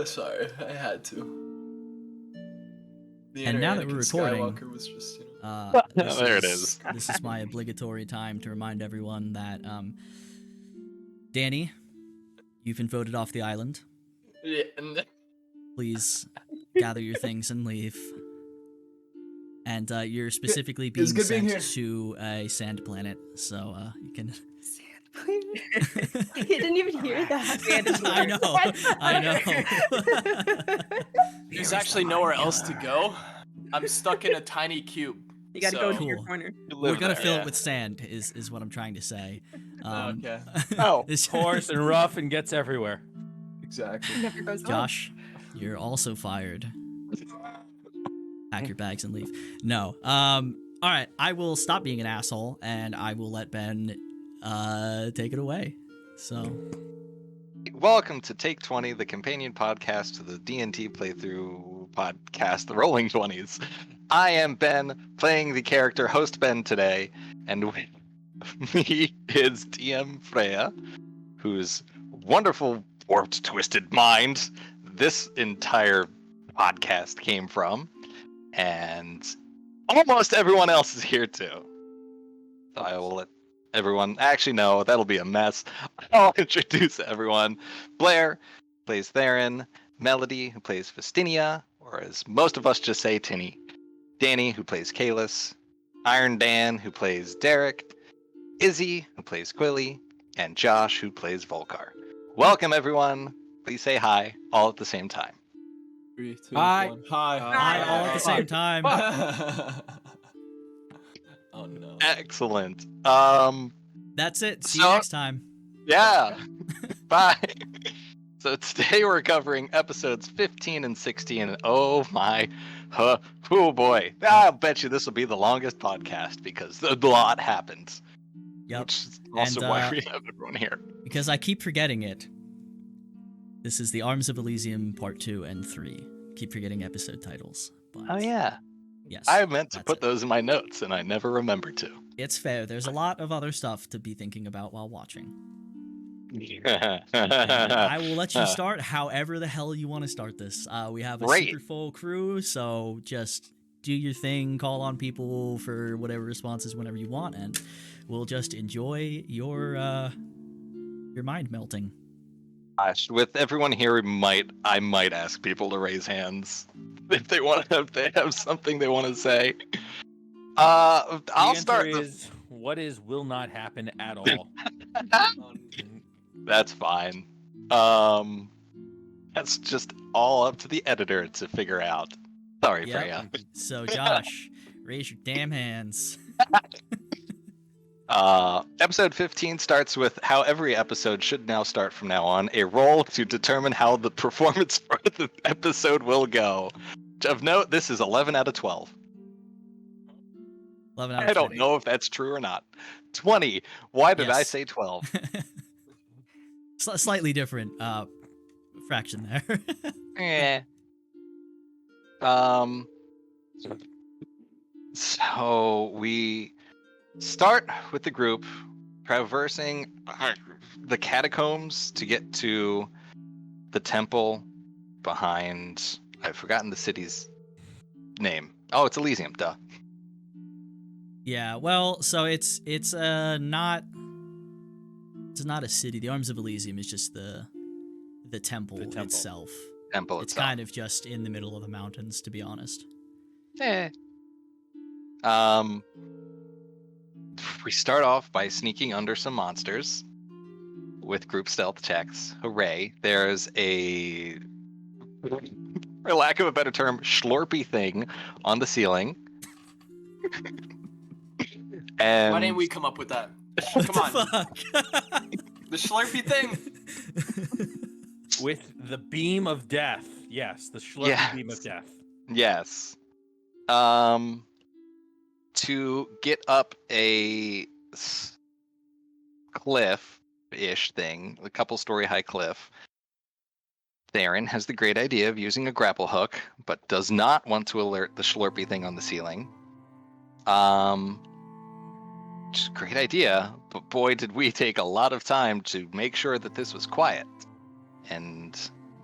Sorry, I had to. The And now that Anakin we're recording, Skywalker was just, There it is. This is my obligatory time to remind everyone that, Danny, you've been voted off the island. Yeah. Please gather your things and leave. And you're specifically It was being good being sent here. to a sand planet, so you can. You didn't even hear that. I know. There's actually nowhere else to go. I'm stuck in a tiny cube. You gotta go to Cool. your corner. We're gonna fill yeah. it with sand. Is what I'm trying to say. Okay. Oh, It's- Coarse and rough and gets everywhere. Exactly. Never goes home. Josh, you're also fired. Pack your bags and leave. No. All right. I will stop being an asshole, and I will let Ben take it away. So. welcome to Take 20, the companion podcast to the D&T playthrough podcast, the Rolling 20's. I am Ben, playing the character Host Ben today, and with me is DM Fraya, whose wonderful, warped, twisted mind this entire podcast came from, and almost everyone else is here too. So I will let everyone, actually no, that'll be a mess. I'll introduce everyone. Blair plays Theron, Melody, who plays Festinia, or as most of us just say, Tinny. Danny, who plays Kalis, Iron Dan, who plays Derek, Izzy, who plays Quilly, and Josh, who plays Volkar. Welcome everyone. Please say hi, all at the same time. 3, 2, Hi. 1. Hi. Hi, all at the same time. Oh no. Excellent. That's it. See you So- next time. Yeah. Bye. So today we're covering episodes 15 and 16. And oh my, oh boy. I'll bet you this will be the longest podcast because a lot happens. Yep. Which is also And, why we have everyone here. Because I keep forgetting it. This is the Arms of Elysium Part 2 and 3. Keep forgetting episode titles. But Oh yeah. yes. I meant to that's put it. those in my notes and I never remembered to. It's fair. There's a lot of other stuff to be thinking about while watching. And I will let you start however the hell you want to start this. We have a Great. super full crew, so just do your thing, call on people for whatever responses whenever you want, and we'll just enjoy your mind melting. Gosh, with everyone here, I might ask people to raise hands if they have something they want to say. I'll The start. answer is what is will not happen at all. That's fine. That's just all up to the editor to figure out. Sorry, Yep. Freya. So, Josh, raise your damn hands. Episode 15 starts with how every episode should now start from now on, a roll to determine how the performance for the episode will go. Of note, this is 11 out of 12. 11 out of I don't 20. know if that's true or not. 20. Why did I Yes. say 12? Slightly different fraction there. Eh. So we start with the group traversing the catacombs to get to the temple behind. I've forgotten the city's name. Oh, it's Elysium. Duh. Yeah, well, so it's not a city. The Arms of Elysium is just the temple, The temple. itself. Temple It's itself. kind of just in the middle of the mountains, to be honest. Eh. We start off by sneaking under some monsters with group stealth checks. Hooray. There's a, for lack of a better term, schlorpy thing on the ceiling. And Why didn't we come up with that? What Come on. the fuck? The Slurpee thing. With the beam of death. Yes, the Schlurpy Yes. beam of death. Yes. To get up a cliff-ish thing, a couple-story high cliff, Theron has the great idea of using a grapple hook, but does not want to alert the Schlurpy thing on the ceiling. Which is a great idea, but boy, did we take a lot of time to make sure that this was quiet. And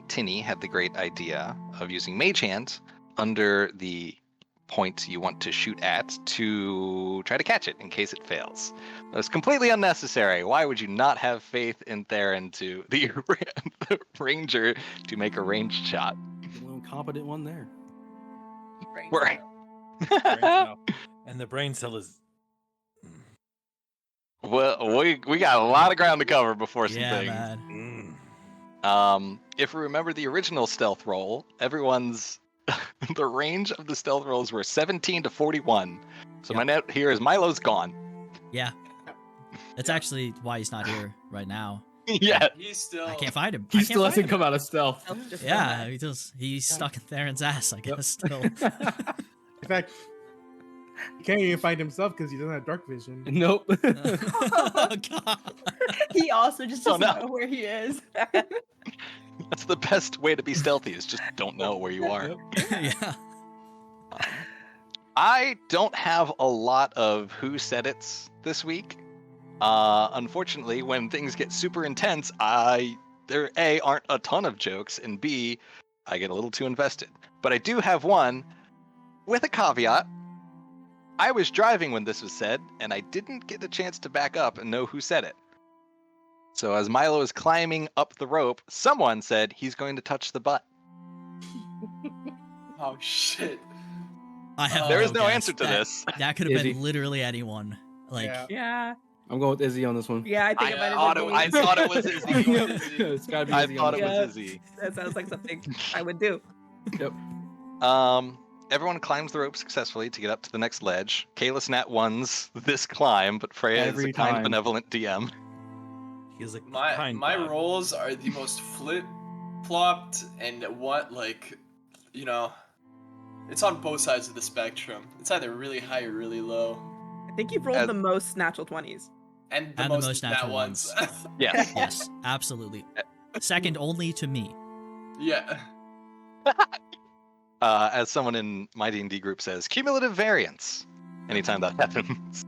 Tinny had the great idea of using Mage Hand under the point you want to shoot at to try to catch it in case it fails. That's completely unnecessary. Why would you not have faith in Theron to the ranger to make a ranged shot? The one competent one there. We're- Brain cell. And the brain cell is. Well, we got a lot of ground to cover before some Yeah, things. man. If we remember the original stealth roll, everyone's the range of the stealth rolls were 17 to 41. So my note here is Milo's gone. Yeah. That's actually why he's not here right now. Yeah. He's still. I can't find him. He I still can't hasn't find come him. out of stealth. Yeah, he does. He's stuck in Theron's ass, I guess. Still. In fact, he can't even find himself because he doesn't have dark vision. Nope. Oh, God. He also just Oh, doesn't no. know where he is. That's the best way to be stealthy is just don't know where you are. Yeah. I don't have a lot of who said it's this week. Unfortunately, when things get super intense, there A, aren't a ton of jokes, and B, I get a little too invested. But I do have one with a caveat. I was driving when this was said, and I didn't get a chance to back up and know who said it. So as Milo is climbing up the rope, someone said he's going to touch the butt. Oh shit. I have There is no guess. answer to this. That could have Izzy. been literally anyone. Like, Yeah. Yeah. I'm going with Izzy on this one. Yeah, I think I about thought it, I thought it was Izzy. It's gotta be I Izzy thought on it this was Yeah. Izzy. That sounds like something I would do. Everyone climbs the rope successfully to get up to the next ledge. Kalis Nat wins this climb, but Freya is Every a kind, time. benevolent DM. He's like My rolls are the most flip-flopped and what it's on both sides of the spectrum. It's either really high or really low. I think you've rolled As- the most natural 20s. And the And the most, most nat natural ones. Yes. yes, absolutely. Second only to me. Yeah. As someone in my D&D group says, cumulative variance. Anytime that happens.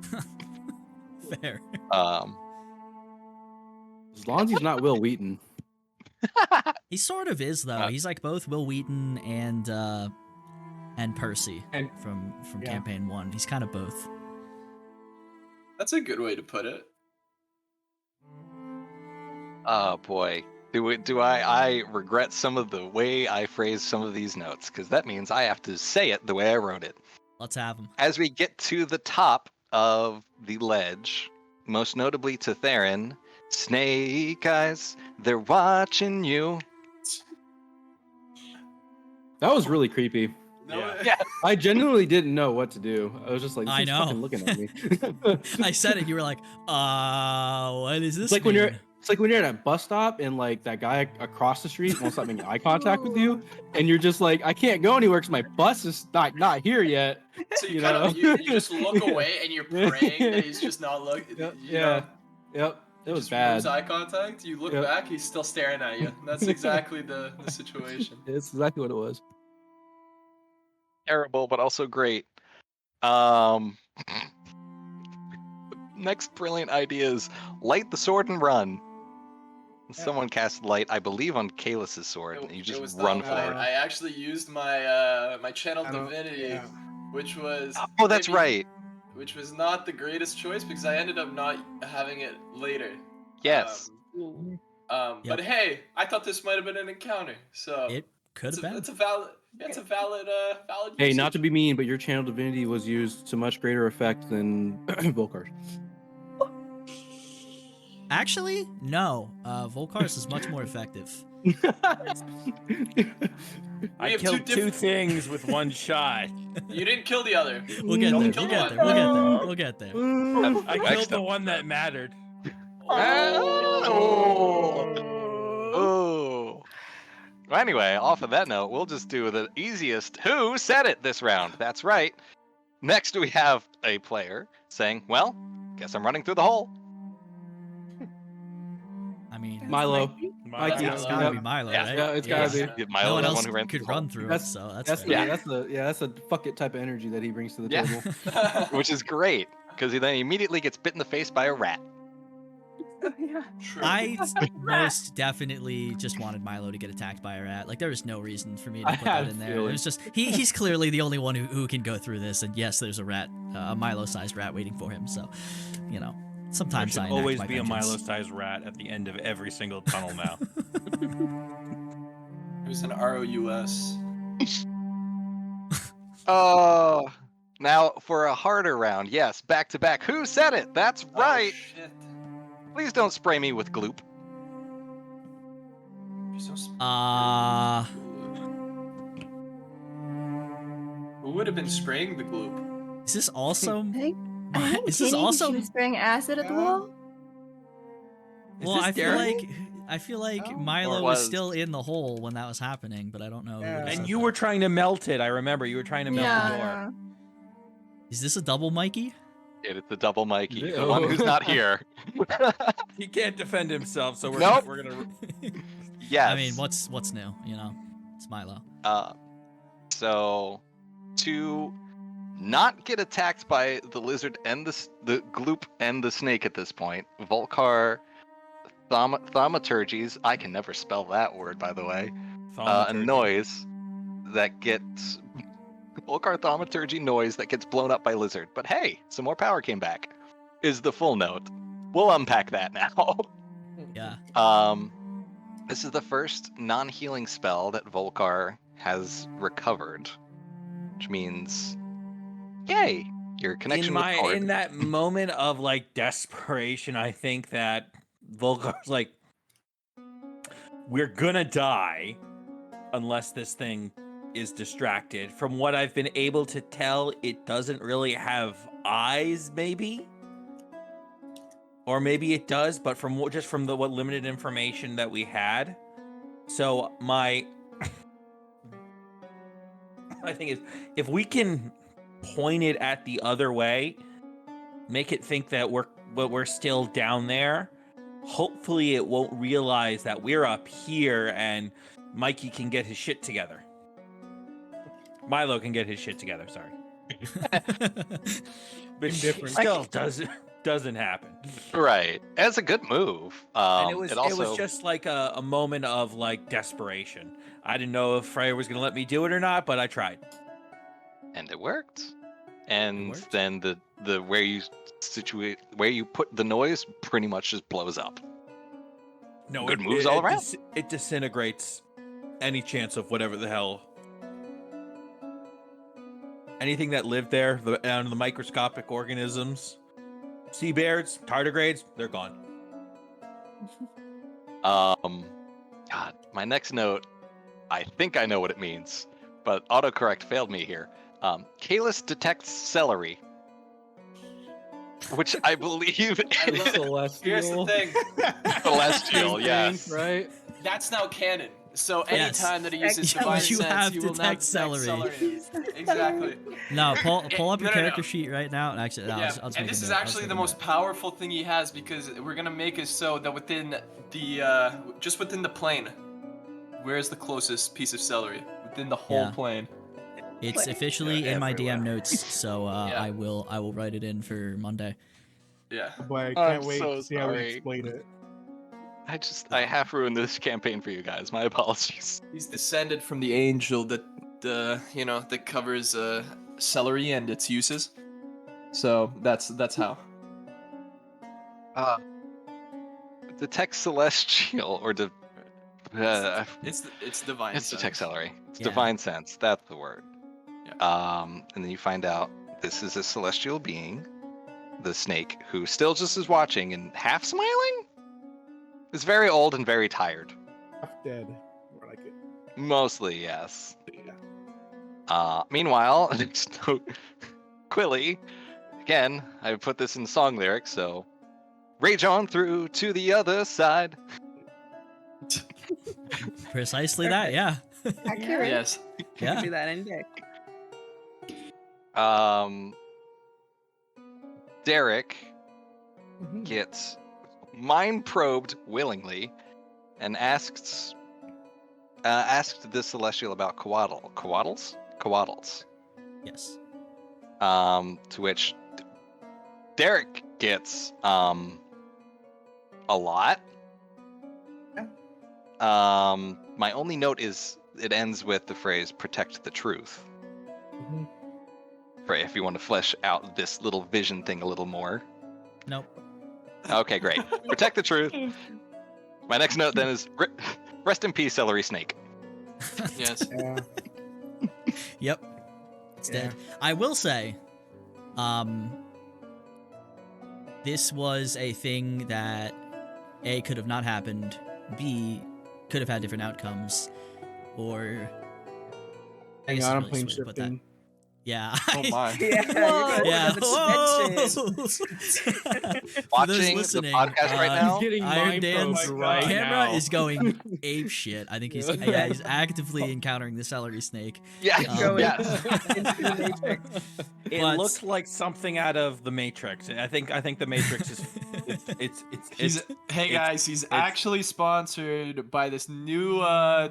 Fair. As long as he's not Will Wheaton. He sort of is though. He's like both Will Wheaton and Percy And from yeah. campaign 1. He's kind of both. That's a good way to put it. Oh boy. Do I regret some of the way I phrased some of these notes, because that means I have to say it the way I wrote it. Let's have him. As we get to the top of the ledge, most notably to Theron, Snake Eyes, they're watching you. That was really creepy. No, Yeah. I genuinely didn't know what to do. I was just like, this I thing's know. fucking looking at me. I said it. You were like, what is this? It's like when mean?" it's like when you're at a bus stop and like that guy across the street won't stop making eye contact with you, and you're just like, I can't go anywhere because my bus is not here yet. So you You kind of know? you just look away and you're praying that he's just not looking. Yeah. Yep, it was Just bad. removes eye contact. You look Yep. back, he's still staring at you. And that's exactly the situation. It's exactly what it was. Terrible, but also great. Next brilliant idea is light the sword and run. Someone cast light, I believe, on Kalis's sword, and you It just was run not for light. it. I actually used my my channel I don't- divinity, yeah. which was Oh, that's maybe- right. Which was not the greatest choice because I ended up not having it later. Yes. Yep. But hey, I thought this might have been an encounter, so It could have been. it's a valid valid. Hey, not usage. to be mean, but your channel divinity was used to much greater effect than Volkar's. Actually, no. Volkar's is much more effective. I have killed two two things with one shot. You didn't kill the other. We'll get Don't there. kill We'll get one. there. We'll get there. We'll get there. I Next killed the up. one that mattered. Oh. Well, anyway, off of that note, we'll just do the easiest who said it this round. That's right. Next, we have a player saying, well, guess I'm running through the hole. I mean, Milo. Mikey. it's gotta be Milo, Yeah. right? Yeah, it's gotta be. Yeah, No Milo one is the else one who ran through could the hole. run through it, That's- so that's That's fair. that's the fuck it type of energy that he brings to the Yeah. table. Which is great, because he then immediately gets bit in the face by a rat. Yeah. True. I most definitely just wanted Milo to get attacked by a rat. Like there was no reason for me to I put had that a in there. It feeling. was just he's clearly the only one who can go through this. And yes, there's a rat, a Milo-sized rat waiting for him. So, you know, There sometimes should I enact always my be a vengeance. Milo-sized rat at the end of every single tunnel now. It was an ROUS. Oh, now for a harder round. Yes, back to back. Who said it? That's right. Oh, shit. Please don't spray me with gloop. You're so Who would have been spraying the gloop? Is this also? I think Is this Katie, also? she was spraying acid at the wall. Well, this I feel Derek? like Oh. Milo Or was was. still in the hole when that was happening, but I don't know. who Yeah. said And you that. were trying to melt it. I remember you were trying to melt the door. Yeah. Is this a double Mikey? It's the double Mikey, the Ew. one who's not here. He can't defend himself, so Nope. we're gonna. Yes. I mean, what's new? You know, it's Milo. So to not get attacked by the lizard and the gloop and the snake at this point, Volcar thaumaturgies, I can never spell that word, by the way, a noise that gets Volcar thaumaturgy noise that gets blown up by lizard. But hey, some more power came back, is the full note. We'll unpack that now. Yeah. This is the first non-healing spell that Volcar has recovered, which means, yay, your connection with Cord. In that moment of like desperation, I think that Volgar's like, we're gonna die unless this thing is distracted. From what I've been able to tell, it doesn't really have eyes, maybe. Or maybe it does, but from what limited information that we had. So my I think is if we can point it at the other way, make it think that we're still down there. Hopefully it won't realize that we're up here and Mikey can get his shit together. Milo can get his shit together, sorry. But Indifferent. still doesn't happen. Right. That's a good move. And it was also, just like a moment of like desperation. I didn't know if Fraya was gonna let me do it or not, but I tried. and it worked. And worked. then the where you put the noise pretty much just blows up. No, Good moves all around. It disintegrates any chance of whatever the hell. Anything that lived there, the microscopic organisms, sea bears, tardigrades, they're gone. God, my next note, I think I know what it means, but autocorrect failed me here. Kalis detects celery, which I believe is Celestial. Here's the thing. celestial. Thing, Yes. Right. That's now canon. So Yes. anytime that he uses Yeah, divine you sense, have he will now detect detect celery. Exactly. No, pull up your No, no, character no. sheet right now. Actually, no, Yeah, I'll just make and a this is note. I'll actually just the make a most note. powerful thing he has because we're gonna make it so that within the just within the plane, where's the closest piece of celery within the whole Yeah. plane? It's officially Yeah, in my everywhere. DM notes, so Yeah. I will write it in for Monday. Yeah. But I I'm can't wait so to see how we sorry. explain it. I half ruined this campaign for you guys. My apologies. He's descended from the angel that that covers celery and its uses. So that's how. Detect celestial or It's divine. it's detect sense. celery. It's Yeah. divine sense. That's the word. Yeah. And then you find out this is a celestial being, the snake, who still just is watching and half smiling. Is very old and very tired. Half dead. More like it. Mostly, yes. Yeah. Meanwhile, Quilly, again, I put this in song lyrics, so rage on through to the other side. Precisely that, yeah. Accurate. Yes. Yeah. Do that any day. Derek Mhm. gets mind probed willingly and asked the celestial about coatls. Yes. To which Derek gets a lot. Yeah. My only note is it ends with the phrase "protect the truth." Mhm. Frey, if you want to flesh out this little vision thing a little more. Nope. Okay, great. Protect the truth. My next note then is rest in peace, celery snake. Yes. Yeah. Yep. It's Yeah. dead. I will say, this was a thing that A, could have not happened, B, could have had different outcomes, or I Hang guess on, it's I'm really playing sweet to put that. shifting. Yeah. Oh my. Yeah, Whoa. Yeah. Whoa. Whoa. For Watching those the listening, podcast right now? He's getting Iron mind Dan's probed right camera now. is going ape shit. I think he's Yeah. he's actively encountering the celery snake. Yeah, Going yes. into the Matrix. It But- looked like something out of the Matrix. I think the Matrix is He's hey it's- guys, he's actually sponsored by this new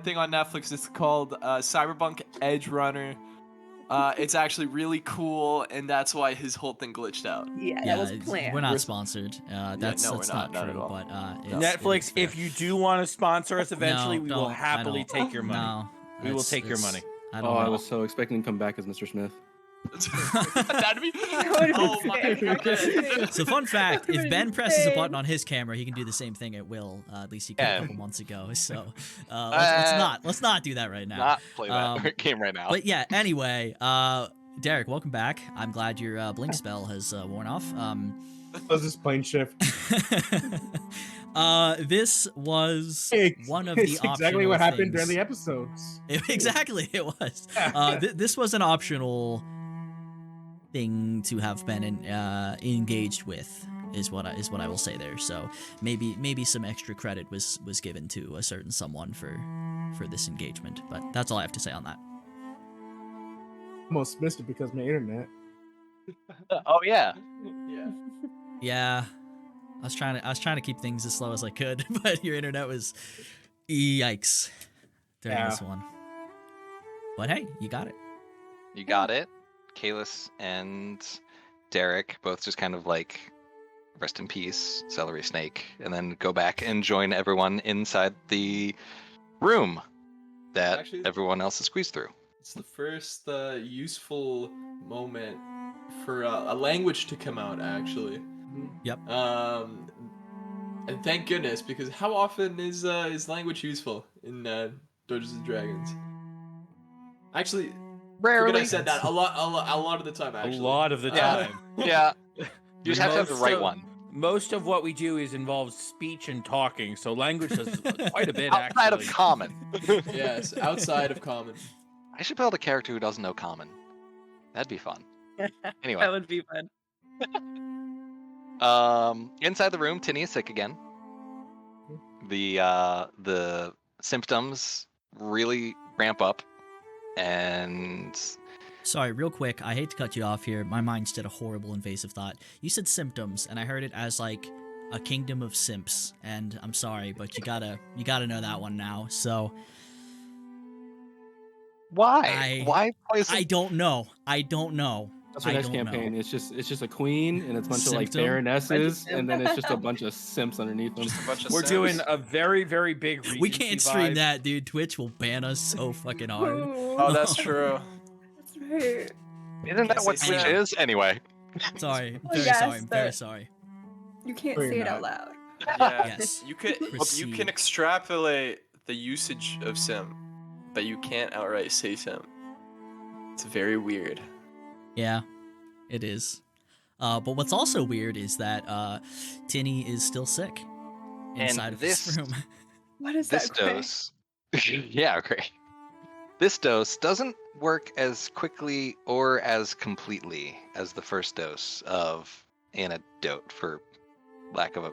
thing on Netflix. It's called Cyberpunk Edge Runner. It's actually really cool, and that's why his whole thing glitched out. Yeah, Yeah, that was planned. we're not sponsored. That's no, we're that's not at true. all. But No. Netflix. If you do want to sponsor us eventually, No, we will don't. I happily don't. take your money. No, We will take your money. I Oh, don't I know. was so expecting to come back as Mr. Smith. That'd be. would've Oh been my sick. god. So fun fact: if Would've Ben been presses a sick. button on his camera, he can do the same thing at will. At least he could Yeah. a couple months ago. So let's not do that right now. Not play that Um, game right now. But yeah, anyway, Derek, welcome back. I'm glad your blink spell has worn off. Was this plane shift? This was It's, one of it's the exactly what optional happened during things. the episodes. Exactly, it was. This was an optional thing to have been engaged with, is what I will say there. So maybe some extra credit was given to a certain someone for this engagement. But that's all I have to say on that. Almost missed it because of my internet. Oh yeah. Yeah. Yeah, I was trying to keep things as slow as I could, but your internet was yikes during Yeah. this one. But hey, you got it. You got it. Kalis and Derek both just kind of like rest in peace, celery snake, and then go back and join everyone inside the room that Actually- everyone else is squeezed through. It's the first useful moment for a language to come out, actually. Yep. And thank goodness, because how often is language useful in Dungeons and Dragons? Actually, forget I said that a lot of the time. Actually, A lot of the Yeah. time. Yeah. You just have to have the right Most of- one. Most of what we do is involves speech and talking, so language does quite a bit Outside actually. of common. Yes, outside of common. I should build a character who doesn't know common. That'd be fun. Anyway. That would be fun. Inside the room, Tinny is sick again. The symptoms really ramp up, and Sorry, real quick, I hate to cut you off here. My mind's did a horrible invasive thought. You said symptoms, and I heard it as like a kingdom of simps, and I'm sorry, but you gotta know that one now. So why? Why poison? I don't know. That's our I next don't campaign. know. It's just a queen and it's a bunch of like Symptom? baronesses, Symptom. and then it's just a bunch of simps underneath them. Just a bunch of We're Sims. doing a very, very big We Regency can't stream vibe. that, dude. Twitch will ban us so fucking hard. Oh, that's true. That's right. Isn't that what Yes, Twitch yeah. is anyway? Sorry, Oh, very yes, sorry. I'm very but- sorry. You can't Or say you're it out not. loud. Yeah. Yes. You could. You Proceed. can extrapolate the usage of sim, but you can't outright say sim. It's very weird. Yeah, it is. But what's also weird is that Tinny is still sick inside of this this- room. What is This that? Gray? dose. Yeah, great. This dose doesn't work as quickly or as completely as the first dose of antidote, for lack of a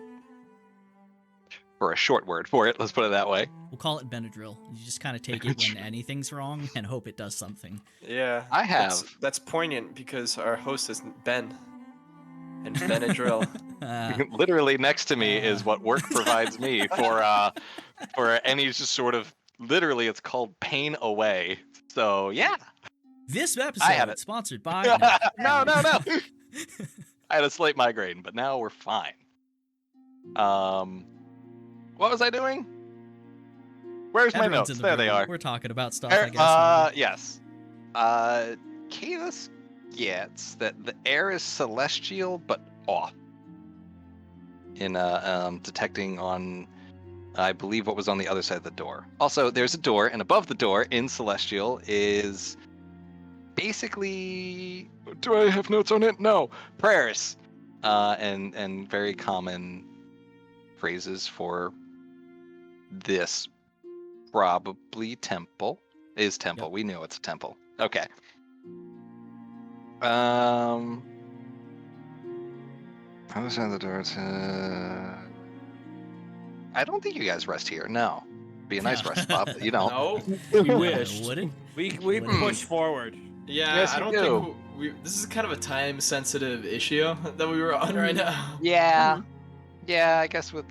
short word for it. Let's put it that way. We'll call it Benadryl. You just kind of take it when anything's wrong and hope it does something. Yeah. I That's, have. that's poignant because our host is Ben. And Benadryl. Literally next to me is what work provides me for any just sort of, literally it's called pain away. So yeah. This have episode it. sponsored by. No. I had a slight migraine, but now we're fine. What was I doing? Where's my Everyone's notes? in the There they room. are. We're talking about stuff, I guess. Yes. Kalis gets that the air is celestial but off. In detecting on, I believe, what was on the other side of the door. Also, there's a door, and above the door in celestial is basically. Do I have notes on it? No. Prayers, and very common phrases for this probably temple. Is temple. Yep. We know it's a temple. Okay. Other side of the door to... I don't think you guys rest here. No. Be a nice rest spot, but you don't. No. We wished. Would it? We Would it? push forward. Yeah, Yes, I you don't do. think we. This is kind of a time-sensitive issue that we were on right now. Yeah. Yeah, I guess with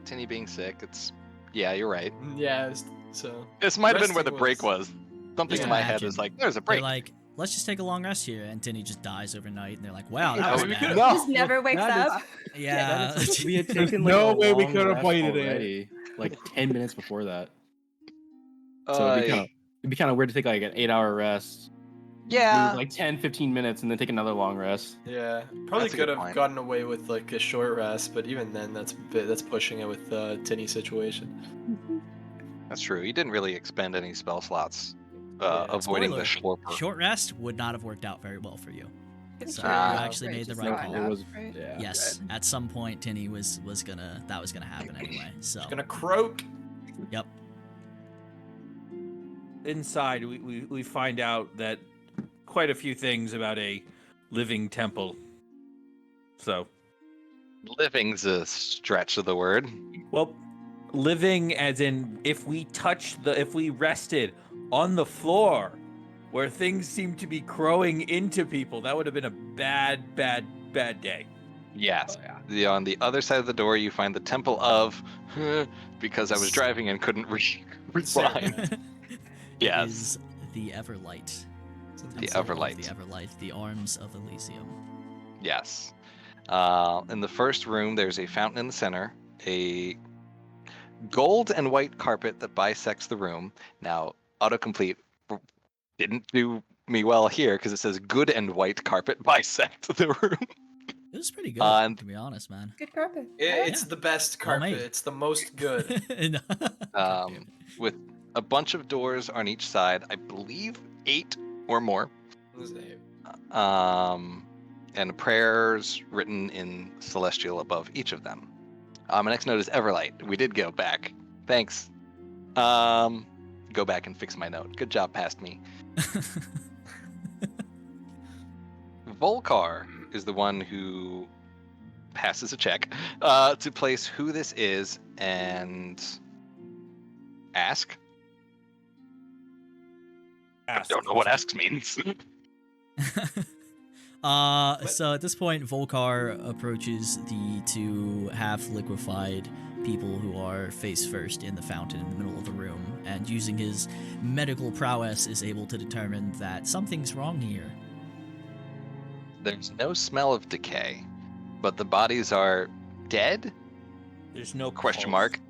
Tinny being sick, it's... Yeah, you're right. Yeah. So. This might have been where the Resting break was. Something Just in my head imagine. was like, there's a They're break. like, let's just take a long rest here, and Tinny just dies overnight, and they're like, wow, Yeah, that was we bad. could've- No. Just never wakes That is- up. Yeah. We had There's taken like no a way we long could have rest waited it. already, like 10 minutes before that. So it'd be kind of weird to take like an 8-hour rest, yeah. move like 10, 15 minutes, and then take another long rest. Yeah. Probably That's a could good have point. gotten away with like a short rest, but even then, that's pushing it with the Tinny situation. That's true. You didn't really expend any spell slots Yeah. avoiding the Spoiler. schlorper. Short rest would not have worked out very well for you. It's So true. you Ah. actually made the just right not call. It enough, was- right? Yeah. Yes, at some point, Tinny was gonna happen anyway. So It's gonna croak. yep. Inside, we find out that quite a few things about a living temple. So, Living's a stretch of the word. well, living as in if we rested on the floor where things seem to be growing into people, that would have been a bad day. Yes. On the other side of the door, you find the Temple of... because I was driving and couldn't rewind. It Yes. is the Everlight. The Temple of Everlight. The Everlight. The Arms of Elysium. Yes. In the first room, there's a fountain in the center, a gold and white carpet that bisects the room. Now, autocomplete didn't do me well here because it says good and white carpet bisect the room. It was pretty good, And- to be honest, man. Good carpet. It's the best Well carpet. made. It's the most good. With a bunch of doors on each side, I believe 8 or more. And prayers written in celestial above each of them. My next note is Everlight. We did go back. Thanks. Go back and fix my note. Good job, past me. Volcar is the one who passes a check to place who this is and ask. I don't know what asks means. So at this point, Volcar approaches the two half liquefied people who are face first in the fountain in the middle of the room, and using his medical prowess is able to determine that something's wrong here. There's no smell of decay, but the bodies are dead? There's no Question pulse. mark.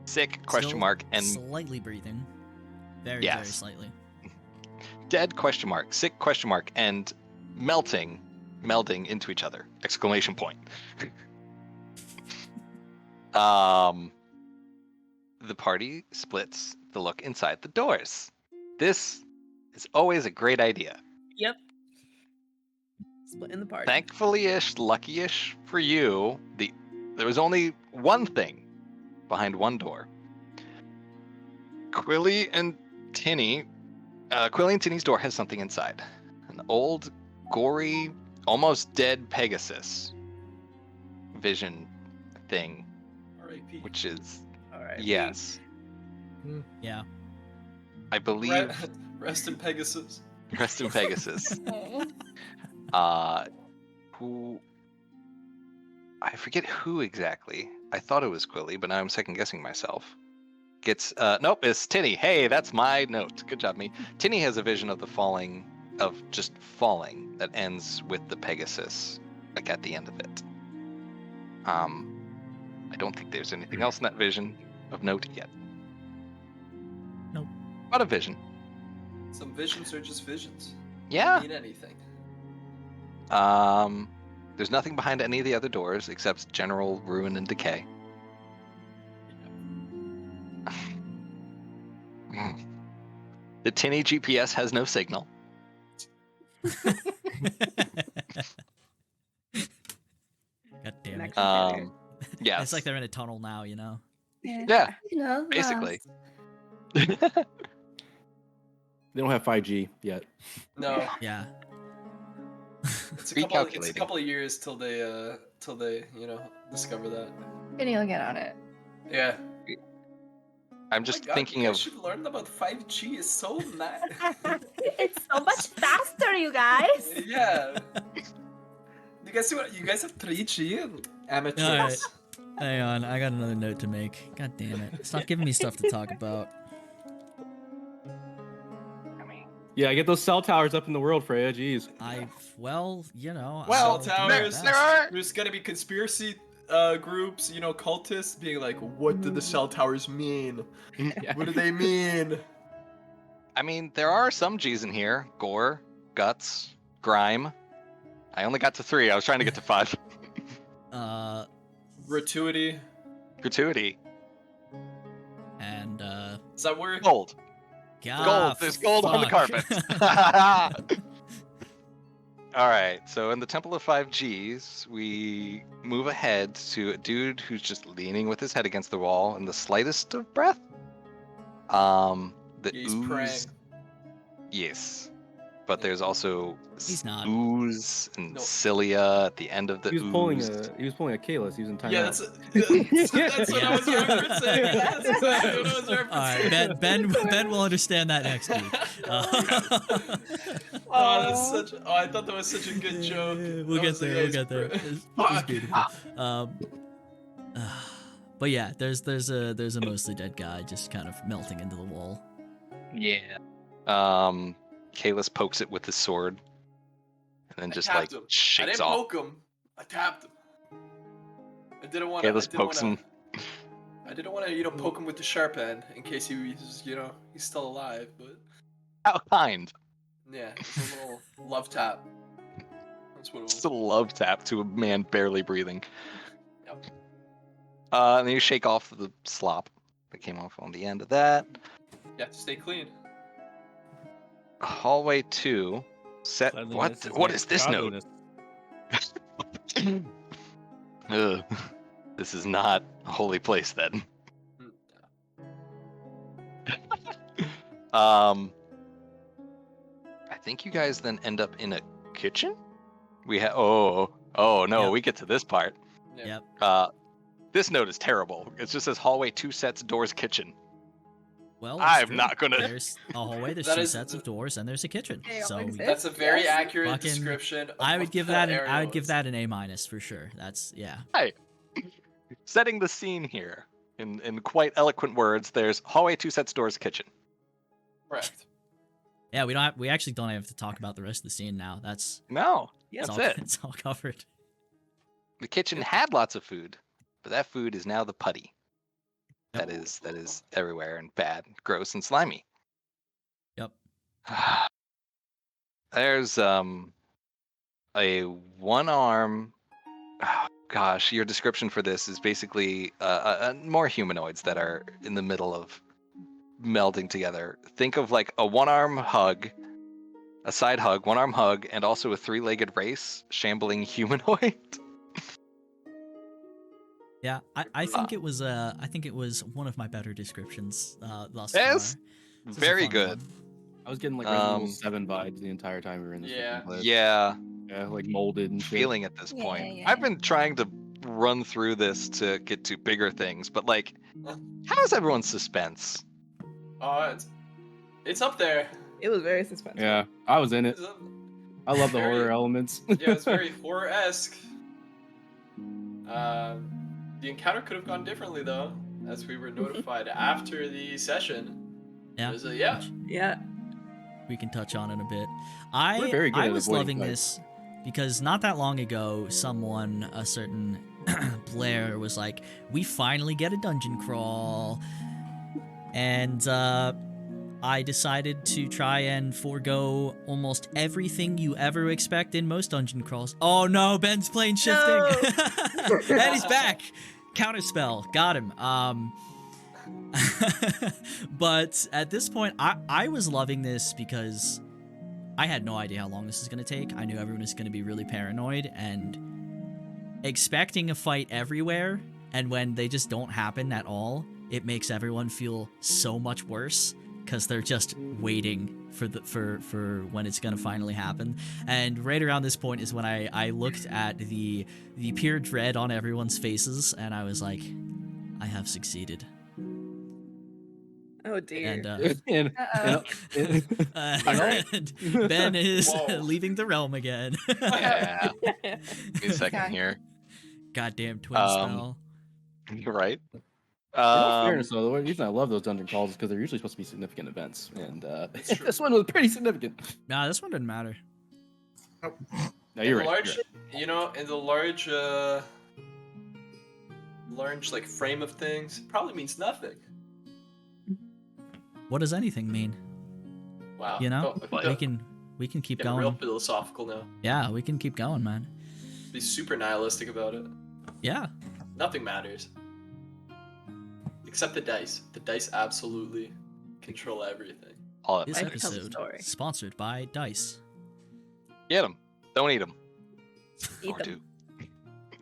Sick? Question Still mark. And slightly breathing. Very, very Yes. slightly. dead? Question mark. Sick? Question mark. And melding into each other! Exclamation point. The party splits to look inside the doors. This is always a great idea. Yep. Split in the party. Thankfully-ish, lucky-ish for you, there was only one thing behind one door. Quilly and Tinny's door has something inside. An old, gory, almost dead Pegasus vision thing, R.I.P. which is, All right. yes, Yeah. I believe, Rest in Pegasus. rest in Pegasus. Who, I forget who exactly. I thought it was Quilly, but now I'm second guessing myself. Nope, it's Tinny. Hey, that's my note. Good job, me. Tinny has a vision of just falling that ends with the Pegasus, like at the end of it. I don't think there's anything else in that vision. of note yet. Nope. But a vision. Some visions are just visions. Yeah. Mean anything. There's nothing behind any of the other doors except general ruin and decay. The tinny GPS has no signal. God damn it. Yes. It's like they're in a tunnel now, you know? Yeah, You know, basically. They don't have 5G yet. No, Yeah. it's a Recalculating. couple of years till they discover that. And you'll get on it. Yeah. I'm just Oh my God, thinking you of guys should learn about 5G. It's so nice. It's so much faster, you guys. Yeah. You guys see what you guys have 3G and amateurs. Alright. Hang on, I got another note to make. God damn it. Stop giving me stuff to talk about. Yeah, get those cell towers up in the world, Freya. Jeez. Well, you know. Well, I'll do my towers. best. There's gonna be conspiracy groups, cultists being like, what do the cell towers mean? What do they mean? I mean, there are some G's in here. Gore, guts, grime. I only got to 3. I was trying to get to 5. Gratuity. Gratuity. And, Is that where? Gold. God, Gold. There's gold on the fuck. carpet. All right. So in the Temple of 5Gs, we move ahead to a dude who's just leaning with his head against the wall in the slightest of breath. The He's ooze. praying. Yes. But there's also He's not. ooze and No. cilia at the end of the He was ooze. pulling a Kalis. He was in timeout. Yeah, that's what I was referencing. That's exactly what I was referencing. Alright, Ben will understand that next week. Oh, that's such. Oh, I thought that was such a good joke. We'll I get was like, there. yeah, We'll he's get there. pr- It's Fuck. beautiful. But yeah, there's a mostly dead guy just kind of melting into the wall. Yeah. Kalis pokes it with his sword, and then I just tapped like him. I shakes didn't off. poke him. I tapped him. I didn't want to. Kalis pokes him. I didn't want to, poke him with the sharp end in case he's still alive. But How kind. yeah, it's a little love tap. That's what it was. Just a love tap to a man barely breathing. Yep. And then you shake off the slop that came off on the end of that. You have to stay clean. Hallway 2. Set. Cleanliness What next is to this note? godliness. Ugh. This is not a holy place then. I think you guys then end up in a kitchen. We have. Oh no, Yep. we get to this part. Yeah. Yep. This note is terrible. It just says hallway 2 sets doors kitchen. Well, I'm it's true. not gonna- There's a hallway. There's That 2 is- sets of doors, and there's a kitchen. They all So exist. That's a very Yes. accurate Fucking- description. Of I what would give the that. area I would give was. that an A- for sure. That's yeah. Setting the scene here in quite eloquent words. There's hallway 2 sets doors kitchen. Correct. Yeah, we actually don't have to talk about the rest of the scene now. That's No, it's that's all, it. It's all covered. The kitchen had lots of food, but that food is now the putty. Yep. That is everywhere and bad, gross, and slimy. Yep. There's a one arm. Oh, gosh, your description for this is basically more humanoids that are in the middle of melding together. Think of like a one arm hug, a side hug, one arm hug, and also a 3-legged race shambling humanoid. Yeah, I think it was one of my better descriptions thus Yes, far. This is a very fun good. one. I was getting like Resident Evil 7 vibes the entire time we were in this. Yeah. freaking place. Yeah, Yeah, like molded and shit. feeling at this Yeah, point. yeah, I've yeah. been trying to run through this to get to bigger things, but like, how is everyone's suspense? It's up there. It was very suspenseful. Yeah, I was in it. It's up- I love the Very- horror elements. Yeah, it's very horror-esque. The encounter could have gone differently though, as we were notified after the session. Yeah. It was yeah. which Yeah. we can touch on in a bit. We're very good I at was avoiding loving fights. this because not that long ago, a certain Blair was like, we finally get a dungeon crawl. And I decided to try and forego almost everything you ever expect in most dungeon crawls. Oh no, Ben's plane shifting. And he's back. Counterspell. Got him. But at this point, I was loving this because I had no idea how long this was going to take. I knew everyone was going to be really paranoid and expecting a fight everywhere, and when they just don't happen at all, it makes everyone feel so much worse because they're just waiting for when it's going to finally happen. And right around this point is when I looked at the pure dread on everyone's faces, and I was like, I have succeeded. Oh dear. And, Uh-oh. and Ben is Whoa. leaving the realm again. Yeah. Give me a second here. Goddamn twin spell. You're right. In all fairness, though, the reason I love those dungeon calls is because they're usually supposed to be significant events, and this one was pretty significant. Nah, this one didn't matter. No, you're in right. large, you know, in the large like frame of things, it probably means nothing. What does anything mean? Wow. You know, Oh, we can keep getting going. real philosophical now. Yeah, we can keep going, man. Be super nihilistic about it. Yeah. Nothing matters. Except the dice. The dice absolutely control everything. All This it Life tells a episode story. sponsored by Dice. Get them. Don't eat them. Eat Or them. do.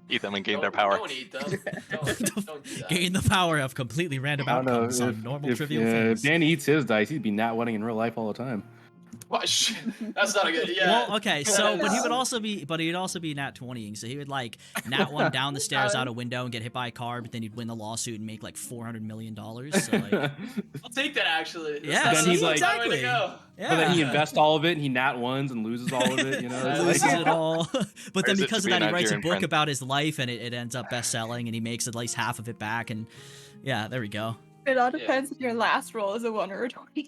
Eat them and gain their power. Don't eat them. Don't do that. Gain the power of completely random I don't know outcomes on normal if trivial things. Dan eats his dice, he'd be nat wedding in real life all the time. What? Shit. That's not a good. Yeah. Well, okay, so but he'd also be nat 20ing, so he would like nat one down the stairs out a window and get hit by a car, but then he'd win the lawsuit and make like $400 million. So like, I'll take that actually. yeah, Then he's like- exactly. Go. Yeah. But then he invests all of it and he nat ones and loses all of it, you know? It's Loses like- it all. But then Where's it because to of be that, a he writes a Nigerian book friend? about his life, and it ends up best selling, and he makes at least half of it back. And yeah, there we go. It all depends if your last roll is a 1 or a 20.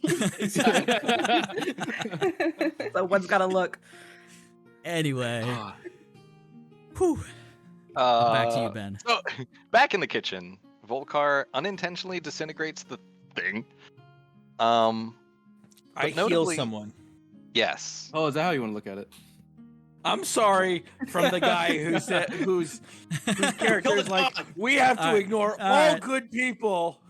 So one's gotta look. Anyway, whew. Back to you, Ben. So, back in the kitchen, Volkar unintentionally disintegrates the thing. I But heal notably- someone. Yes. Oh, is that how you want to look at it? I'm sorry from the guy who said whose character is like, we have to Alright, ignore all alright. good people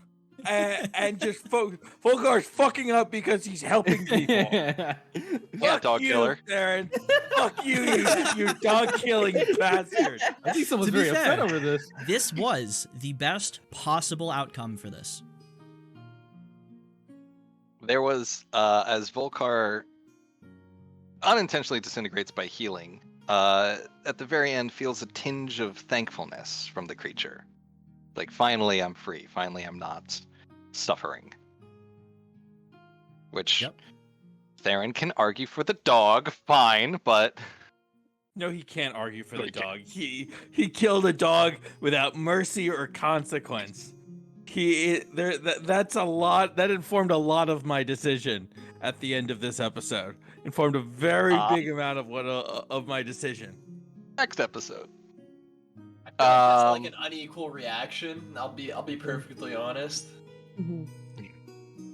and just Volkar's fucking up because he's helping people. Yeah, Fuck dog you, killer. Darren. Fuck you, you dog killing bastard. I think someone's To be very upset fair- over this. This was the best possible outcome for this. There was, as Volkar unintentionally disintegrates by healing, at the very end feels a tinge of thankfulness from the creature. Like, finally I'm free. Finally I'm not suffering. Which Yep. Theron can argue for the dog, fine, but No, he can't argue for the Really dog. He killed a dog without mercy or consequence. That's a lot. That informed a lot of my decision at the end of this episode. Informed a very big amount of my decision. next episode. I feel like that's like an unequal reaction. I'll be perfectly honest.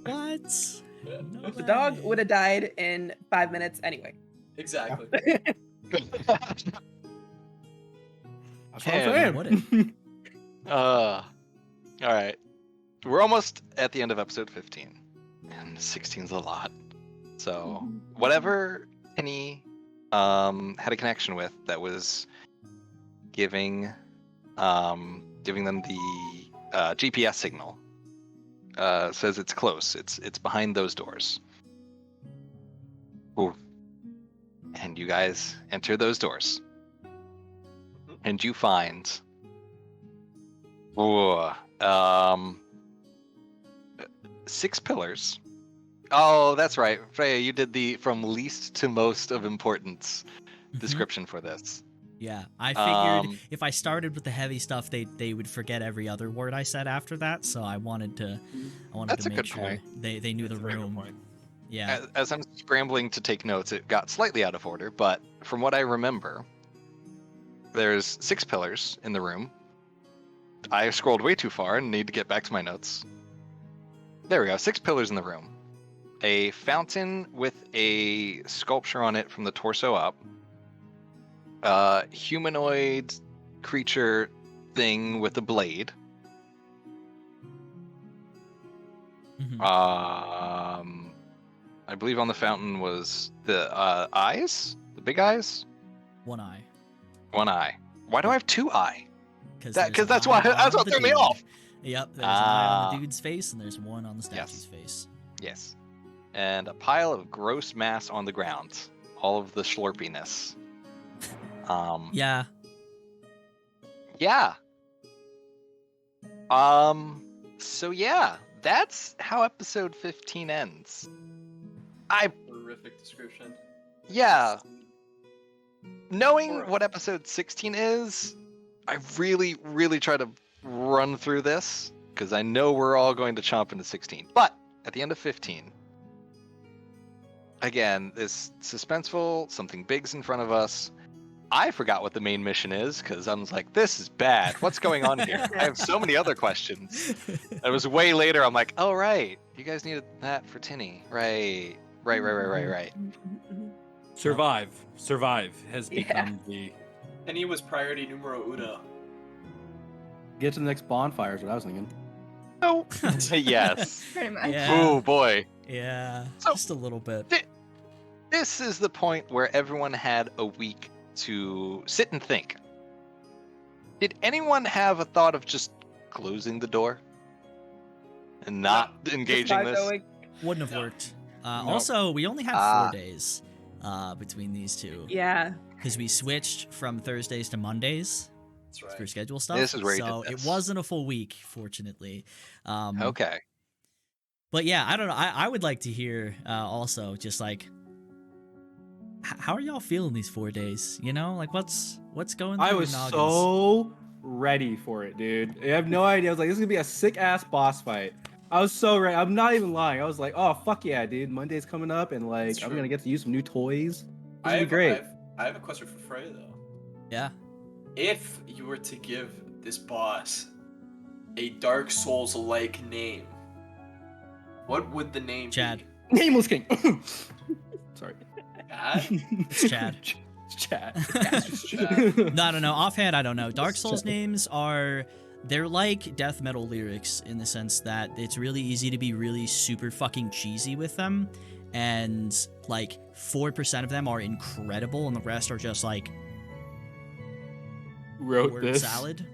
What? No The dog way. would have died in 5 minutes anyway. Exactly. That's what I'm Ken, saying. Would it? All right. We're almost at the end of episode 15, and 16's a lot. So whatever Penny had a connection with that was giving them the GPS signal says it's close. It's behind those doors. Ooh. And you guys enter those doors, and you find. Ooh, 6 pillars. Oh, that's right. Fraya, you did the from least to most of importance Mhm. description for this. Yeah, I figured Um, if I started with the heavy stuff, they would forget every other word I said after that. So I wanted to That's a make good sure point. they knew the That's a very good room. point. Yeah. As I'm scrambling to take notes, it got slightly out of order, but from what I remember, there's 6 pillars in the room, I scrolled way too far and need to get back to my notes. There we go. 6 pillars in the room. A fountain with a sculpture on it from the torso up. Humanoid creature thing with a blade. Mhm. I believe on the fountain was the eyes, the big eyes, One eye. one eye. Why do I have 2 eye? Because That's what threw me off. Yep, there's an eye on the dude's face, and there's one on the statue's face. Yes, and a pile of gross mass on the ground. All of the slurpiness. Yeah. Yeah. So yeah, that's how episode 15 ends. Horrific description. Yeah. Knowing what episode 16 is, I really, really try to run through this, because I know we're all going to chomp into 16. But at the end of 15, again, this suspenseful, something big's in front of us. I forgot what the main mission is, because I was like, this is bad. What's going on here? I have so many other questions. It was way later, I'm like, oh, right. You guys needed that for Tinny. Right. Survive has become the. And he was priority numero uno. Get to the next bonfire is what I was thinking. No. Yes. Pretty much. Yeah. Oh, boy. Yeah. So- Just a little bit. This is the point where everyone had a week to sit and think. Did anyone have a thought of just closing the door and not engaging this? Wouldn't have worked. Also, we only had 4 days between these two. Yeah. Because we switched from Thursdays to Mondays That's for right. schedule stuff. This is where you so did it this. wasn't a full week, fortunately. Okay. But yeah, I don't know. I would like to hear also just like how are y'all feeling these 4 days? You know, like what's going through I your was noggins? so ready for it, dude. I have no idea. I was like, this is gonna be a sick ass boss fight. I was so ready. I'm not even lying. I was like, oh fuck yeah, dude. Monday's coming up, and like That's I'm true. gonna get to use some new toys. This I will be great. have a question for Fraya though. Yeah. If you were to give this boss a Dark Souls-like name, what would the name Chad. be? Nameless King. Sorry. Chad? It's Chad. It's Chad. It's Chad. No. Offhand, I don't know. Dark Souls names they're like death metal lyrics in the sense that it's really easy to be really super fucking cheesy with them, and like 4% of them are incredible, and the rest are just like Wrote word this. salad.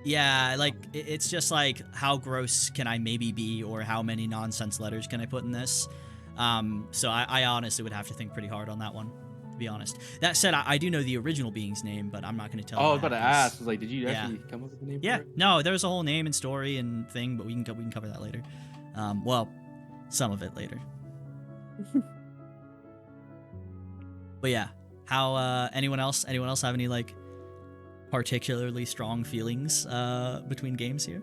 Yeah, like it's just like how gross can I maybe be, or how many nonsense letters can I put in this? So I honestly would have to think pretty hard on that one, to be honest. That said, I do know the original being's name, but I'm not going to tell. Oh, I was you about to that 'cause- ask. I was like, did you Yeah. actually come up with a name? Yeah, For it? no, there's a whole name and story and thing, but we can cover that later. Well, some of it later. But yeah, how anyone else have any like particularly strong feelings between games here?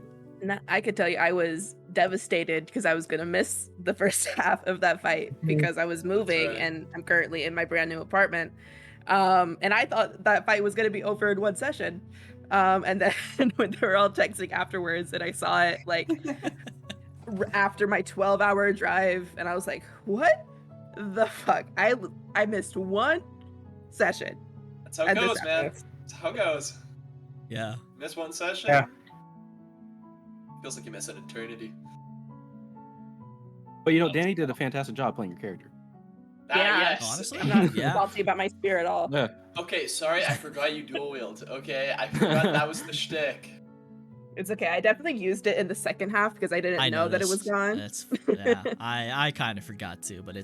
I could tell you I was devastated because I was going to miss the first half of that fight because I was moving right. and I'm currently in my brand new apartment. And I thought that fight was going to be over in one session. And then when they were all texting afterwards and I saw it like after my 12-hour drive and I was like, what the fuck? I missed one session. That's how it And this goes, man. happens. That's how it goes. Yeah. Miss one session. Yeah. Feels like you miss an eternity. But you know, Danny did a fantastic job playing your character. Yeah. Yes. Honestly? I'm not Yeah. salty about my spirit at all. Yeah. Okay, sorry, I forgot you dual wield. Okay, I forgot that was the shtick. It's okay. I definitely used it in the second half because I didn't know that it was gone. Yeah, I kind of forgot to, but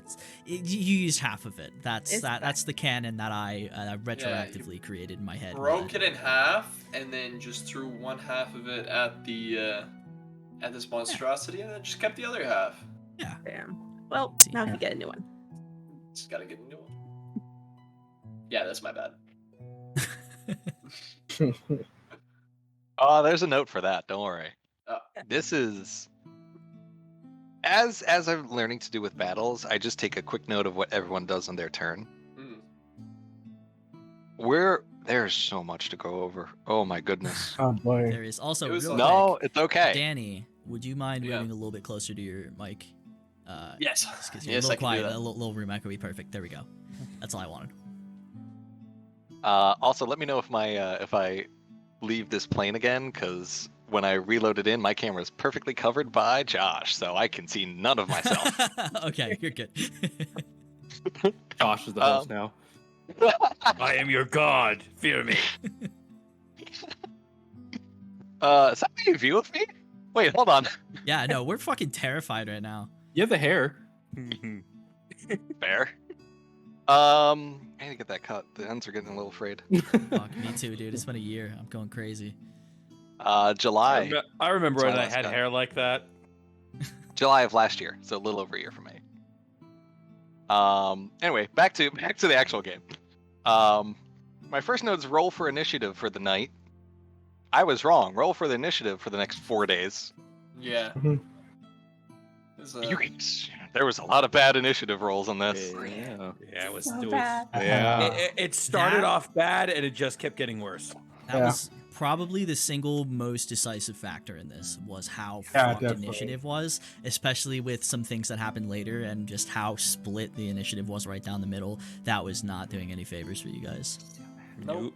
you used half of it. That's the canon that I retroactively created in my head. Broke it in half and then just threw one half of it at the at this monstrosity and then just kept the other half. Damn. Well, now I can get a new one. Just gotta get a new one. Yeah, that's my bad. Oh, there's a note for that. Don't worry. Oh. This is as I'm learning to do with battles. I just take a quick note of what everyone does on their turn. Hmm. There's so much to go over. Oh my goodness. Oh boy. There is also It was real No, quick, it's okay. Danny, would you mind Yeah. moving a little bit closer to your mic? Yes. Just 'cause you're Yes, a I little can do quiet. that. A little room echo would be perfect. There we go. That's all I wanted. Also, let me know if I leave this plane again, because when I reload it in, my camera is perfectly covered by Josh, so I can see none of myself. Okay, you're good. Josh is the host now. I am your god. Fear me. Is that a view of me? Wait, hold on. Yeah, no, we're fucking terrified right now. You have the hair. Fair. I need to get that cut. The ends are getting a little frayed. Fuck, me too, dude. It's been a year. I'm going crazy. July. I remember That's when my I last had cut. hair like that. July of last year, so a little over a year for me. Anyway, back to the actual game. My first note is roll for initiative for the night. I was wrong. Roll for the initiative for the next 4 days. Yeah. Mhm. There was a lot of bad initiative rolls on this. Yeah. Yeah, it was. So it was bad. Yeah. it started That- off bad and it just kept getting worse. That Yeah. was probably the single most decisive factor in this, was how Yeah, fucked definitely. initiative was, especially with some things that happened later and just how split the initiative was right down the middle. That was not doing any favors for you guys. Nope.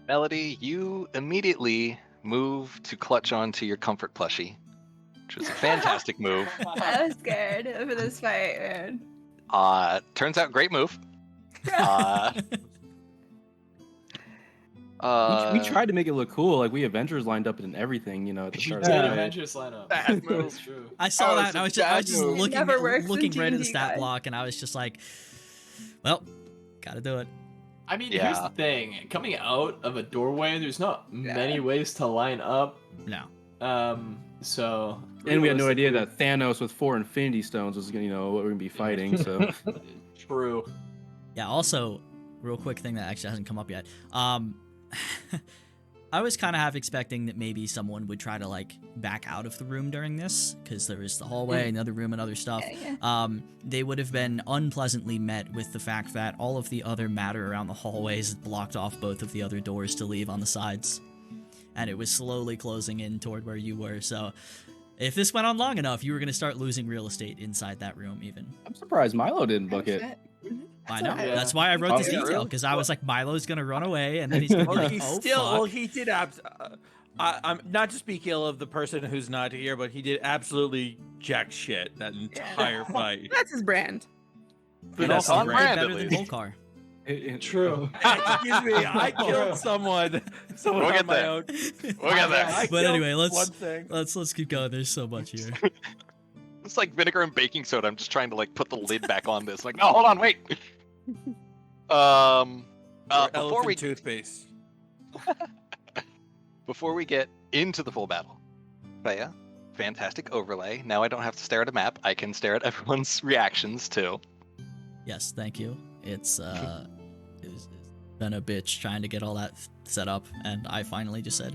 Melody, you immediately move to clutch onto your comfort plushie, which was a fantastic move. I was scared for this fight, man. Turns out great move. We tried to make it look cool, like we Avengers lined up and everything, you know, at the start of Did the fight. Avengers lineup. Bad move. That's true. I saw That that. was And a I was just bad move. looking, It never works looking in right at the D&D, stat guys. block, and I was just like, well, gotta do it. I mean, here's Yeah. the thing. Coming out of a doorway, there's not many ways to line up. No. So. And we had no idea realistically- that Thanos with 4 Infinity Stones was, you know, what we're gonna be fighting. So True. Yeah, also, real quick thing that actually hasn't come up yet. I was kind of half expecting that maybe someone would try to, like, back out of the room during this, because there was the hallway, another room, and other stuff. Yeah. They would have been unpleasantly met with the fact that all of the other matter around the hallways blocked off both of the other doors to leave on the sides. And it was slowly closing in toward where you were, so if this went on long enough, you were going to start losing real estate inside that room, even. I'm surprised Milo didn't book it. I know. Yeah. That's why I wrote this Oh, yeah, detail, really? because I was like, Milo's going to run away, and then he's going to be Well, like, he oh, still. fuck. Well, he did. I'm not to speak ill of the person who's not here, but he did absolutely jack shit that entire fight. That's his brand. But That's also on way brand, at better than least. Volcar. True. Excuse me, I killed someone. Someone We'll on get my there. own. We'll get there. I But killed anyway, let's- one thing. Let's keep going. There's so much here. It's like vinegar and baking soda. I'm just trying to like put the lid back on this. Like, no, hold on, wait. Or Before elephant we toothpaste. before we get into the full battle, Fraya, fantastic overlay. Now I don't have to stare at a map. I can stare at everyone's reactions too. Yes, thank you. It's been a bitch trying to get all that set up, and I finally just said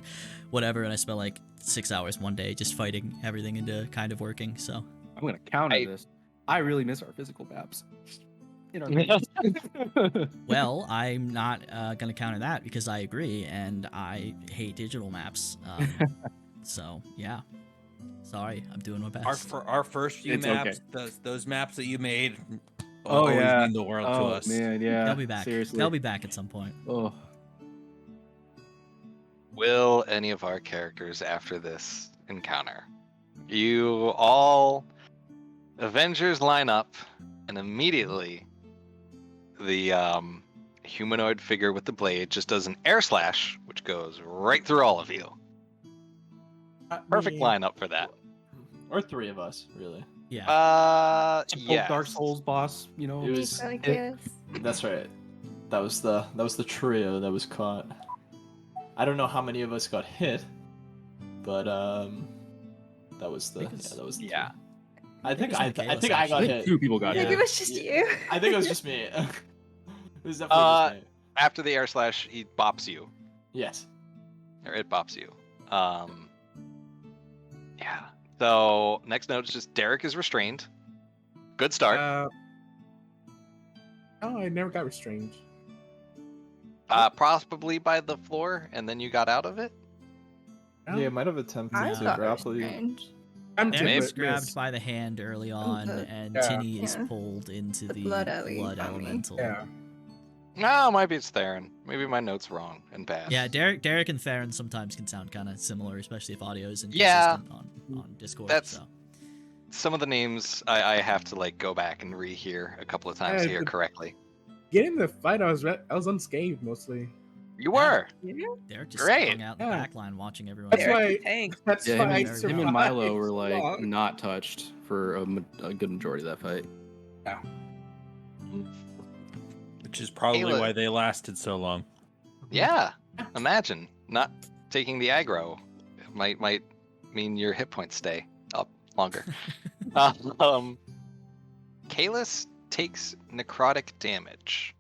whatever, and I spent like 6 hours one day just fighting everything into kind of working. So I'm gonna counter I- this. I really miss our physical maps. In our games. well, I'm not gonna counter that because I agree, and I hate digital maps. So yeah, sorry, I'm doing my best. Our first few It's maps, okay. those maps that you made, Oh, always yeah. mean the world to Oh us. man, yeah. They'll be back. Seriously. They'll be back at some point. Oh. Will any of our characters after this encounter? You all Avengers line up, and immediately the humanoid figure with the blade just does an air slash, which goes right through all of you. Perfect lineup for that. Or 3 of us, really. Yeah. Typical Yeah. Dark Souls boss, you know. It was. Really cute. That's right. That was the trio that was caught. I don't know how many of us got hit, but that was the Yeah. I think it was I Michaela, think I got I think hit. 2 people got I think hit. it was just you. I think it was just me. It was definitely just me. After the air slash, he bops you, Yes. or it bops you. Yeah. So next note is just Derek is restrained. Good start. Oh, I never got restrained. Possibly by the floor, and then you got out of it. Oh. Yeah, might have attempted I Yeah. to thought it was grapple you. strange. I'm Aaron Maybe- is grabbed by the hand early on, and Yeah. Tinny is Yeah. pulled into The the blood alley blood got me. elemental. Yeah. No, maybe it's Theron. Maybe my note's wrong and bad. Yeah, Derek and Theron sometimes can sound kind of similar, especially if audio is Yeah. inconsistent on Discord. That's- so. Some of the names I have to like go back and rehear a couple of times Yeah, to hear the- correctly. Getting the fight, I was unscathed mostly. You were. Derek just Great. hung out in the Yeah. back line watching everyone. That's Derek why- the tank. That's Yeah, why him, I and, survived him and Milo were so like long. not touched for a good majority of that fight. Which is probably Ayla- why they lasted so long. Yeah. Imagine not taking the aggro. It might mean your hit points stay up longer. Kalis takes necrotic damage,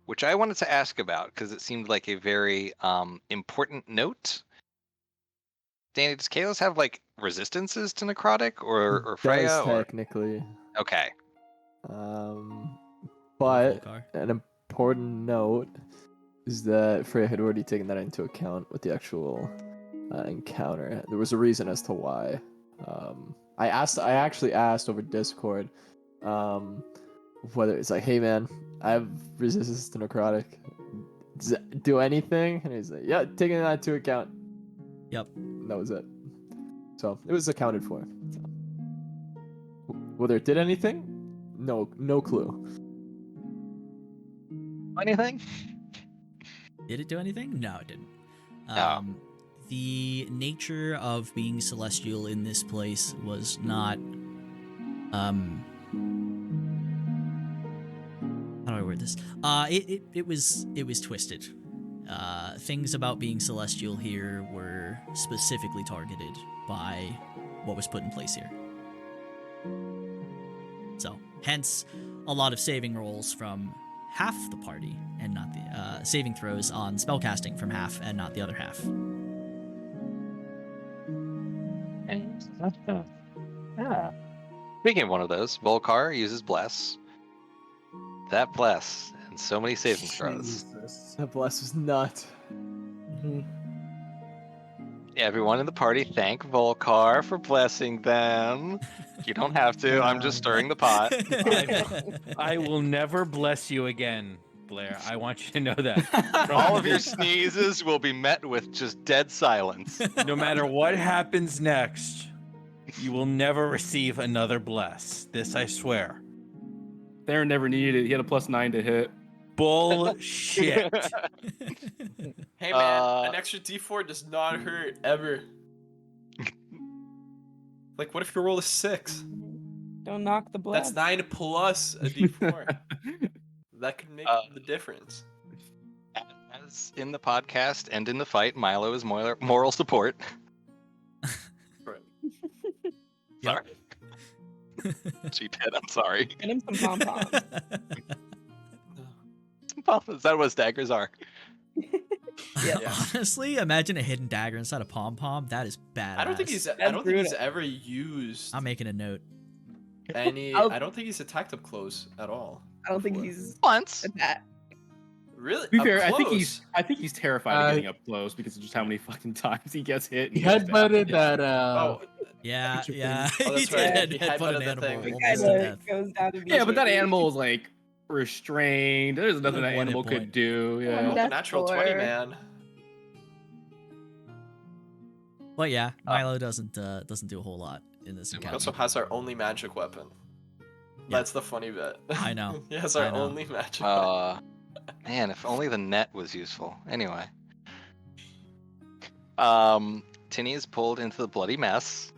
which I wanted to ask about because it seemed like a very important note. Danny, does Kalis have like resistances to necrotic or Fraya? Does Or... technically. Okay. But Volcar. an important note is that Freya had already taken that into account with the actual encounter. There was a reason as to why. I actually asked over Discord whether it's like, hey man, I have resistance to necrotic. Does it do anything? And he's like, yeah, taking that into account. Yep. That was it. So it was accounted for. So. Whether it did anything, no clue. Anything? Did it do anything? No, it didn't. No. The nature of being celestial in this place was not. How do I word this? It was twisted. Things about being celestial here were specifically targeted by what was put in place here. So, hence, a lot of saving rolls from half the party, and not the saving throws on spellcasting from half and not the other half. Yeah. Speaking of one of those, Volcar uses Bless. That Bless and so many saving throws. Jesus. That bless was not. Mhm. Everyone in the party thank Volcar for blessing them. You don't have to. I'm just stirring the pot. I will never bless you again, Blair. I want you to know that. All of your sneezes will be met with just dead silence. No matter what happens next, you will never receive another bless. This I swear. Theron never needed it. He had a +9 to hit. Bullshit. Hey man, Uh, an extra D4 does not hurt ever. Like, what if you roll a 6? Don't knock the blood. That's 9 plus a D4. That could make the difference. As in the podcast and in the fight, Milo is moral support. Sorry. She did. I'm sorry. Get him some pom poms. Is that what daggers are? Yeah. Honestly, imagine a hidden dagger inside a pom pom. That is badass. I don't think he's brutal. ever used I'm making a note. any. I don't think he's attacked up close at all. I don't think he's Once. at that. Really? To be Up fair, close? I think he's terrified of getting up close because of just how many fucking times he gets hit. He and gets stabbed. headbutted that. Oh, Yeah, Creature yeah. Oh, he that's right. did He headbutt headbutted an that animal thing. almost to death. Goes down to Yeah, but that BJP. animal is like restrained. There's nothing that One hit animal could point. do. Oh, Yeah. That's natural 20, four. man. But yeah, Milo doesn't do a whole lot in this He encounter. also has our only magic weapon. Yeah. That's the funny bit. I know. He has I our know. only magic weapon. Man, if only the net was useful. Anyway. Tinny is pulled into the bloody mess.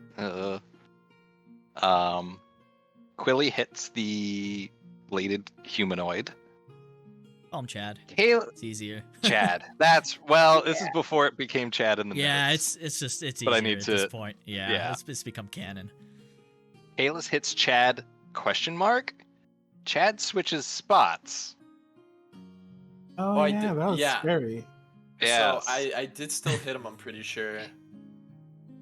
Quilly hits the bladed humanoid. Call him Chad. Kayla, It's easier. Chad. This is before it became Chad in the Yeah, notes. it's easier But I need at this to- point. Yeah, yeah. it's become canon. Kalis hits Chad, ? Chad switches spots. Oh, Oh, I yeah, did- that was yeah. scary. Yeah. So I did still hit him, I'm pretty sure.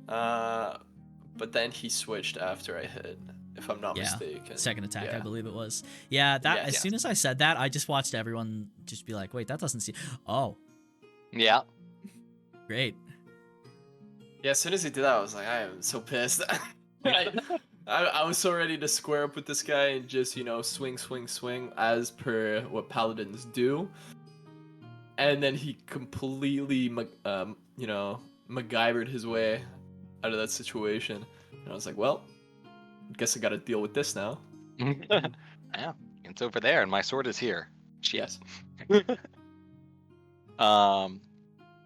But then he switched after I hit. if I'm not Yeah, mistaken. second attack, I Yeah. believe it was. Yeah, that as Yes. soon as I said that, I just watched everyone just be like, "Wait, that doesn't seem." Oh, Yeah. great. Yeah, as soon as he did that, I was like, I am so pissed. I was so ready to square up with this guy and just, swing as per what paladins do. And then he completely, MacGyvered his way out of that situation. And I was like, well, guess I gotta deal with this now. Yeah. It's over there, and my sword is here. Yes.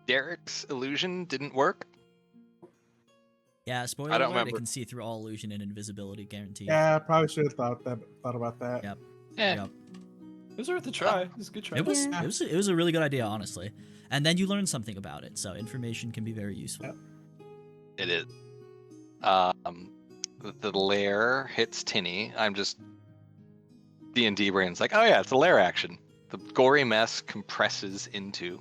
Derek's illusion didn't work. Yeah, spoiler I don't alert, remember. it can see through all illusion and invisibility, guaranteed. Yeah, I probably should have thought about that. Yep. Yeah. Yep. It was worth a try. It was a good try. It was, Yeah. it was a really good idea, honestly. And then you learn something about it, so information can be very useful. Yep. It is. The lair hits Tinny. I'm just D&D brain's like, oh yeah, it's a lair action. The gory mess compresses into.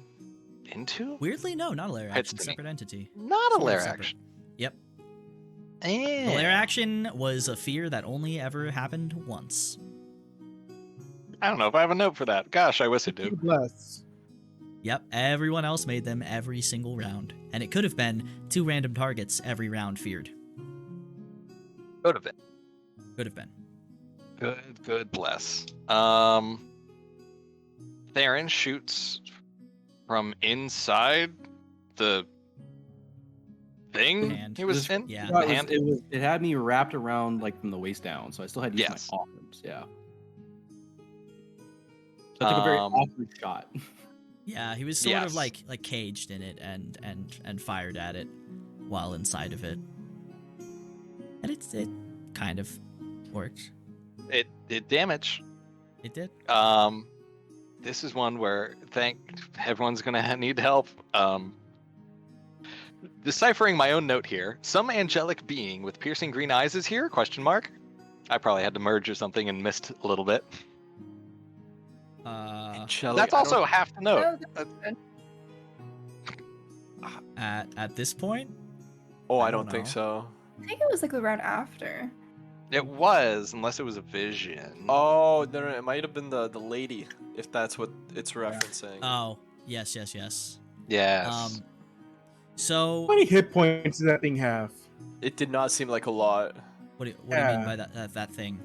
Weirdly, no, not a lair Hits action, Tinny. separate entity. Not a Sort of lair separate. action. Yep. Yeah. The lair action was a fear that only ever happened once. I don't know if I have a note for that. Gosh, I wish I do. Bless. Yep, everyone else made them every single round. And it could have been 2 random targets every round feared. Could have been. Could have been. Good bless. Theron shoots from inside the thing Hand. he was in. Yeah. The hand. It had me wrapped around like from the waist down, so I still had to use Yes. my arms. Yeah. So I took a very Um, awkward shot. Yeah, he was sort of Yes. like caged in it and fired at it while inside of it. And it kind of worked. It did damage. It did. This is one where everyone's gonna need help. Deciphering my own note here. Some angelic being with piercing green eyes is here? Question mark. I probably had to merge or something and missed a little bit. That's also half the note. No, that's good. At this point, Oh, I I don't don't think know. so. I think it was like the round after. It was, unless it was a vision. Oh, no, it might have been the lady, if that's what it's referencing. oh yes. Yes. So How many hit points does that thing have? It did not seem like a lot. what do you mean by that thing?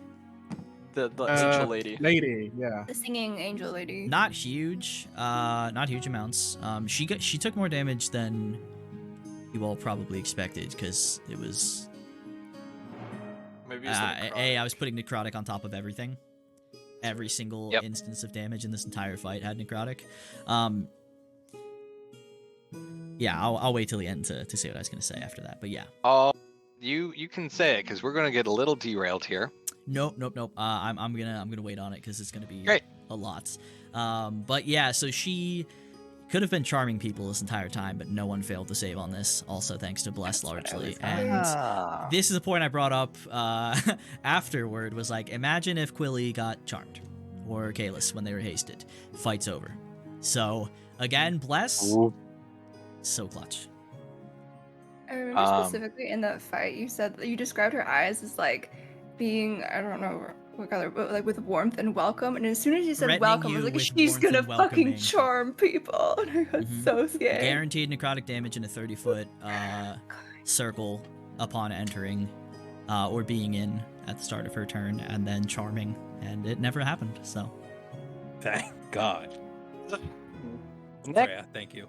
The angel lady. Lady, yeah. The singing angel lady. Not huge. Not huge amounts. She took more damage than you all probably expected because it was. Maybe it's I was putting necrotic on top of everything. Every single Yep. instance of damage in this entire fight had necrotic. Yeah, I'll wait till the end to say what I was gonna say after that. But yeah, You can say it because we're gonna get a little derailed here. nope. I'm gonna wait on it because it's gonna be Great. a lot. But yeah, so she could have been charming people this entire time, but no one failed to save on this. Also, thanks to Bless largely. And this is a point I brought up afterward. Was like, imagine if Quilly got charmed, or Kalis when they were hasted. Fight's over. So again, Bless, so clutch. I remember specifically in that fight, you said that you described her eyes as like being, I don't know what color, but like with warmth and welcome. And as soon as you said Threatening welcome, I you was like, with she's warmth gonna and fucking welcoming. charm people. And I got Mhm. so scared. Guaranteed necrotic damage in a 30-foot circle upon entering or being in at the start of her turn, and then charming, and it never happened. So Thank God. Next. Freya, thank you.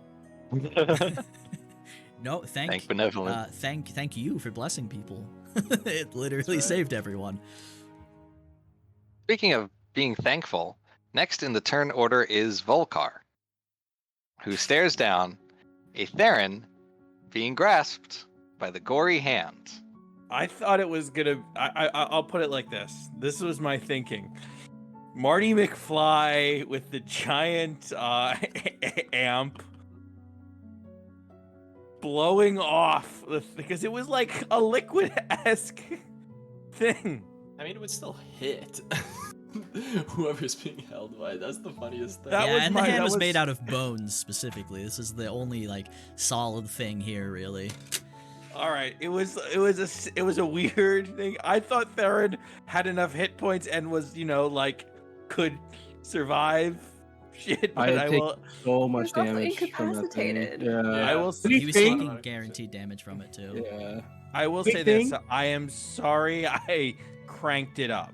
no, Thank benevolent. thank you for blessing people. It literally saved everyone. Speaking of being thankful, next in the turn order is Volkar, who stares down a Theron being grasped by the gory hand. I thought it was gonna. I'll put it like this. This was my thinking. Marty McFly with the giant amp blowing off because it was like a liquid-esque thing. I mean, it would still hit whoever's being held by. That's the funniest thing. That yeah, was and my- the hand that was was- made out of bones specifically. This is the only like solid thing here, really. All right, it was a weird thing. I thought Theron had enough hit points and was, like, could survive shit, but I I take will so much also damage from that thing. incapacitated. Yeah. I will He was Anything? taking guaranteed damage from it too. Yeah. I will Big say this. thing. I am sorry I cranked it up.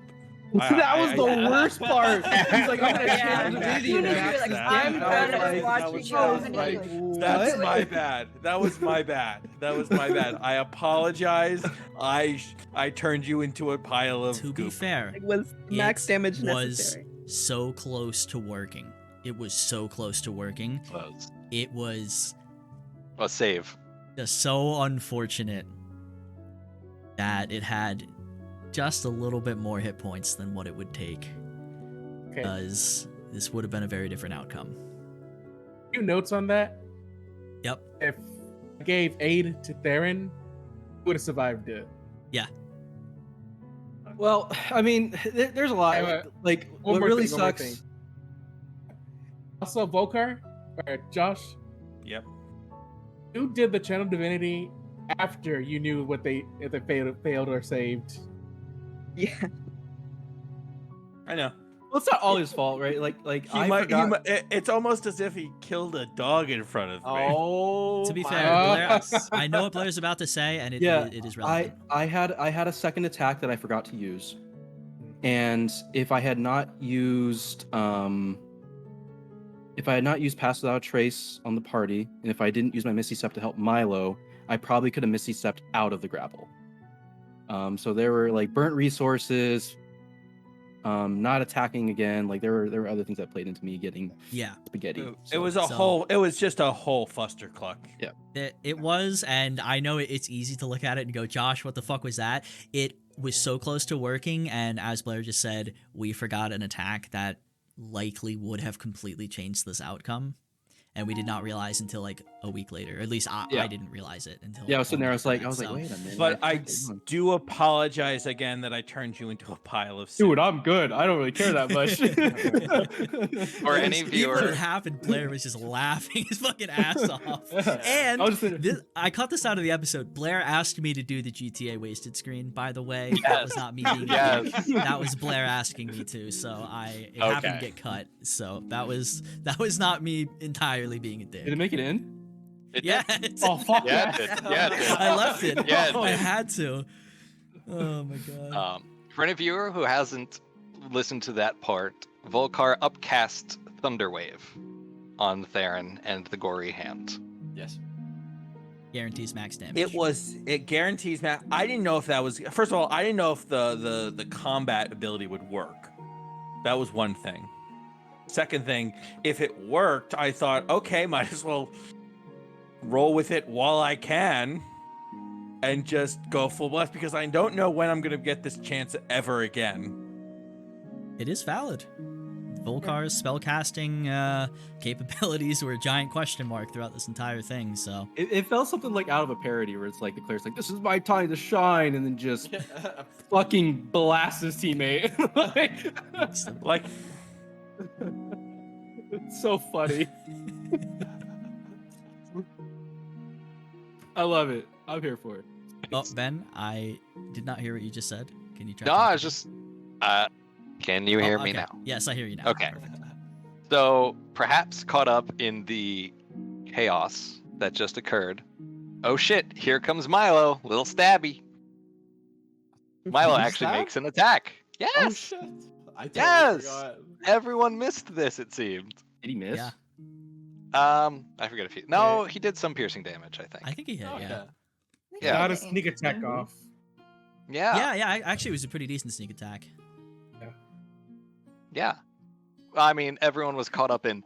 That was the worst part. He's like, I'm gonna Yeah. channel divinity You and know, max like, that. I'm I was gonna like, watch that you was go. bad. And like, like, That's what? my bad. That was my bad. That was my bad. I apologize. I turned you into a pile of To be goop. fair, was max it damage was necessary. so close to working. It was so close to working. It was A save. just so unfortunate that it had just a little bit more hit points than what it would take. Okay. Because this would have been a very different outcome. Few notes on that. Yep. If I gave aid to Theron, he would have survived it. Well, I mean, there's a lot. Anyway, Like, one what more really thing, one more thing. sucks. Also, Volkar, or Josh, Yep. you did the channel divinity after you knew what if they failed or saved. Yeah. I know. Well, it's not all his fault, right? Like I forgot. It's almost as if he killed a dog in front of me. Oh, To be my fair, goodness. Blair, I know what Blair's about to say, and it is relevant. I had a second attack that I forgot to use, and if I had not used Pass Without a Trace on the party, and if I didn't use my Misty Step to help Milo, I probably could have Misty Stepped out of the grapple. So there were like burnt resources, not attacking again. Like there were other things that played into me getting spaghetti. It was just a whole fustercluck. Yeah. It was, and I know it's easy to look at it and go, Josh, what the fuck was that? It was so close to working, and as Blair just said, we forgot an attack that likely would have completely changed this outcome. And we did not realize until like a week later. At least I didn't realize it until. Yeah, I was sitting there. I was like, so- wait a minute. But I do apologize again that I turned you into a pile of Dude, I'm good. I don't really care that much. Or any Even when viewer. it happened, Blair was just laughing his fucking ass off. And I was just- I caught this out of the episode. Blair asked me to do the GTA wasted screen, by the way. That Yes. was not me being Yes. a dick. That was Blair asking me to, so it happened to get cut. So that was not me entirely being a dick. Did it make it in? It Yeah. did. Oh fuck Yeah, it did. Yeah, it did. I left it. Yeah, it I did. had to. Oh my god. For any viewer who hasn't listened to that part, Volkar upcast Thunderwave on Theron and the gory hand. Yes. Guarantees max damage. It guarantees max. I didn't know if that was. First of all, I didn't know if the combat ability would work. That was one thing. Second thing, if it worked, I thought, okay, might as well roll with it while I can and just go full blast because I don't know when I'm going to get this chance ever again. It is valid. Volkar's spellcasting capabilities were a giant question mark throughout this entire thing, so. It felt something like out of a parody where it's like the cleric's like, this is my time to shine, and then just fucking blast his teammate. Like, it's so funny. I love it. I'm here for it. Oh, Ben, I did not hear what you just said. Can you try? No, I was just. Can you hear me okay. now? Yes, I hear you now. Okay. Perfect. So, perhaps caught up in the chaos that just occurred. Oh shit, here comes Milo. Little stabby. Milo actually Stab? makes an attack. Yes! Oh shit. I totally Yes! forgot. Everyone missed this, it seemed. Did he miss? Yeah. I forget if he. No, he did some piercing damage, I think. I think he hit, Okay. yeah. Yeah. Got a sneak attack off. Yeah. Yeah, actually, it was a pretty decent sneak attack. Yeah. I mean, everyone was caught up in,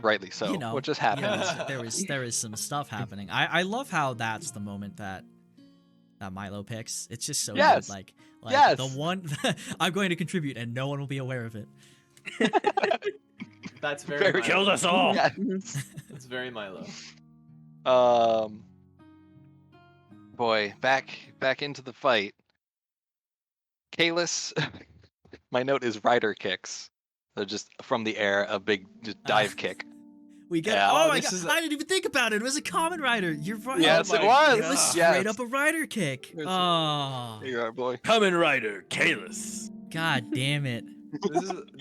rightly so, You know, what just You know, happened. there is some stuff happening. I love how that's the moment that Milo picks. It's just so Yes. good. Like Yes. the one I'm going to contribute and no one will be aware of it. That's very, Very Milo. killed us all. Yeah. It's very Milo. Boy, back into the fight. Kalis, my note is rider kicks. So just from the air, a big just dive kick. We get. Yeah. Oh Oh, my this god! is I didn't even think about it. It was a common rider. You're right. Yes, it my was. It was Yes. straight up a rider kick. There's- Oh, Here you are, boy. Kamen Rider, Kalis. god damn it!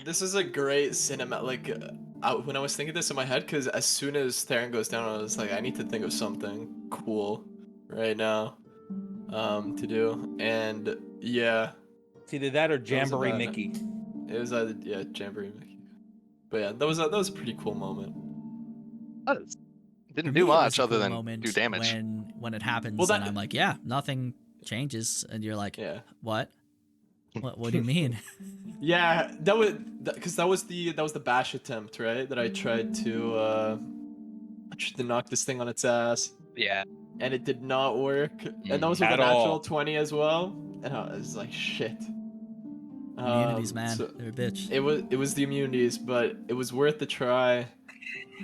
This is a great cinema. Like, when I was thinking this in my head, because as soon as Theron goes down, I was like, I need to think of something cool right now, to do. And yeah, It's either that or was Jamboree about- Mickey. it was either Jamboree Mickey. But yeah, that was a pretty cool moment. Didn't For do me, it was much a other cool than moment do damage. when it happens, Well, and that- I'm like, yeah, nothing changes, and you're like, Yeah. what? What do you mean? Yeah, because that was the bash attempt, right? That I tried to knock this thing on its ass, Yeah. and it did not work. And that was with At a natural all. 20 as well. And I was like, shit. Immunities, man, so they're a bitch. it was the immunities, but it was worth the try.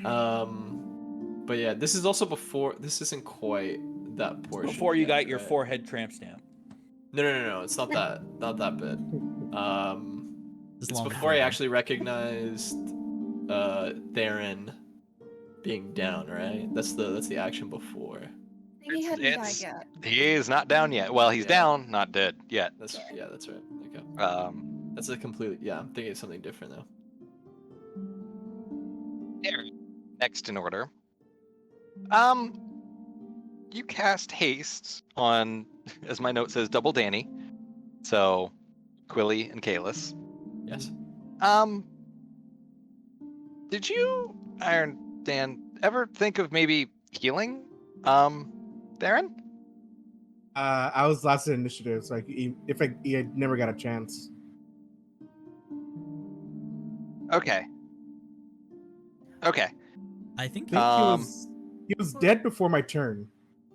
But yeah, this is also before. This isn't quite that portion. Before you yet, got your right? forehead tramp stamp. No, it's not that bit. It's It's long before I then. actually recognized Theron being down, right? That's the action before. I think he hadn't died It's- yet. He is not down yet. Well, he's Yeah. down, not dead yet. That's right. Okay. Um, That's a complete I'm thinking of something different though. next in order. You cast haste on, as my note says, double Danny. So, Quilly and Kalis. Yes. Did you, Iron Dan, ever think of maybe healing, Theron? I was last in initiative, so if I never got a chance. Okay. Okay. I think I think he was dead before my turn.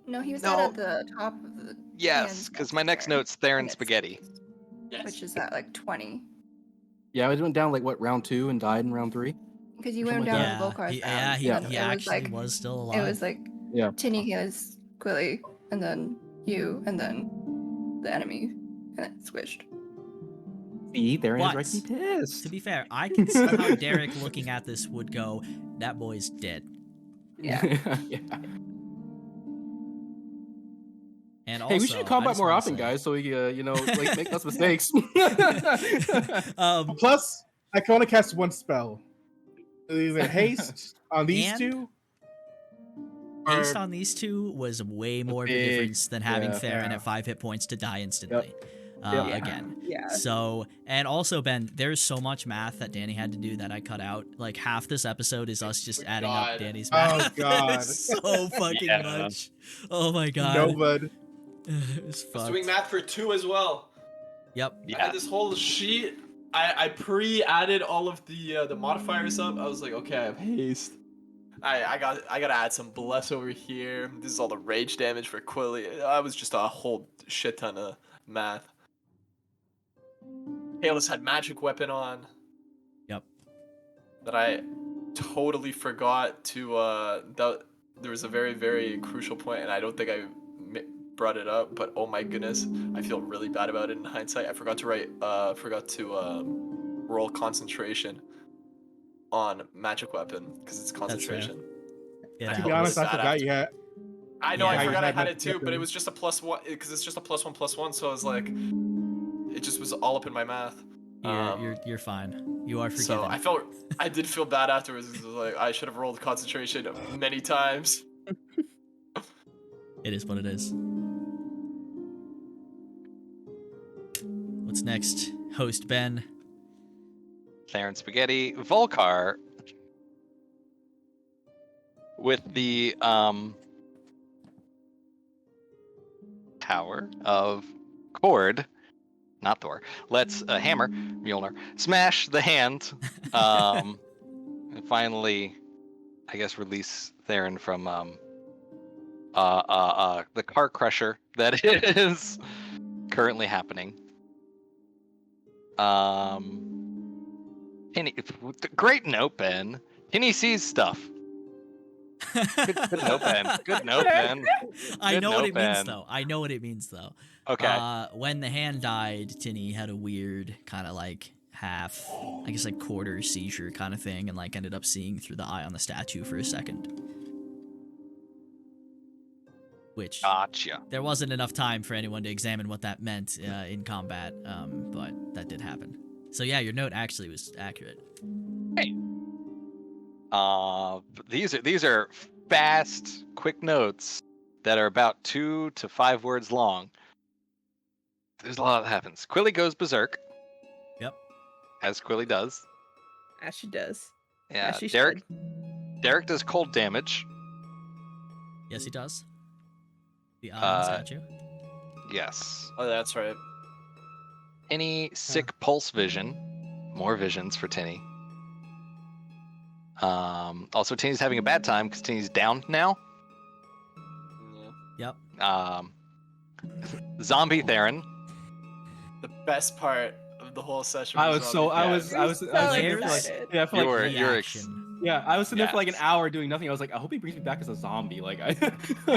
No, he was No. at the top of the. Yes, because my next note's Theron Spaghetti. Which is at like 20. Yeah, I went down like what round 2 and died in round 3. Because you Something went like down yeah, with Volkar's he, down. yeah, he, and he it was actually like, was still alive. It was like Yeah. Tinny, Kalis, Quilly, and then you, and then the enemy, and it squished. See, Theron has But, right to be pissed. To be fair, I can see how Derek looking at this would go, that boy's dead. Yeah. Yeah. And Hey, we also, should I combat just more wanna often, say- guys, so we, like make less mistakes. Plus, I can only cast one spell. Either haste on these And- two. Based or- on these two was way more of a big- difference than having yeah. Theron Yeah. at 5 hit points to die instantly. Yep. Again. Yeah. So, and also, Ben, there's so much math that Danny had to do that I cut out. Like, half this episode is us just adding up God. Danny's Oh, math. God. It's so fucking Yeah. much. Oh my god. No, bud. It was I was fucked. doing math for 2 as well. Yep. I Yeah. had this whole sheet. I pre-added all of the modifiers up. I was like, okay, I have haste. I gotta add some bless over here. This is all the rage damage for Quilly. I was just a whole shit ton of math. Kalis had magic weapon on. Yep. That I totally forgot to there was a very, very crucial point, and I don't think I brought it up, but oh my goodness, I feel really bad about it in hindsight. I forgot to roll concentration on magic weapon because it's fair. concentration. Get To out. be honest, I That forgot after- you had. I know, Yeah. I forgot I You had had it too, but it weapon. was just a +1 because it's just a +1/+1, so I was like, it just was all up in my math. You're fine. You are forgiven. So I did feel bad afterwards. It was like I should have rolled concentration many times. It is what it is. What's next? Host Ben. Theron Spaghetti, Volkar with the power of Cord, not Thor. Let's hammer Mjolnir, smash the hand, and finally, I guess release Theron from the car crusher that is currently happening. Great note, Ben. Tinny sees stuff. Good note, Ben. Good note, Ben. I Good know what note, it means Ben. though. I know what it means though. Okay. When the hand died, Tinny had a weird kind of like half, I guess like quarter seizure kind of thing, and like ended up seeing through the eye on the statue for a second. Which Gotcha. there wasn't enough time for anyone to examine what that meant in combat, but that did happen. So yeah, your note actually was accurate. Hey. These are fast, quick notes that are about 2 to 5 words long. There's a lot that happens. Quilly goes berserk. Yep. As Quilly does. As she does. Yeah. As she Derek should. Derek does cold damage. Yes, he does. The eye on the statue. Yes. Oh, that's right. Tinny sick pulse vision. More visions for Tinny. Also, Tinny's having a bad time because Tinny's down now. Yeah. Yep. Zombie Theron. The best part of the whole session. I was so I was so sitting there for like excited. yeah for like You're Reaction. yeah I was sitting there for like an Yes. hour doing nothing. I was like, I hope he brings me back as a zombie. Like I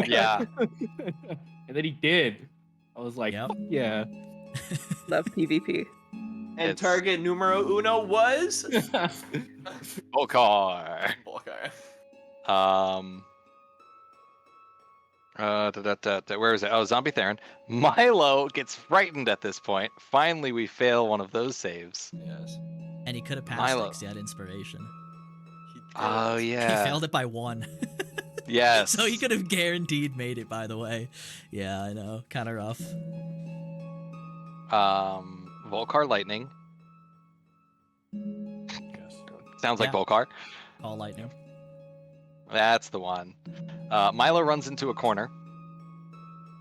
Yeah. and then he did. I was like, Yep. fuck yeah. Love PvP. And It's- target numero uno was Volcar. Okay. Where is it? Oh, Zombie Theron. Milo gets frightened at this point. Finally, we fail one of those saves. Yes. And he could have passed Milo. it 'cause he had inspiration. He did. Oh He yeah. failed it by 1. Yes. So he could have guaranteed made it, by the way. Yeah, I know. Kind of rough. Volcar Lightning. Sounds like Yeah. Volcar. Call lightning. That's the one. Milo runs into a corner.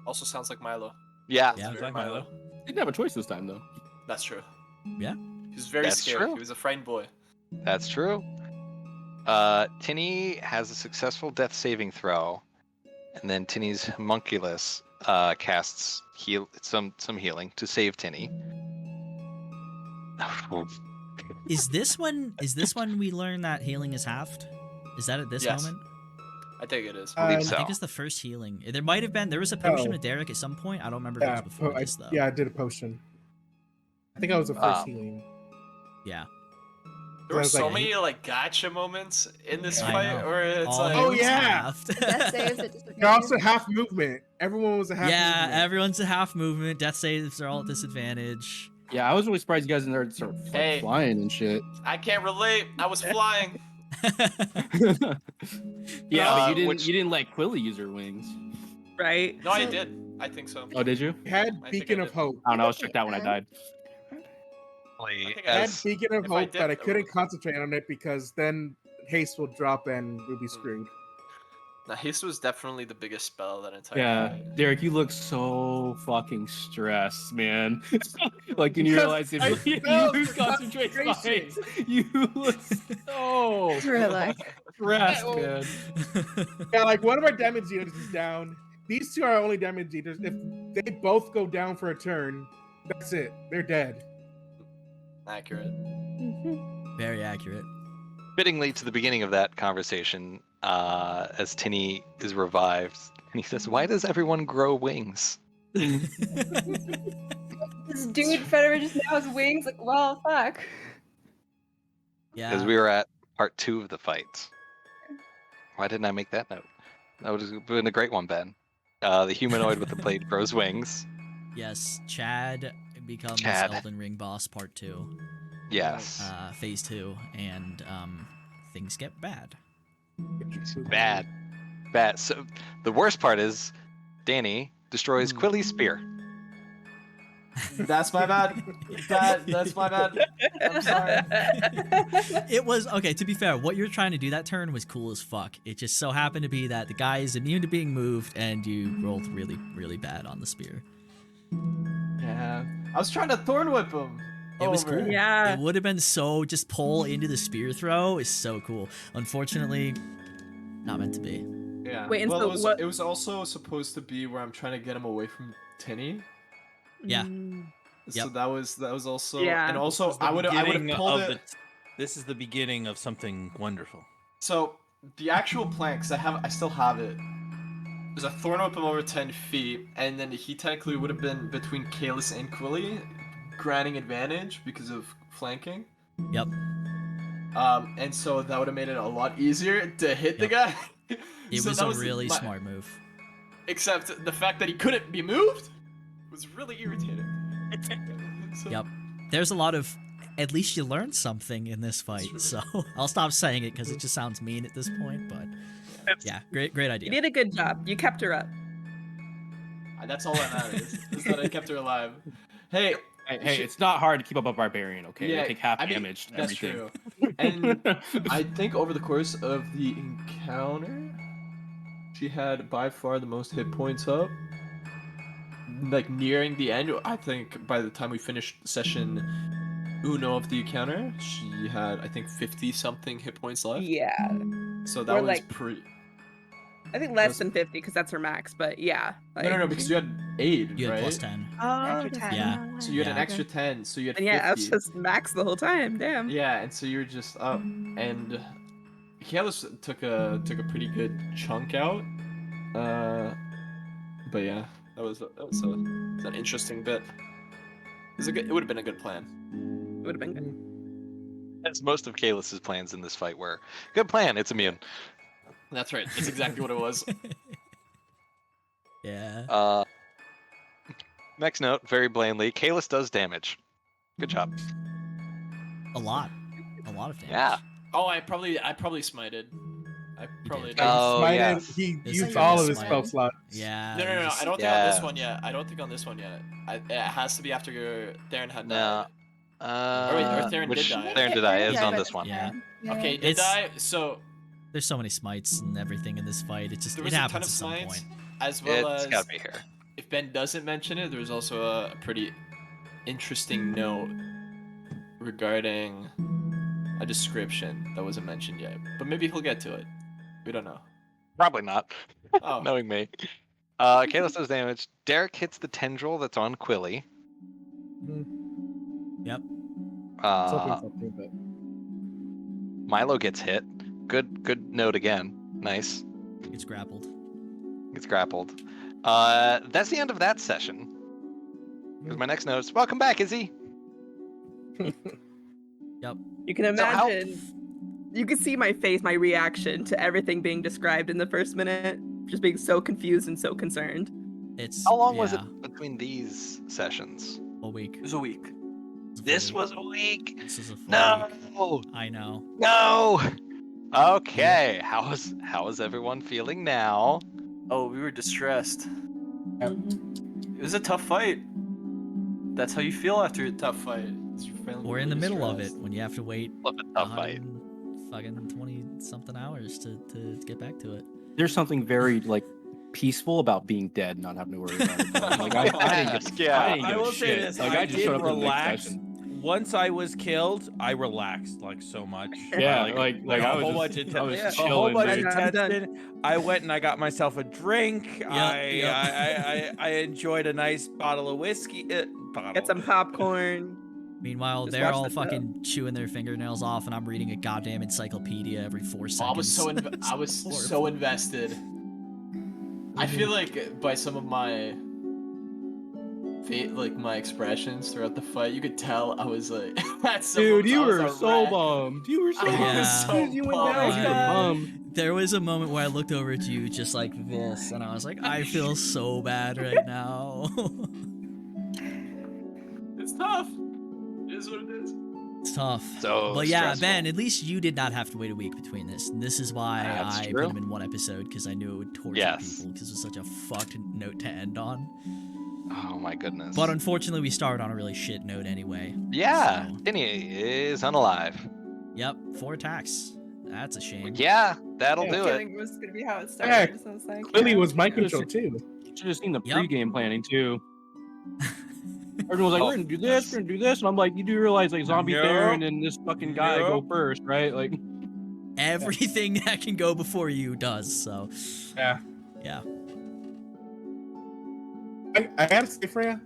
Also sounds like Milo. Yeah. Yeah. Very like Milo. Didn't have a choice this time though. That's true. Yeah. He was very That's scared. true. He was a frightened boy. That's true. Tinny has a successful death saving throw, and then Tinny's homunculus casts some healing to save Tinny. Is this when we learn that healing is halved? Is that at this Yes. moment? I think it is. believe I so. think it's the first healing. There might have been. There was a potion Oh. with Derek at some point. I don't remember if it was before this though. I did a potion. I think I was the first healing. Yeah. There were I was so like- many like gotcha moments in this I fight, know. or it's All like, Oh, healing's yeah. halved. Death saves at You're also disadvantage. half movement. Everyone was a half Yeah, movement. everyone's a half movement. Death saves are all at disadvantage. Yeah, I was really surprised you guys in there start like, Hey. flying and shit. I can't relate. I was flying. Yeah, but you which- didn't let Quilly use her wings. Right? No, I So- did. I think so. Oh, did you? I had I think Beacon I of did. Hope. I don't know. I was checked out when I died. I think I had As- Beacon of if I Hope, did, but I that couldn't would- concentrate on it because then haste will drop and we'll Hmm. be screwed. Now, haste was definitely the biggest spell that entire Yeah, fight. Derek, you look so fucking stressed, man. Like when you Because realize if I you felt lose the concentration concentration. spikes, you look so Relax. stressed, Oh. man. Yeah, like one of our damage eaters is down. These two are our only damage eaters. If they both go down for a turn, that's it. They're dead. Accurate. Very accurate. Fittingly to the beginning of that conversation, as Tinny is revived, and he says, "Why does everyone grow wings?" This dude Federer just now has wings. Like, well, fuck. Yeah. Because we were at part 2 of the fight. Why didn't I make that note? That would have been a great one, Ben. The humanoid with the blade grows wings. Yes, Chad becomes Chad. Elden Ring boss part 2, Yes. phase 2, and things get bad. Bad. Bad. So the worst part is Danny destroys Quilly's spear. That's my bad. That's my bad. I'm sorry. It was okay. To be fair, what you're trying to do that turn was cool as fuck. It just so happened to be that the guy is immune to being moved, and you rolled really, really bad on the spear. Yeah. I was trying to thorn whip him. It was over. cool. Yeah. It would have been so just pull into the spear throw is so cool. Unfortunately, not meant to be. Yeah. Wait, and well, so it was, what- it was also supposed to be where I'm trying to get him away from Tinny. Yeah. So Yep. that was also Yeah. and also This is the I would have beginning pulled of it. This is the beginning of something wonderful. So the actual plan, because I still have it. There's a thorn whip him over 10 feet, and then he technically would have been between Kalis and Quilly, granting advantage because of flanking. Yep. And so that would have made it a lot easier to hit the guy. It So was that a really smart move. Except the fact that he couldn't be moved was really irritating. So- Yep. There's a lot of. At least you learned something in this fight, so I'll stop saying it because it just sounds mean at this point. But yeah, great You idea. did a good job. You kept her up. That's all that matters. Is that I kept her alive. Hey, Hey, it's not hard to keep up a barbarian, okay? Yeah, They take half I mean, damage to that's everything. true. And I think over the course of the encounter, she had by far the most hit points up. Like nearing the end, I think by the time we finished session uno of the encounter, she had I think 50 something hit points left. Yeah. So that Or, was like, pretty. I think less than 50 because that's her max, but yeah. No, because you had aid, You had right? plus 10. Oh, Extra 10. Yeah. So you had an Yeah. extra 10, so you had And 50. yeah, that's just max the whole time. Damn. Yeah, and so you're just up, and Kalis took a pretty good chunk out. But yeah, that was an interesting bit. It would have been a good plan. It would have been good. As most of Kalis's plans in this fight were. Good plan, it's immune. That's right. That's exactly what it was. Yeah. Next note, very blandly, Kalis does damage. Good job. A lot of damage. Yeah. Oh, I probably smited. I probably did. Oh, Smited, yes. He It's used like all a of his smite. spell slots. Yeah. No. just- I don't think on Yeah. this one yet. I don't think on this one yet. It has to be after Theron had No. died. Or Theron which did die. Theron did die. It's Yeah, on but- this one. Yeah. Okay, he did It's- die. So There's so many smites and everything in this fight. It just there it was a ton happens of at some smites, point. as well It's as gotta be here. if Ben doesn't mention it, there's also a pretty interesting note regarding a description that wasn't mentioned yet. But maybe he'll get to it. We don't know. Probably not, Oh, knowing me. Kalis does damage. Derek hits the tendril that's on Quilly. Yep. Something, but Milo gets hit. Good note again. Nice. It's grappled. Gets grappled. That's the end of that session. 'Cause my next note is, welcome back, Izzy. Yep. You can So how- imagine. You can see my face, my reaction to everything being described in the first minute. Just being so confused and so concerned. It's How long was yeah, it between these sessions? a week. it was a week. It's a This full was a week. This is a full No. week. I know. No. Okay. How is everyone feeling now? Oh, we were distressed. It was a tough fight. That's how you feel after a tough fight. We're in the middle of it when you have to wait Love a tough fight. fucking 20 something hours to get back to it. There's something very like peaceful about being dead, not having to worry about it. Like I didn't give, I didn't I give a will say shit. this: Like I just did showed up in the next relax. session. Once I was killed, I relaxed like so much. Yeah, like I a was whole just- bunch of I was a chilling, whole bunch dude. of I'm done. tension. I went and I got myself a drink. Yep. I enjoyed a nice bottle of whiskey. Get some popcorn. Meanwhile, Just they're watch all the show. fucking chewing their fingernails off, and I'm reading a goddamn encyclopedia every 4 seconds. Oh, I was so invested. I feel like by some of my my expressions throughout the fight, you could tell I was like, that's Dude, you were so bummed. You were so I was bummed. Yeah. so You went bummed. down. You were I- bummed. There was a moment where I looked over at you just like this, and I was like, I feel so bad right now. It's tough. It is what it is. It's tough. So But yeah, stressful. Ben, at least you did not have to wait a week between this. And this is why That's I true. put him in one episode, because I knew it would torture Yes. people, because it was such a fucked note to end on. Oh my goodness. But unfortunately, we started on a really shit note anyway. Yeah, So- Tinny is unalive. Yep, 4 attacks. That's a shame. Yeah, that'll Yeah. do it. Feeling was gonna be how it Yeah, started. So I was like, Lily yeah. was mind control too. You should have seen the Yep. pre-game planning too. Everyone was like, Oh, "We're gonna do this, we're gonna do this," and I'm like, "You do realize like zombie Nope. Theron and this fucking guy go Nope. first, right?" Like, Everything that can go before you does, so. Yeah. Yeah. I gotta say, Freya,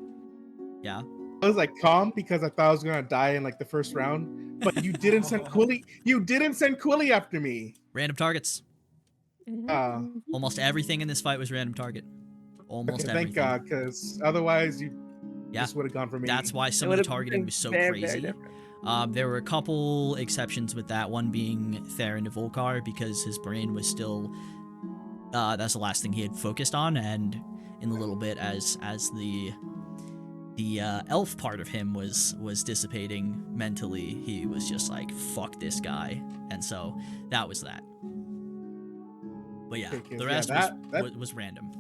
Yeah. I was like calm because I thought I was gonna die in like the first round. But you didn't send Quilly. You didn't send Quilly after me. Random targets. Almost everything in this fight was random target. Almost Okay, everything. thank God, because otherwise you Yeah. just would have gone for me. That's why some It of the would've targeting been was so very, very crazy. different. There were a couple exceptions with that, one being Theron de Volcar, because his brain was still, that's the last thing he had focused on, and in a little bit as the elf part of him was dissipating mentally, he was just like, fuck this guy, and so that was that. But yeah, Okay, the yeah, rest that- was random.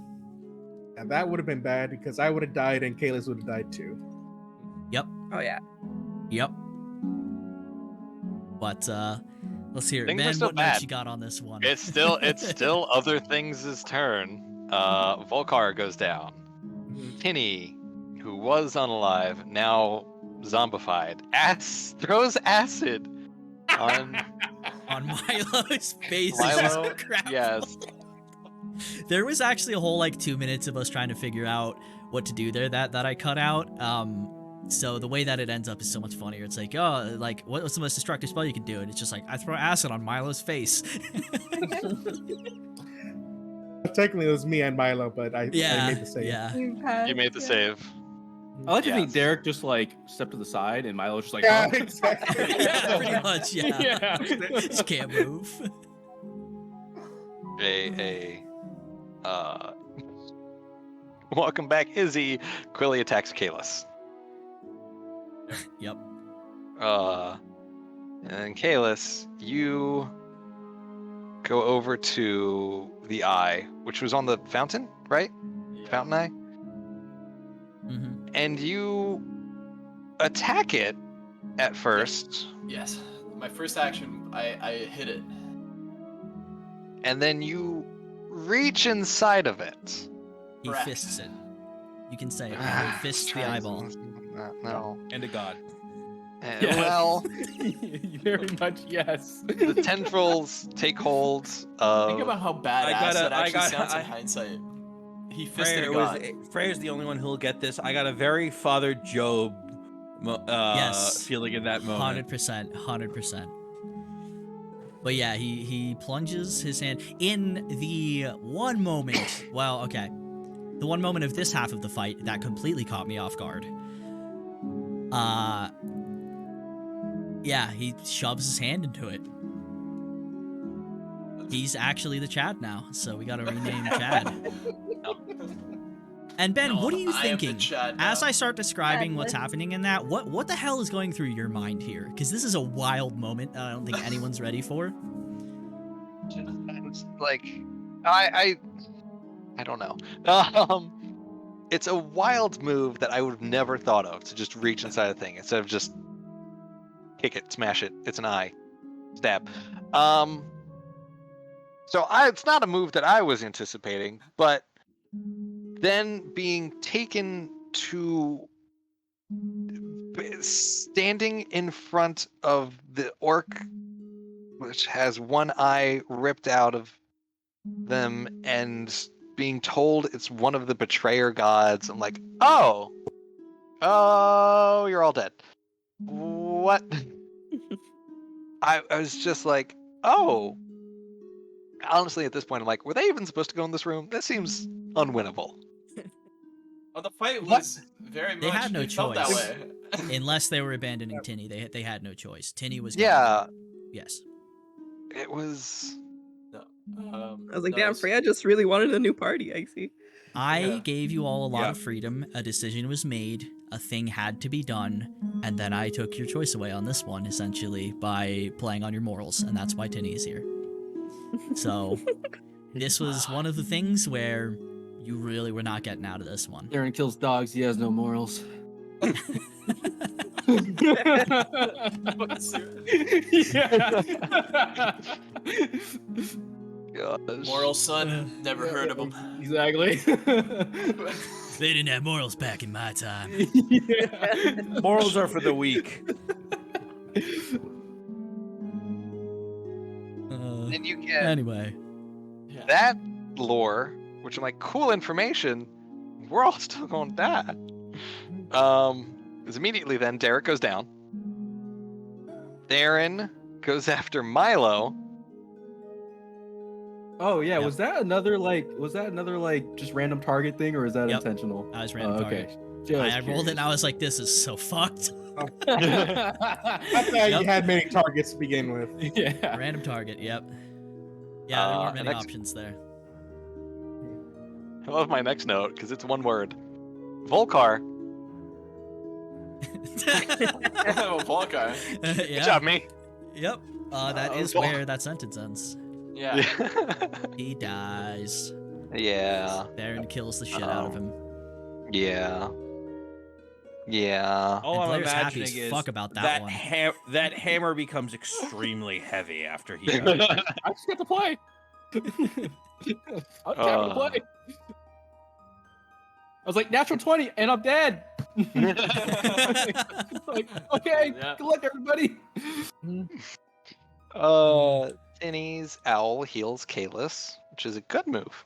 And that would have been bad because I would have died and Kalis would have died too. Yep. Oh yeah. Yep. But let's hear it. Things are Ben, still what notes bad. you got on this one? It's still other things' turn. Volcar goes down. Tinny, who was unalive, now zombified, throws acid on on Milo's face. Milo. Crap. Yes. There was actually a whole 2 minutes of us trying to figure out what to do there that I cut out. So the way that it ends up is so much funnier. It's like, oh, what's the most destructive spell you can do? And it's just like, I throw acid on Milo's face. Technically, it was me and Milo, but I Yeah, made the save. yeah. You made the save. I like to think Yes. Derek just stepped to the side and Milo's just like, Yeah, oh. exactly. Yeah, pretty much, yeah. Yeah. Just can't move. Welcome back, Izzy. Quilly attacks Kalis. Yep. And then Kalis, you go over to the eye, which was on the fountain, right? Fountain eye. Mm-hmm. And you attack it at first, Yes. My first action, I hit it. and then you reach inside of it. He Correct. fists it. You can say it. Ah, He fists the trying- eyeball. No. And a god. Yes. Well, Very much, yes. the tendrils take hold of. Think about how badass gotta- that I actually gotta- sounds in I- hindsight. He fisted a god. Freya's the only one who'll get this. I got a very Father Job Yes. feeling in that moment. 100%. But yeah, he plunges his hand in the one moment. Well, okay, the one moment of this half of the fight that completely caught me off guard. Yeah, he shoves his hand into it. He's actually the Chad now, so we gotta rename Chad. And Ben, No, what are you I am the thinking? Chad As now. I start describing what's Chad. happening in that, what the hell is going through your mind here? Because this is a wild moment I don't think anyone's ready for. Like, I don't know. It's a wild move that I would have never thought of, to just reach inside a thing instead of just kick it, smash it. It's an eye, stab. So it's not a move that I was anticipating, but then being taken to standing in front of the orc, which has one eye ripped out of them, and being told it's one of the betrayer gods. I'm like, oh, you're all dead. What? I was just like, oh. Honestly, at this point, I'm like, were they even supposed to go in this room? That seems unwinnable. Oh, the fight was very much. They had no it felt that choice. way. Unless they were abandoning Tinny, they had no choice. Tinny was Yeah, yes. it was. No. I was like, no, damn, it's- Freya just really wanted a new party. I see. I Yeah. gave you all a lot Yeah. of freedom. A decision was made. A thing had to be done, and then I took your choice away on this one, essentially by playing on your morals, and that's why Tinny is here. So, this was one of the things where you really were not getting out of this one. Aaron kills dogs. He has no morals. Gosh. Moral son, never heard of him. Exactly. They didn't have morals back in my time. Morals are for the weak. And you get Anyway, Yeah. that lore, which I'm like, cool information. We're all still going to die. Because immediately then Derek goes down. Theron goes after Milo. Oh yeah, Yep. was that another just random target thing, or is that Yep. intentional? I was random Okay. target. Just I rolled it curious. and I was like, this is so fucked. That's how you had many targets to begin with. Yeah. Random target. Yep. Yeah, there weren't many next- options there. I love my next note because it's one word. Volcar. Oh, Volcar. Good yeah. job, me. Yep. That is Vol- where that sentence ends. Yeah. He dies. Yeah. Baron kills the shit out of him. Yeah. Yeah. All And I'm Blair's happy imagining as is fuck about that one. that hammer becomes extremely heavy after he I just got to play. I'm happy to play. I was like, natural 20, and I'm dead. Like, okay, Yeah. good luck, everybody. Tinny's owl heals Kalis, which is a good move.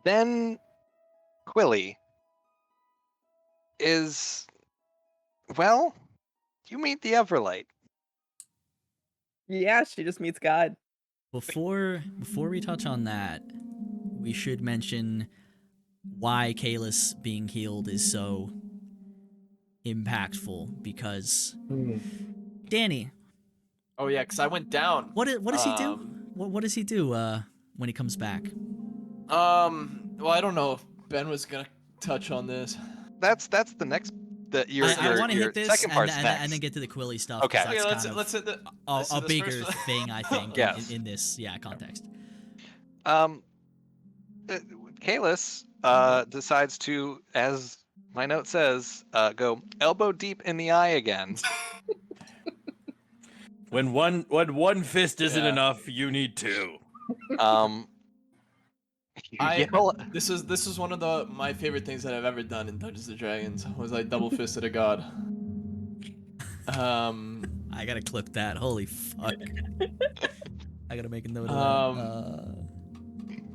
Then Quilly is, well, you meet the Everlight. Yeah, she just meets God. Before we touch on that, we should mention why Kalis being healed is so impactful because Danny, Oh yeah, because I went down. what does he do? What does he do when he comes back? Well, I don't know if Ben was gonna touch on this. That's the next. I want to hit this second part's and next. then get to the Quilly stuff. Okay. 'cause that's kind let's of hit the. a let's hit this bigger first. thing, I think, Yes. in this context. Kalis decides to, as my note says, go elbow deep in the eye again. When one fist isn't Yeah. enough, you need two. This is one of my favorite things that I've ever done in Dungeons and Dragons. Was I double fisted a god? I gotta clip that. Holy fuck! I gotta make a note of that.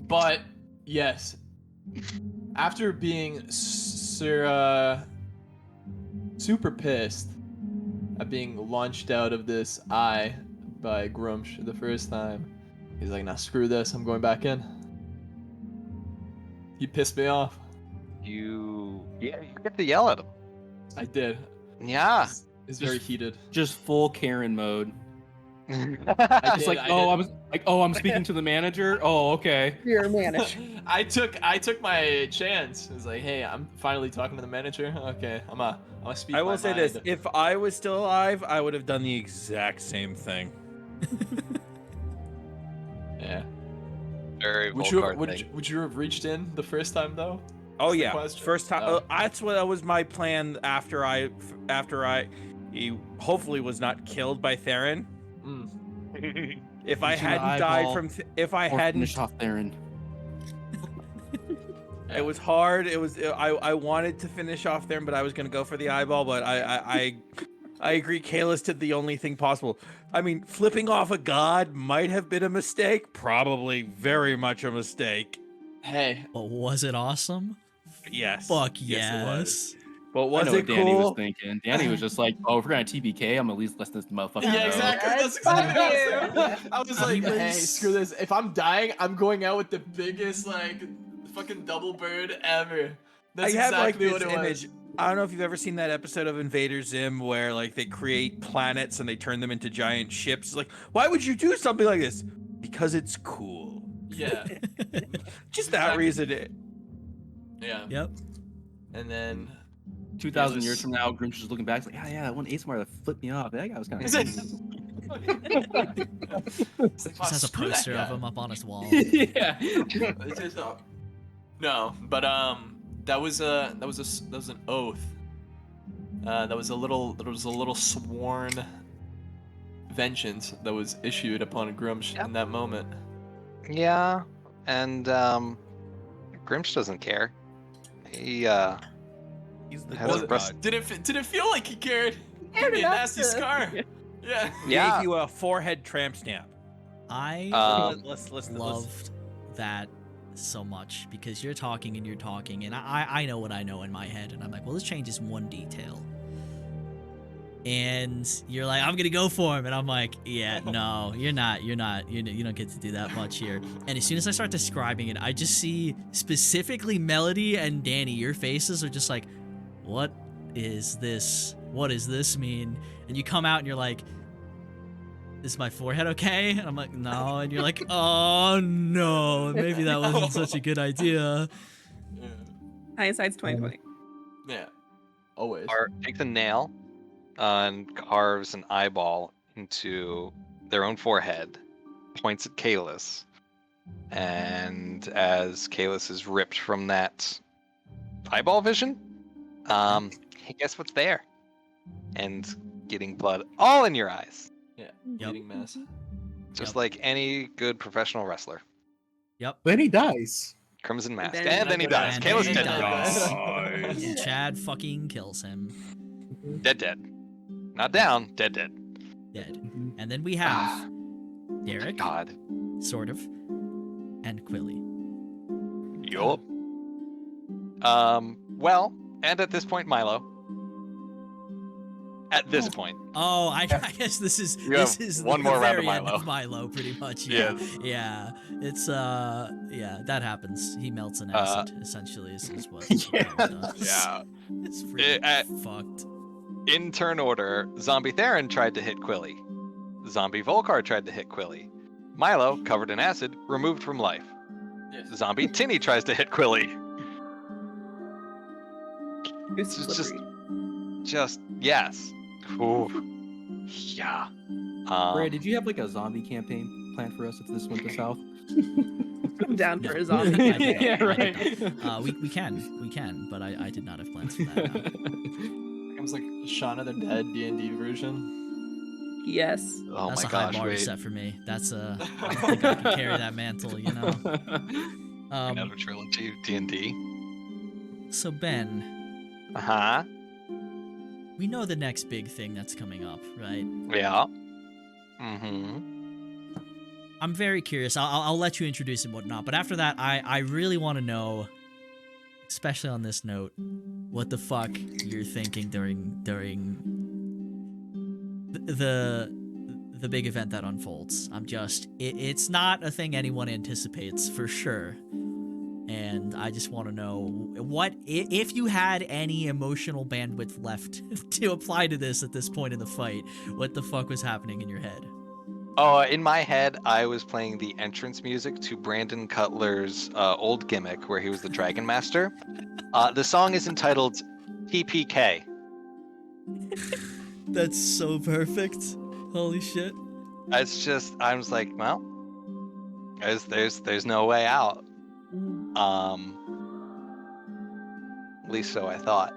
But yes, after being super pissed at being launched out of this eye by Grumsh the first time, he's like, "Nah, screw this. I'm going back in." He pissed me off. You get to yell at him. I did. Yeah. It's very heated. Just full Karen mode. I It's did, like, I'm speaking to the manager. Oh, okay. You're a manish. I took my chance. It was like, hey, I'm finally talking to the manager. Okay, I'm gonna speak. I my will say mind. this: if I was still alive, I would have done the exact same thing. Yeah. Very Would you have reached in the first time though? Oh That's the yeah, question. first time. Oh. That's what that was my plan after he hopefully was not killed by Theron. Mm. If I Using the hadn't died eyeball from, if I Or hadn't, finish off Theron. it was hard. It was I wanted to finish off Theron, but I was gonna go for the eyeball. But I agree. Kalis did the only thing possible. I mean, flipping off a god might have been a mistake. Probably very much a mistake. Hey, But was it awesome? Yes. Fuck Yes, it was. yes. But I was know it what Danny cool? was thinking. Danny was just like, "Oh, if we're gonna TBK, I'm at least let this motherfucker yeah, know." exactly. That's exactly what I was saying. I was like, hey, screw this. If I'm dying, I'm going out with the biggest fucking double bird ever. That's I have exactly like what this it image. was. I don't know if you've ever seen that episode of Invader Zim where like they create planets and they turn them into giant ships. It's like, why would you do something like this? Because it's cool. Yeah. Just that Exactly. reason. Yeah. Yep. And then 2,000 Kalis- years from now, Grimsh is looking back, he's like, yeah, that one ASMR that flipped me off. That guy was kind Is of. it? Just has a poster of him up on his wall. Yeah. It's just, no, but that was an oath. There was a little sworn vengeance that was issued upon Grumsh in that moment. Yeah, and Grimsh doesn't care. He He's the Has good a breast- god. Did it feel like he cared? Give Cared me a enough nasty to- scar. Yeah. Yeah. Gave you a forehead tramp stamp. I Let's loved that so much because you're talking and I know what I know in my head and I'm like, well, this changes one detail. and you're like, I'm gonna go for him, and I'm like, yeah, no, you're not. You don't get to do that much here. And as soon as I start describing it, I just see specifically Melody and Danny. Your faces are just like, what is this? What does this mean? And you come out and you're like, is my forehead okay? And I'm like, no. And you're like, oh no, maybe that wasn't such a good idea. Yeah. Hindsight's 2020. Yeah. Always. Takes a nail and carves an eyeball into their own forehead, points at Kalis, and as Kalis is ripped from that eyeball vision, hey, guess what's there? And getting blood all in your eyes, Yeah. Yep. Bleeding mess. just Yep. like any good professional wrestler. Yep. Then he dies. Crimson Mask, then- and then he dies. And Kalis then he dead. dies. And Chad fucking kills him. Dead. Not down. Dead. Dead. Mhm. And then we have Derek, God. sort of, and Quilly. Yup. Well, and at this point, Milo. At this point. Oh, I guess this is You have one the more round of very end Milo. of Milo, pretty much. Yeah. Yeah. It's that happens. He melts in acid, essentially, is what Yes. does. Yeah. It's really fucked. In turn order, Zombie Theron tried to hit Quilly. Zombie Volcar tried to hit Quilly. Milo, covered in acid, removed from life. Yes. Zombie Tinny tries to hit Quilly. It's It's just, slippery. yes. Ooh. Yeah. Ray, did you have like a zombie campaign planned for us if this went to south? I'm down for No. a zombie. Yeah, right. We can, but I did not have plans for that. No. It was like Shaun of the Dead D&D version. Yes. Oh That's my a high gosh, bar to wait. set for me. That's I don't think I can carry that mantle, you know. Another trilogy of D&D. So Ben, Uh-huh. we know the next big thing that's coming up, right? Yeah. Mm-hmm. I'm very curious. I'll let you introduce and whatnot, but after that, I really want to know, especially on this note, what the fuck you're thinking during the big event that unfolds. It's not a thing anyone anticipates for sure, and I just want to know what if you had any emotional bandwidth left to apply to this at this point in the fight. What the fuck was happening in your head? Oh, in my head, I was playing the entrance music to Brandon Cutler's old gimmick where he was the Dragon Master. The song is entitled TPK. That's so perfect. Holy shit. It's just, I was like, well, there's no way out. At least so I thought.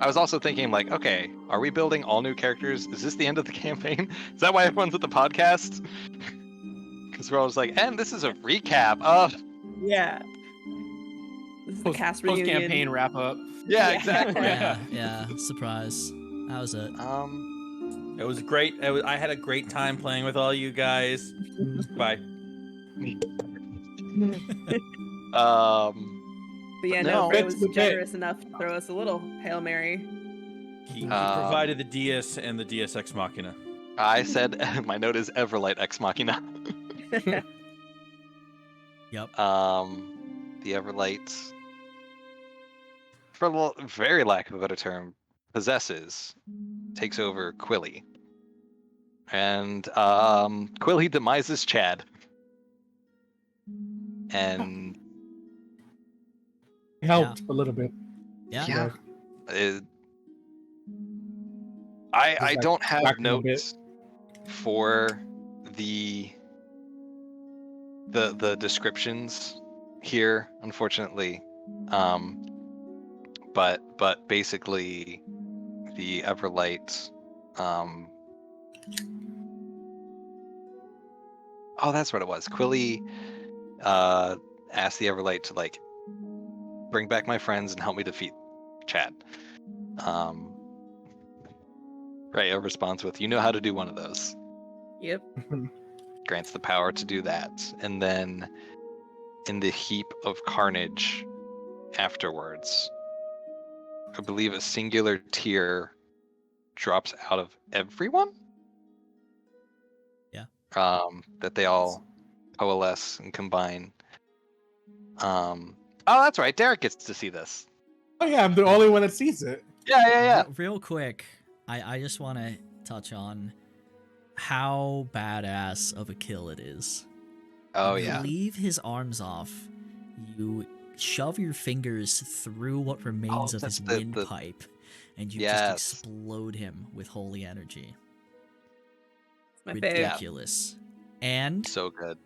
I was also thinking, like, okay, are we building all new characters? Is this the end of the campaign? Is that why everyone's at the podcast? Because we're always like, and this is a recap of. Yeah. This is the cast reunion. Post-campaign wrap up. Yeah, Yeah. exactly. Yeah. Surprise. That was it. It was great. I had a great time playing with all you guys. Bye. But yeah, No. no, Frey It's was the bit. generous enough to throw us a little Hail Mary. He provided the DS and the DS Ex Machina. I said my note is Everlight Ex Machina. Yep. The Everlight, for very lack of a better term, takes over Quilly. And Quilly demises Chad. And Helped a little bit. Yeah. I like don't have cracking a bit. notes for the descriptions here, unfortunately. But basically the Everlight oh, that's what it was. Quilly asked the Everlight to like bring back my friends and help me defeat Chad. Fraya responds with, "You know how to do one of those." Yep. Grants the power to do that. And then in the heap of carnage afterwards, I believe a singular tear drops out of everyone. Yeah. That they all coalesce and combine. Oh, that's right. Derek gets to see this. Oh yeah, I'm the only one that sees it. Yeah. Real quick, I just want to touch on how badass of a kill it is. Oh You yeah. leave his arms off. You shove your fingers through what remains of that's his the- windpipe, and you Yes. just explode him with holy energy. My fave. Ridiculous. And So good.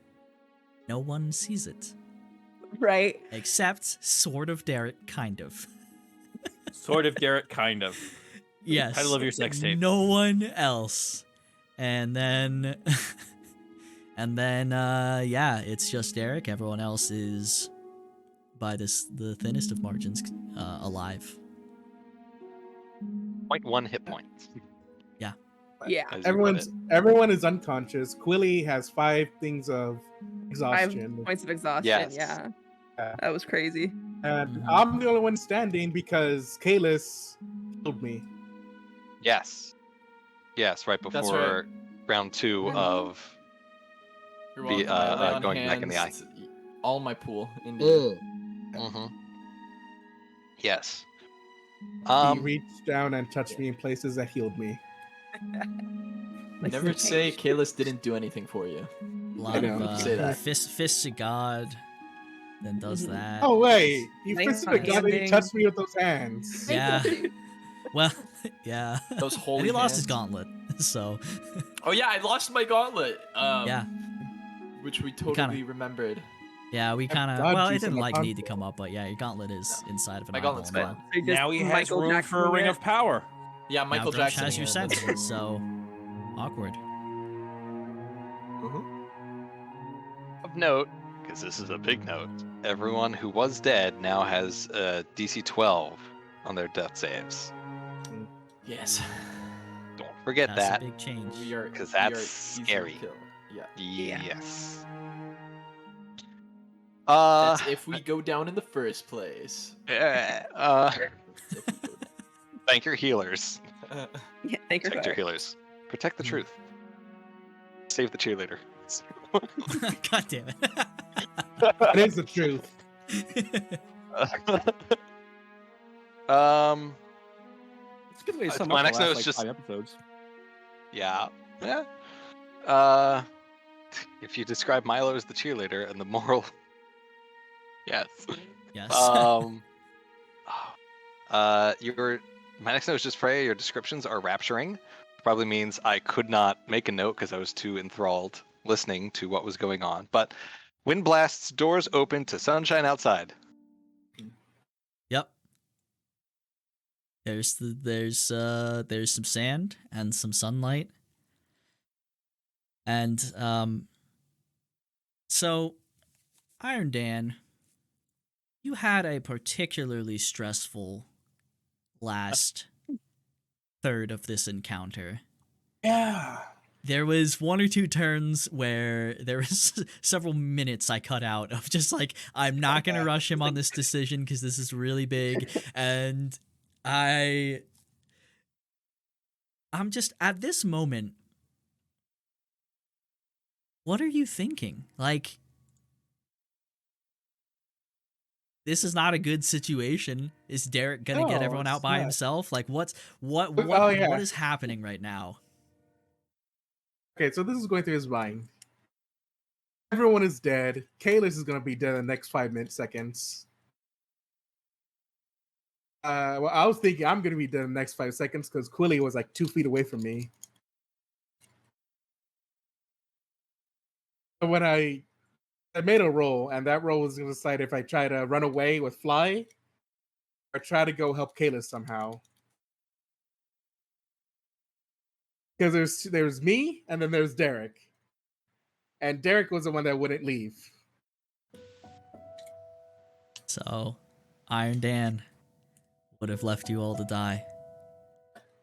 no one sees it. Right. Except sort of Derek, kind of. Sort of Derek, kind of. Yes. Title of your sex tape. No one else. And then yeah, it's just Derek. Everyone else is by the thinnest of margins alive. 0.1 hit points. Yeah. as you put it. Everyone is unconscious. Quilly has 5 things of 5 exhaustion, points of exhaustion. Yes. Yeah. Yeah. That was crazy. and Mhm. I'm the only one standing because Kalis killed me. Yes. Yes, right That's before round 2 Mhm. of You're Be- welcome. I lay on going back in the hands all my pool. Indeed. Mm-hmm. Yes. He reached down and touched me in places that healed me. Never say Kalis didn't do anything for you. A lot I of know. Say that. fists to God, then does Mhm. that. Oh wait, you Nice fisted a god and he handing. touched me with those hands. Yeah. Well, yeah. Those holy and he lost his hands. gauntlet, so Oh yeah, I lost my gauntlet. yeah, Which we totally kinda- remembered. yeah. We kind of dodged well, you it from didn't the like need to console. come up, but yeah, your gauntlet is inside of an My eyeball gauntlet's now. fine. So you just Now he has Michael room for a Jackson ring it. of power. Yeah, Michael now Drush Jackson. has your hand, that's sense, so awkward. Of note, because this is a big note, everyone who was dead now has DC 12 on their death saves. Yes. Don't forget That's that. a big change. We are 'Cause we are that's easy to scary. kill. Yeah. Yes. That's if we go down in the first place. If If we go thank your healers. down. Yeah, thank your Protect your fire. healers. Protect the truth. Save the cheerleader. God damn it. That is the truth. It's a good way to Uh, sum my up the next note last, is like, just- 5 episodes. Yeah. If you describe Milo as the cheerleader and the moral, yes. Yes. Your my next note is just Fraya. Your descriptions are rapturing. Probably means I could not make a note because I was too enthralled listening to what was going on. But wind blasts, doors open to sunshine outside. Yep. There's some sand and some sunlight. And so Iron Dan, you had a particularly stressful last third of this encounter. Yeah. There was 1 or 2 turns where there was several minutes I cut out of just like, I'm not going to rush him on this decision because this is really big. And I'm just at this moment, what are you thinking? Like, this is not a good situation. Is Derek gonna get No, everyone out it's by not. himself? Like, what Oh, yeah. what is happening right now? Okay, so this is going through his mind. Everyone is dead. Kalis is gonna be dead in the next 5 seconds. Well, I was thinking I'm gonna be dead in the next 5 seconds because Quilly was like 2 feet away from me. So when I made a roll, and that roll was gonna decide if I try to run away with Fly or try to go help Kalis somehow. Because there's me and then there's Derek. And Derek was the one that wouldn't leave. So, Iron Dan would have left you all to die,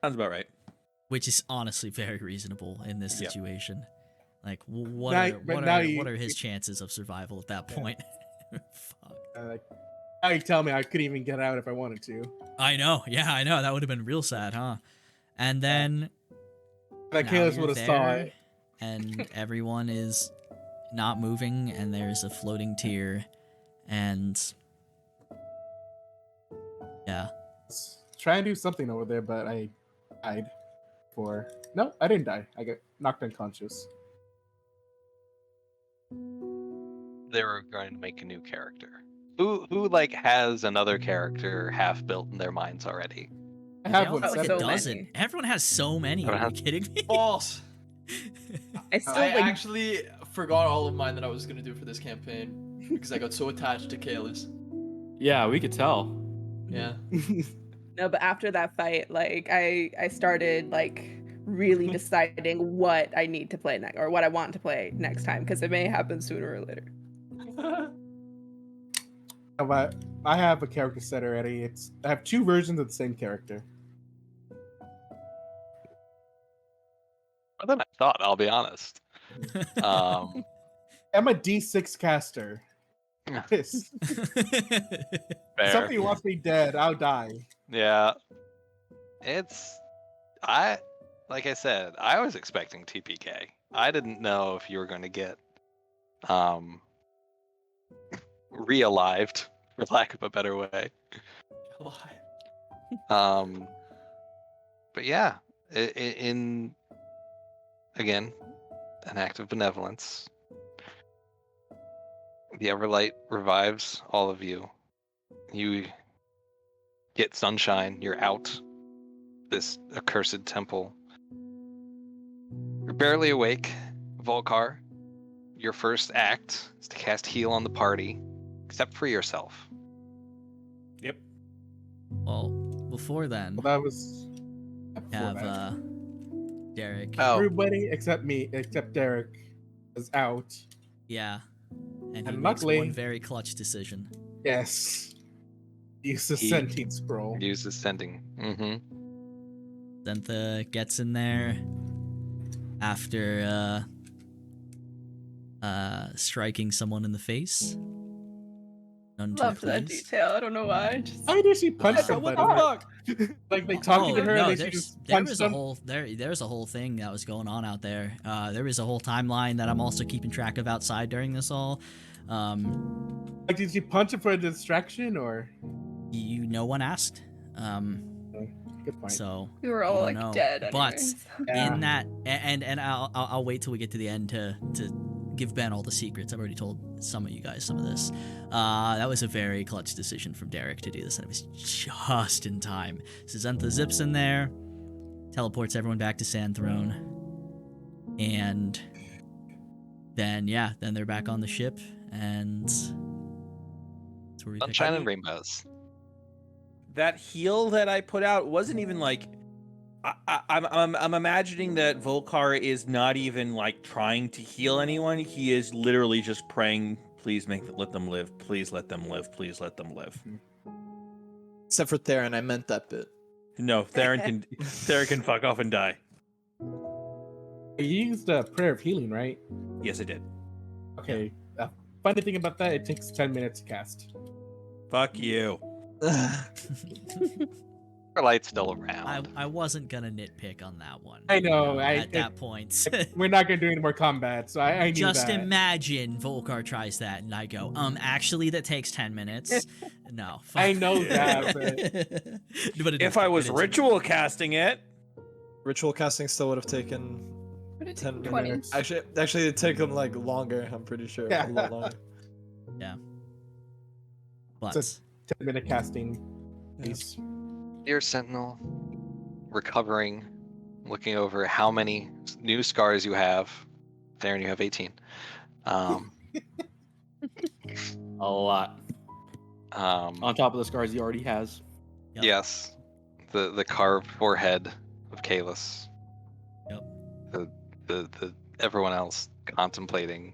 Sounds about right. which is honestly very reasonable in this Yep. situation. Like, what Now- are but what now are you- what are his chances of survival at that Yeah. point? Fuck. Now you tell me I couldn't even get out if I wanted to. I know. Yeah, I know. That would have been real sad, huh? And then That now Kalis you're would have saw there, it. and everyone is not moving, and there's a floating tear, and yeah. Try and do something over there, but I died. No, I didn't die. I got knocked unconscious. They were going to make a new character. Who like has another character half built in their minds already? I have They one all Oh, like so a separate. dozen. many. Everyone has so many. Are you kidding me? False. I still I like actually forgot all of mine that I was gonna do for this campaign because I got so attached to Kalis. Yeah, we could tell. Yeah. no, but after that fight, like I started like really deciding what I need to play next or what I want to play next time because it may happen sooner or later. But I have a character set already. I have 2 versions of the same character. More than I thought, I'll be honest. Um, I'm a D6 caster. Yes. fair. Something wants me dead, I'll die. Yeah. Like I said, I was expecting TPK. I didn't know if you were going to get re-alived, for lack of a better way. But yeah, in again, an act of benevolence, the Everlight revives all of you. You get sunshine. You're out this accursed temple. You're barely awake, Volkar. Your first act is to cast heal on the party, except for yourself. Yep. Well, before then, Well, that was. have Derek. Oh, Everybody except me, except Derek, is out. Yeah. And he And makes luckily- one very clutch decision. Yes. Use the He- sending scroll. use the sending. Mm-hmm. Zentha gets in there after striking someone in the face. None too Loved that pleased. detail. I don't know why. Just Why did she punch What somebody? What the fuck? Like they talking to her, no, and then she there's, just there punched was them. there's a whole thing that was going on out there. There was a whole timeline that I'm also keeping track of outside during this all. Like, did she punch him for a distraction, or? No one asked. Good point. So we were I all don't like know. dead. But anyways. Yeah. in that, and I'll wait till we get to the end to give Ben all the secrets. I've already told some of you guys some of this. That was a very clutch decision from Derek to do this, and it was just in time. So Zentha zips in there, teleports everyone back to Sand Throne, and then then they're back on the ship, and that's where we pick Sunshine up. and rainbows. That heal that I put out wasn't even like. I'm imagining that Volkar is not even like trying to heal anyone. He is literally just praying, please let them live. Please let them live. Please let them live. Except for Theron, I meant that bit. No, Theron can fuck off and die. You used a prayer of healing, right? Yes, I did. Okay. Funny thing about that, it takes 10 minutes to cast. Fuck you. Light's still around. I wasn't gonna nitpick on that one. I know. At that point. We're not gonna do any more combat, so I knew Just that. imagine Volkar tries that, and I go, actually, that takes 10 minutes. No. I know that, but it If is- I was it is- ritual casting it, Ritual casting still would have taken What did 10 20? minutes. Actually, it'd take them like longer. I'm pretty sure a lot longer. But It's 10-minute casting. Piece. Dear Sentinel, recovering, looking over how many new scars you have. Theron, you have 18. A lot. On top of the scars he already has. Yep. Yes, the carved forehead of Kalis. Yep. The everyone else contemplating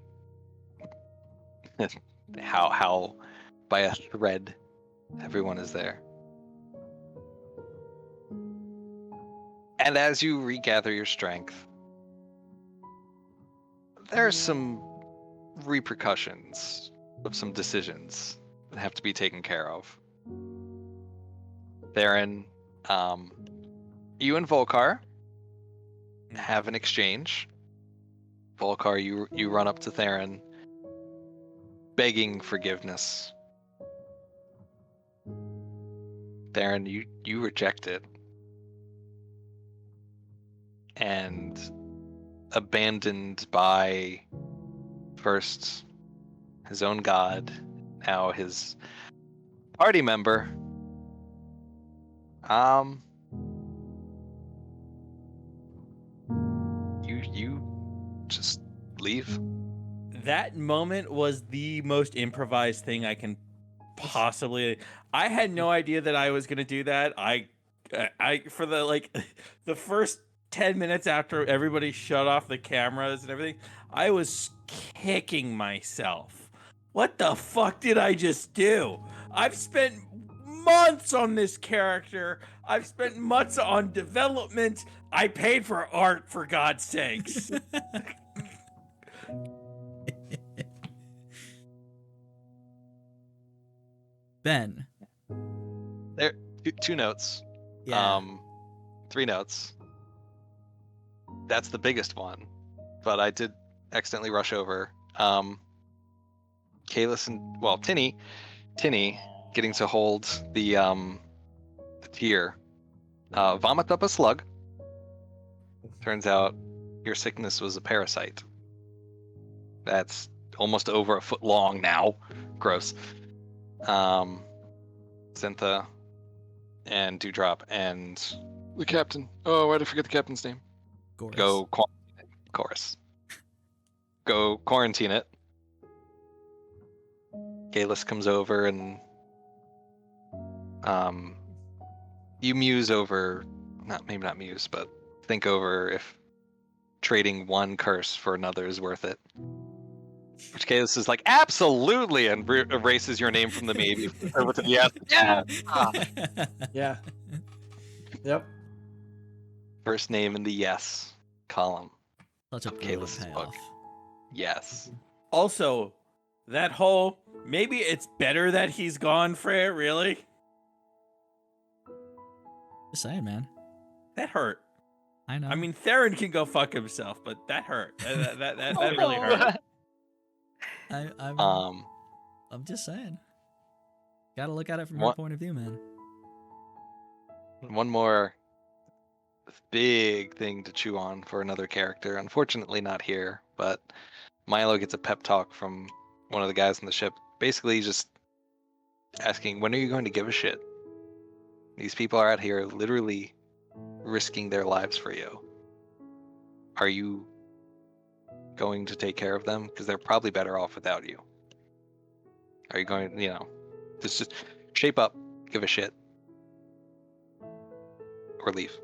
how by a thread everyone is there. And as you regather your strength, there are some repercussions of some decisions that have to be taken care of. Theron, you and Volkar have an exchange. Volkar, you run up to Theron, begging forgiveness. Theron, you reject it. And abandoned by first his own god, now his party member. You just leave. That moment was the most improvised thing I can possibly. I had no idea that I was gonna do that. I for the first 10 minutes after everybody shut off the cameras and everything, I was kicking myself. What the fuck did I just do? I've spent months on this character. I've spent months on development. I paid for art, for God's sakes. Ben. There, two notes. Yeah. 3 notes. That's the biggest one, but I did accidentally rush over. Kalis and Tinny getting to hold the tier. Vomit up a slug. Turns out your sickness was a parasite. That's almost over a foot long now. Gross. Syntha and Dewdrop and the captain. Oh, why did I forget the captain's name? Go quarantine it. Chorus. Go quarantine it. Kalis comes over and you muse over, maybe not muse, but think over if trading one curse for another is worth it. Which Kalis is like, absolutely, and erases your name from the maybe over to the yes. Yeah. Yeah. Yep. First name in the yes column. Such a of brilliant Kalis's payoff. book. Yes. Also, that whole maybe it's better that he's gone, Fraya, really? Just saying, man. That hurt. I know. I mean, Theron can go fuck himself, but that hurt. That really hurt. I'm just saying. Gotta look at it from your point of view, man. One more big thing to chew on for another character. Unfortunately, not here, but Milo gets a pep talk from one of the guys on the ship. Basically, just asking, when are you going to give a shit? These people are out here literally risking their lives for you. Are you going to take care of them? Because they're probably better off without you. Are you going, just shape up, give a shit, or leave.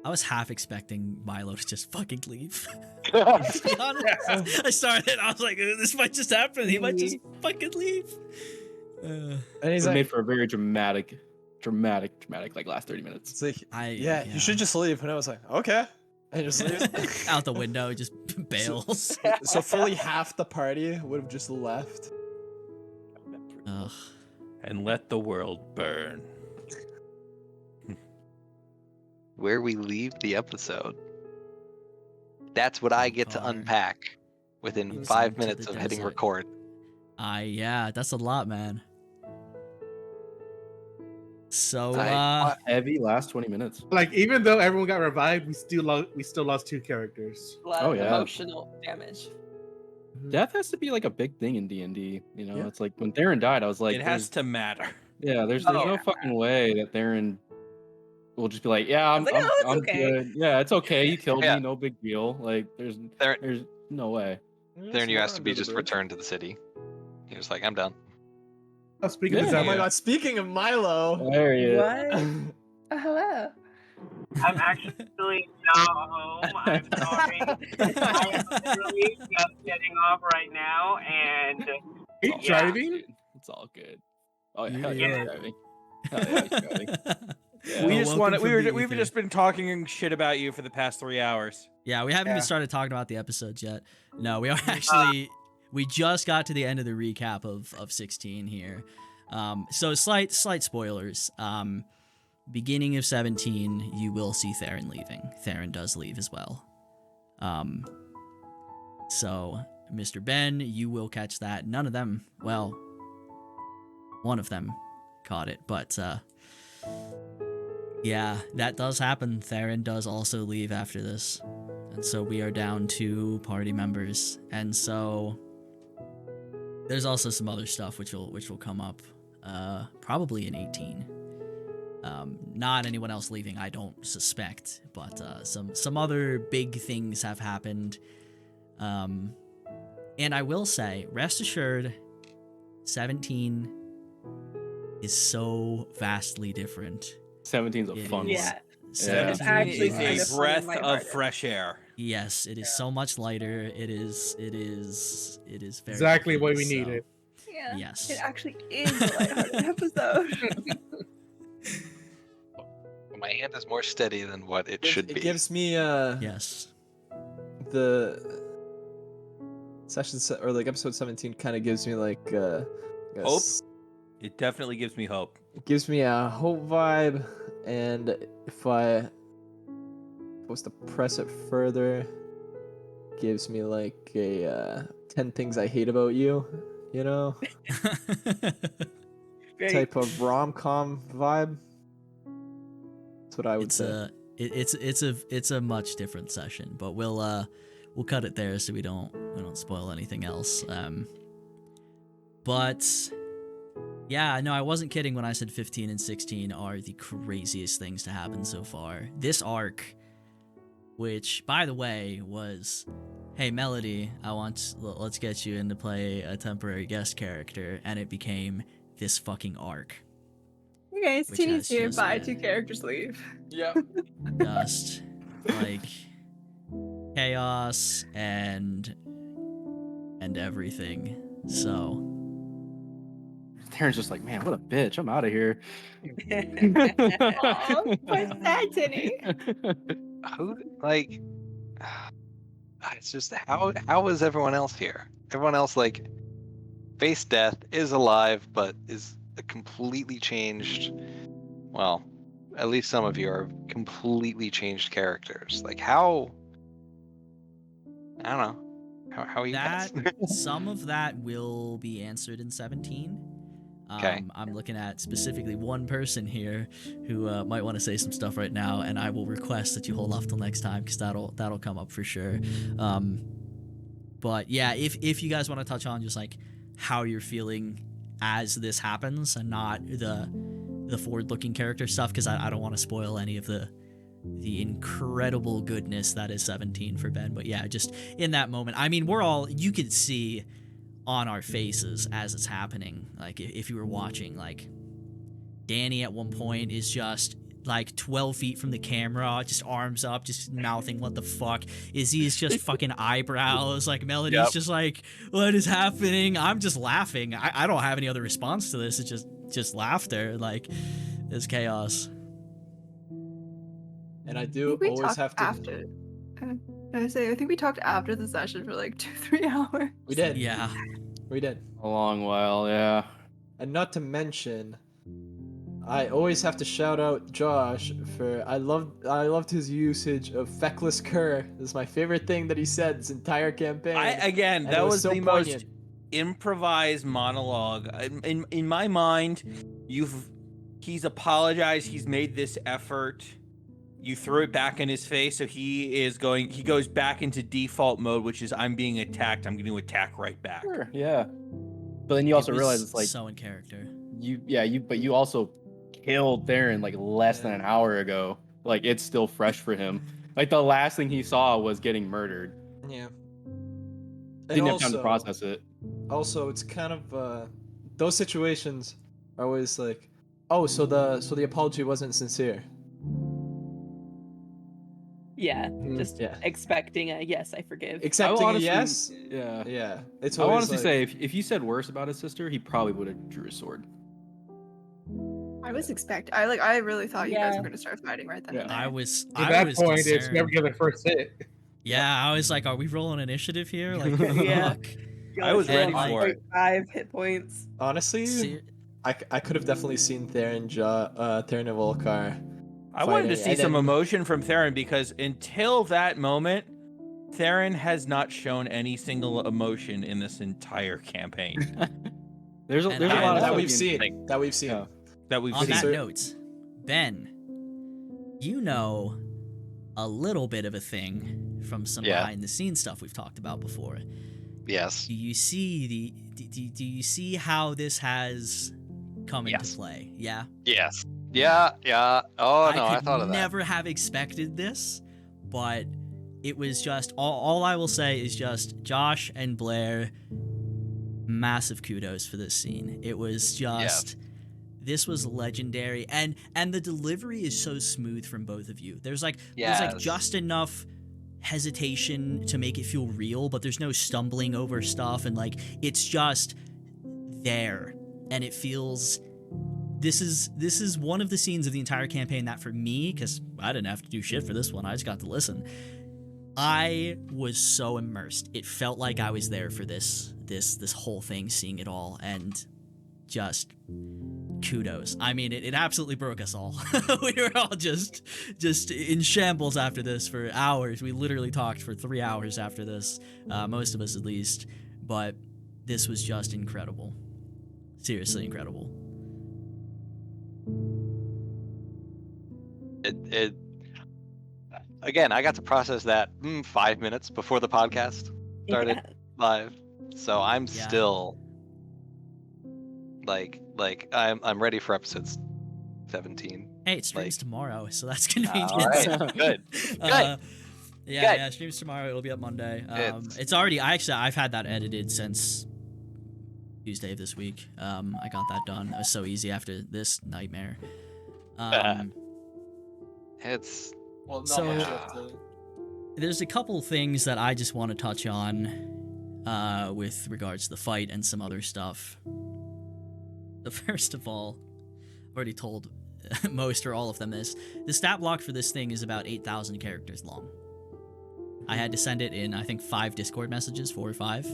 I was half expecting Milo to just fucking leave. To be honest. I started, I was like, this might just happen. He might just fucking leave. And he's It like, made for a very dramatic like last 30 minutes. it's like, yeah, you should just leave. And I was like, okay. And just leave. Out the window, just bails. So fully half the party would have just left. Ugh. And let the world burn. Where we leave the episode. That's what I get to unpack within Moves 5 into minutes the of hitting desert. record. Yeah, that's a lot, man. So, Heavy last 20 minutes. Like, even though everyone got revived, we still lost 2 characters. A lot Oh, of yeah. emotional damage. Death has to be like a big thing in D&D. Yeah. It's like when Theron died, I was like, It has to matter. there's Oh, no yeah. fucking way that Theron will just be like, yeah, I'm, like, I'm, "Oh, it's I'm okay." good. Yeah, it's okay. You killed Yeah. me. No big deal. Like, there's no way. Then you asked to be just returned to the city. He was like, I'm done. Oh, speaking Yeah. of Oh my Zaya, god, speaking of Milo. There he is. Oh, hello. I'm actually not home. I'm sorry. I'm literally just getting off right now, and Are you It's all driving? good. It's all good. Oh yeah, You- hell yeah, yeah. he's driving. Hell yeah, he's driving. Yeah. We Well, just welcome wanted. from the We've ether. just been talking shit about you for the past 3 hours. Yeah, we haven't Yeah. even started talking about the episodes yet. No, we are actually we just got to the end of the recap of 16 here. So slight spoilers. beginning of 17, you will see Theron leaving. Theron does leave as well. So, Mr. Ben, you will catch that. None of them, well, one of them caught it, but yeah, that does happen. Theron does also leave after this. And so we are down 2 party members. And so there's also some other stuff which will come up probably in 18. Not anyone else leaving, I don't suspect, but some other big things have happened. And I will say, rest assured, 17 is so vastly different. 17's a fun one. Yeah. 17 Actually, is kind a of fun breath and of lighthearted. fresh air. Yes, it is so much lighter. It is very Exactly what we different, needed. Yeah. Yes. It actually is a lighthearted episode. My hand is more steady than what it should It be. gives me Yes. the or like episode 17 kind of gives me like I guess, Hope? It definitely gives me hope. It gives me a hope vibe, and if I was to press it further, gives me like a 10 things I hate about you, you know, Great. type of rom-com vibe. That's what I would say. It's a much different session, but we'll cut it there so we don't spoil anything else. But yeah, no, I wasn't kidding when I said 15 and 16 are the craziest things to happen so far. This arc, which by the way was, hey Melody, let's get you in to play a temporary guest character, and it became this fucking arc. You guys, Which Teeny's has here, just bye, been- 2 characters leave. Yeah. Just like chaos and everything. So Terran's just like, man, what a bitch. I'm out of here. Aw, poor sad Tinny. Who like? It's just how is everyone else here? Everyone else like faced death, is alive, but is a completely changed. Well, at least some of you are completely changed characters. Like how? I don't know. How are you guys? some of that will be answered in 17. Okay. I'm looking at specifically one person here who might want to say some stuff right now, and I will request that you hold off till next time because that'll come up for sure. But yeah, if you guys want to touch on just like how you're feeling as this happens and not the forward-looking character stuff, because I don't want to spoil any of the incredible goodness that is 17 for Ben. But yeah, just in that moment, I mean, you could see on our faces as it's happening, like if you were watching, like Danny at one point is just like 12 feet from the camera, just arms up, just mouthing what the fuck. Izzy's just fucking eyebrows, like Melody's just like, what is happening? I'm just laughing. I don't have any other response to this. It's just laughter. Like, it's chaos. And I I do think we always talked have to. after. I think we talked after the session for like 2-3 hours. We did. Yeah. We did. A long while, yeah. And not to mention, I always have to shout out Josh for I loved his usage of feckless cur. This is my favorite thing that he said this entire campaign. And That it was so the poignant. most improvised monologue. In my mind, he's apologized. He's made this effort. You threw it back in his face, so he goes back into default mode, which is I'm being attacked. I'm going to attack right back. Sure, yeah. But then you also It was realize it's like so in character. but you also killed Theron like less than an hour ago. Like it's still fresh for him. Like the last thing he saw was getting murdered. Yeah. Didn't have time to process it. Also, it's kind of those situations are always like, oh, so the apology wasn't sincere. Yeah, just Yeah. expecting a yes, I forgive. Accepting a honestly- yes. Yeah. Yeah. It's I would always honestly like, say if you said worse about his sister, he probably would have drew a sword. I was I really thought you guys Yeah. were gonna start fighting right then Yeah. and there. I was At that was point, it's concerned. never get the first hit. Yeah, I was like, are we rolling initiative here? Like, Yeah. fuck. I was ready And, for it. 5 hit points. honestly, Se- I could have definitely seen Theron and Volkar. I wanted to fighting, see and some then- emotion from Theron because until that moment, Theron has not shown any single emotion in this entire campaign There's a And lot I- of that stuff we've you- seen. That we've seen. Yeah. that we've On seen. that Sir- note, Ben, you know a little bit of a thing from some Yeah. behind the scenes stuff we've talked about before. Yes. Do you see do you see how this has come into Yes. play? Yeah. Yes. Yeah. Yeah. Oh no, I could thought of that. never have expected this, but it was just all I will say is just Josh and Blair, massive kudos for this scene. It was just this was legendary, and the delivery is so smooth from both of you. There's like Yes. just enough hesitation to make it feel real, but there's no stumbling over stuff, and like it's just there, and it feels. This is one of the scenes of the entire campaign that for me, because I didn't have to do shit for this one, I just got to listen. I was so immersed. It felt like I was there for this whole thing, seeing it all, and just kudos. I mean, it absolutely broke us all. We were all just in shambles after this for hours. We literally talked for 3 hours after this, most of us at least. But this was just incredible. Seriously incredible. It again, I got to process that 5 minutes before the podcast started live, so I'm Yeah. still like I'm ready for episode 17. Hey, it streams Like- tomorrow, so that's convenient. All right, good. Yeah, streams tomorrow. It'll be up Monday. It's already. I've had that edited since Tuesday of this week. I got that done. It was so easy after this nightmare. It's Well, not So- much you have to. There's a couple things that I just want to touch on with regards to the fight and some other stuff. The first of all, I've already told most or all of them this. The stat block for this thing is about 8,000 characters long. I had to send it in, I think, 5 Discord messages, 4 or 5,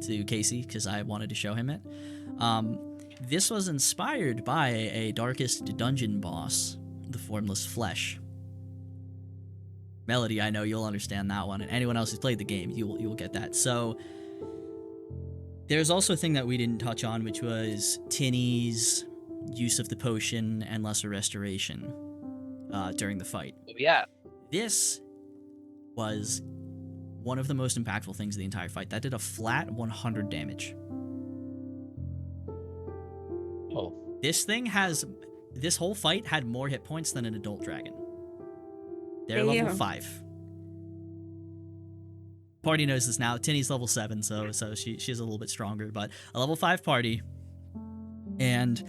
to Casey because I wanted to show him it. This was inspired by a Darkest Dungeon boss, the Formless Flesh. Melody, I know you'll understand that one, and anyone else who's played the game, you'll get that. So there's also a thing that we didn't touch on, which was Tinny's use of the potion and lesser restoration during the fight. yeah. This was one of the most impactful things of the entire fight. That did a flat 100 damage. Oh. This whole fight had more hit points than an adult dragon. They're level Damn. 5. Party knows this now. Tinny's level 7, so she's a little bit stronger, but a level 5 party. And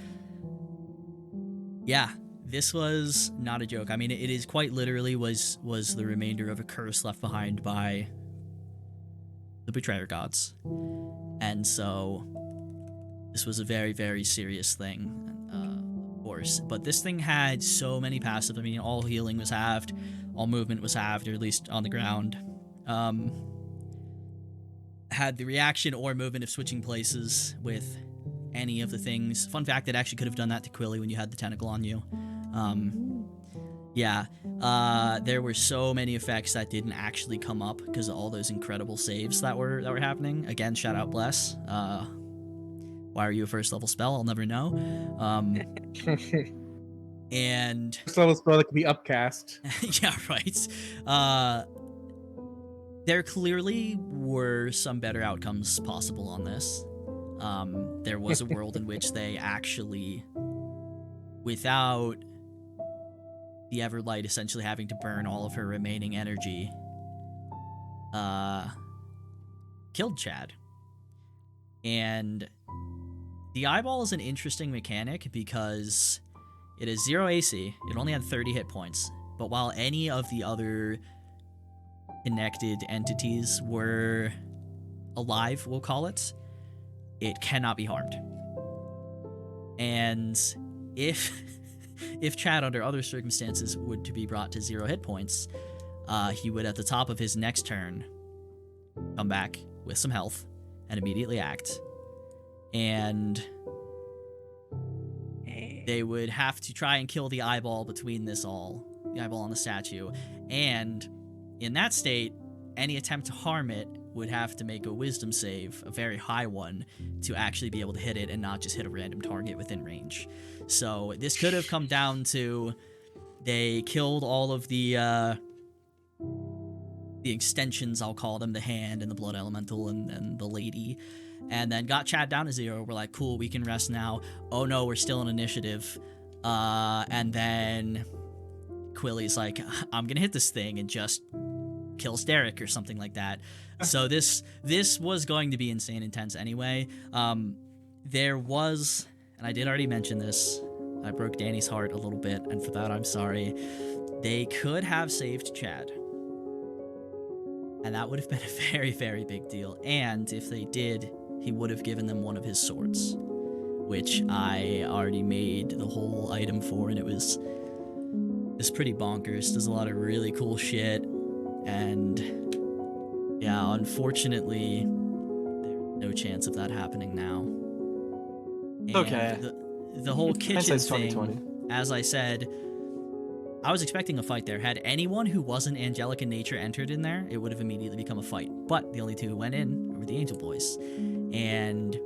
yeah, this was not a joke. I mean, it is quite literally was the remainder of a curse left behind by the Betrayer gods. And so this was a very, very serious thing, of course. But this thing had so many passive. I mean, all healing was halved, all movement was halved, or at least on the ground. Had the reaction or movement of switching places with any of the things. Fun fact, it actually could have done that to Quilly when you had the tentacle on you. There were so many effects that didn't actually come up because of all those incredible saves that were happening. Again, shout out Bless. Why are you a first level spell? I'll never know. And First level spell that can be upcast. yeah, right. There clearly were some better outcomes possible on this. There was a world in which they actually, without the Everlight essentially having to burn all of her remaining energy, killed Chad. And the eyeball is an interesting mechanic because it is 0 AC, it only had 30 hit points, but while any of the other connected entities were alive, we'll call it, it cannot be harmed. And if Chad under other circumstances would to be brought to 0 hit points, he would at the top of his next turn come back with some health and immediately act. And they would have to try and kill the eyeball between the eyeball on the statue, and in that state, any attempt to harm it would have to make a wisdom save, a very high one, to actually be able to hit it and not just hit a random target within range. So this could have come down to they killed all of the extensions, I'll call them, the hand and the blood elemental and the lady, and then got Chad down to 0. We're like, cool, we can rest now. Oh no, we're still in initiative. And then Quilly's like, I'm gonna hit this thing, and just kills Derek or something like that. So this was going to be insane intense anyway. There was, and I did already mention this, I broke Danny's heart a little bit, and for that I'm sorry. They could have saved Chad, and that would have been a very, very big deal. And if they did, he would have given them one of his swords, which I already made the whole item for, and it's pretty bonkers. Does a lot of really cool shit, and yeah, unfortunately, there's no chance of that happening now. And Okay. The whole kitchen Hindsight's thing, 20/20. as I said, I was expecting a fight there. Had anyone who wasn't angelic in nature entered in there, it would have immediately become a fight. But the only two who went in were the angel boys. And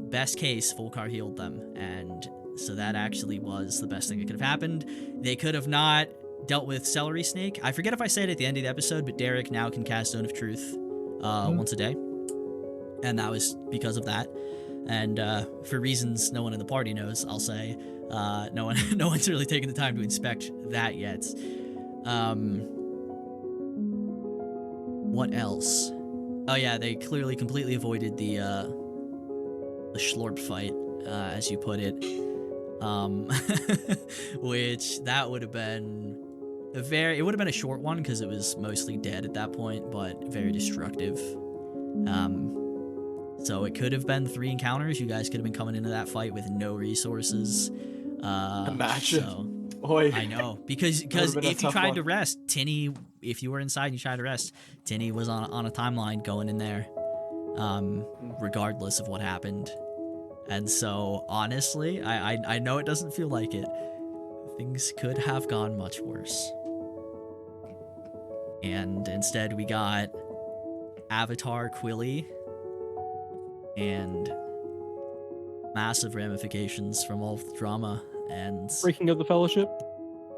best case, Volkar healed them. And so that actually was the best thing that could have happened. They could have not dealt with Celery Snake. I forget if I said it at the end of the episode, but Derek now can cast Zone of Truth once a day. And that was because of that. And for reasons no one in the party knows, I'll say, no one's really taken the time to inspect that yet. What else? Oh yeah, they clearly completely avoided the Schlorp fight, as you put it. Which that would have been it would have been a short one because it was mostly dead at that point, but very destructive. So it could have been 3 encounters. You guys could have been coming into that fight with no resources. Imagine. So, Boy. I know, because That would've been a if you tough tried one. to rest, Tinny, if you were inside and you tried to rest, Tinny was on a timeline going in there, regardless of what happened. And so, honestly, I know it doesn't feel like it. Things could have gone much worse. And instead, we got Avatar Quilly and massive ramifications from all of the drama and Breaking of the Fellowship.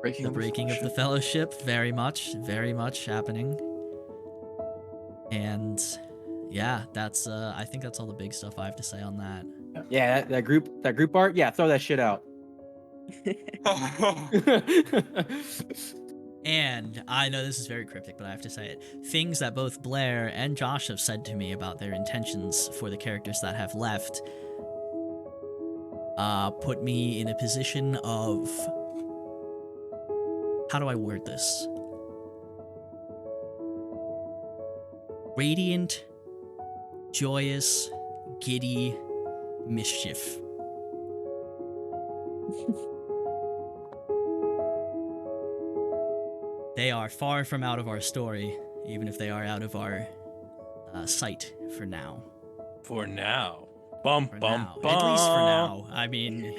the breaking of the fellowship, very much happening. And yeah, that's I think that's all the big stuff I have to say on that. Yeah, that group art. Yeah, throw that shit out. And I know this is very cryptic, but I have to say it. Things that both Blair and Josh have said to me about their intentions for the characters that have left put me in a position of, how do I word this? Radiant, joyous, giddy mischief. They are far from out of our story, even if they are out of our sight for now. For now. Bum, For bum, now. bum. At least for now. I mean,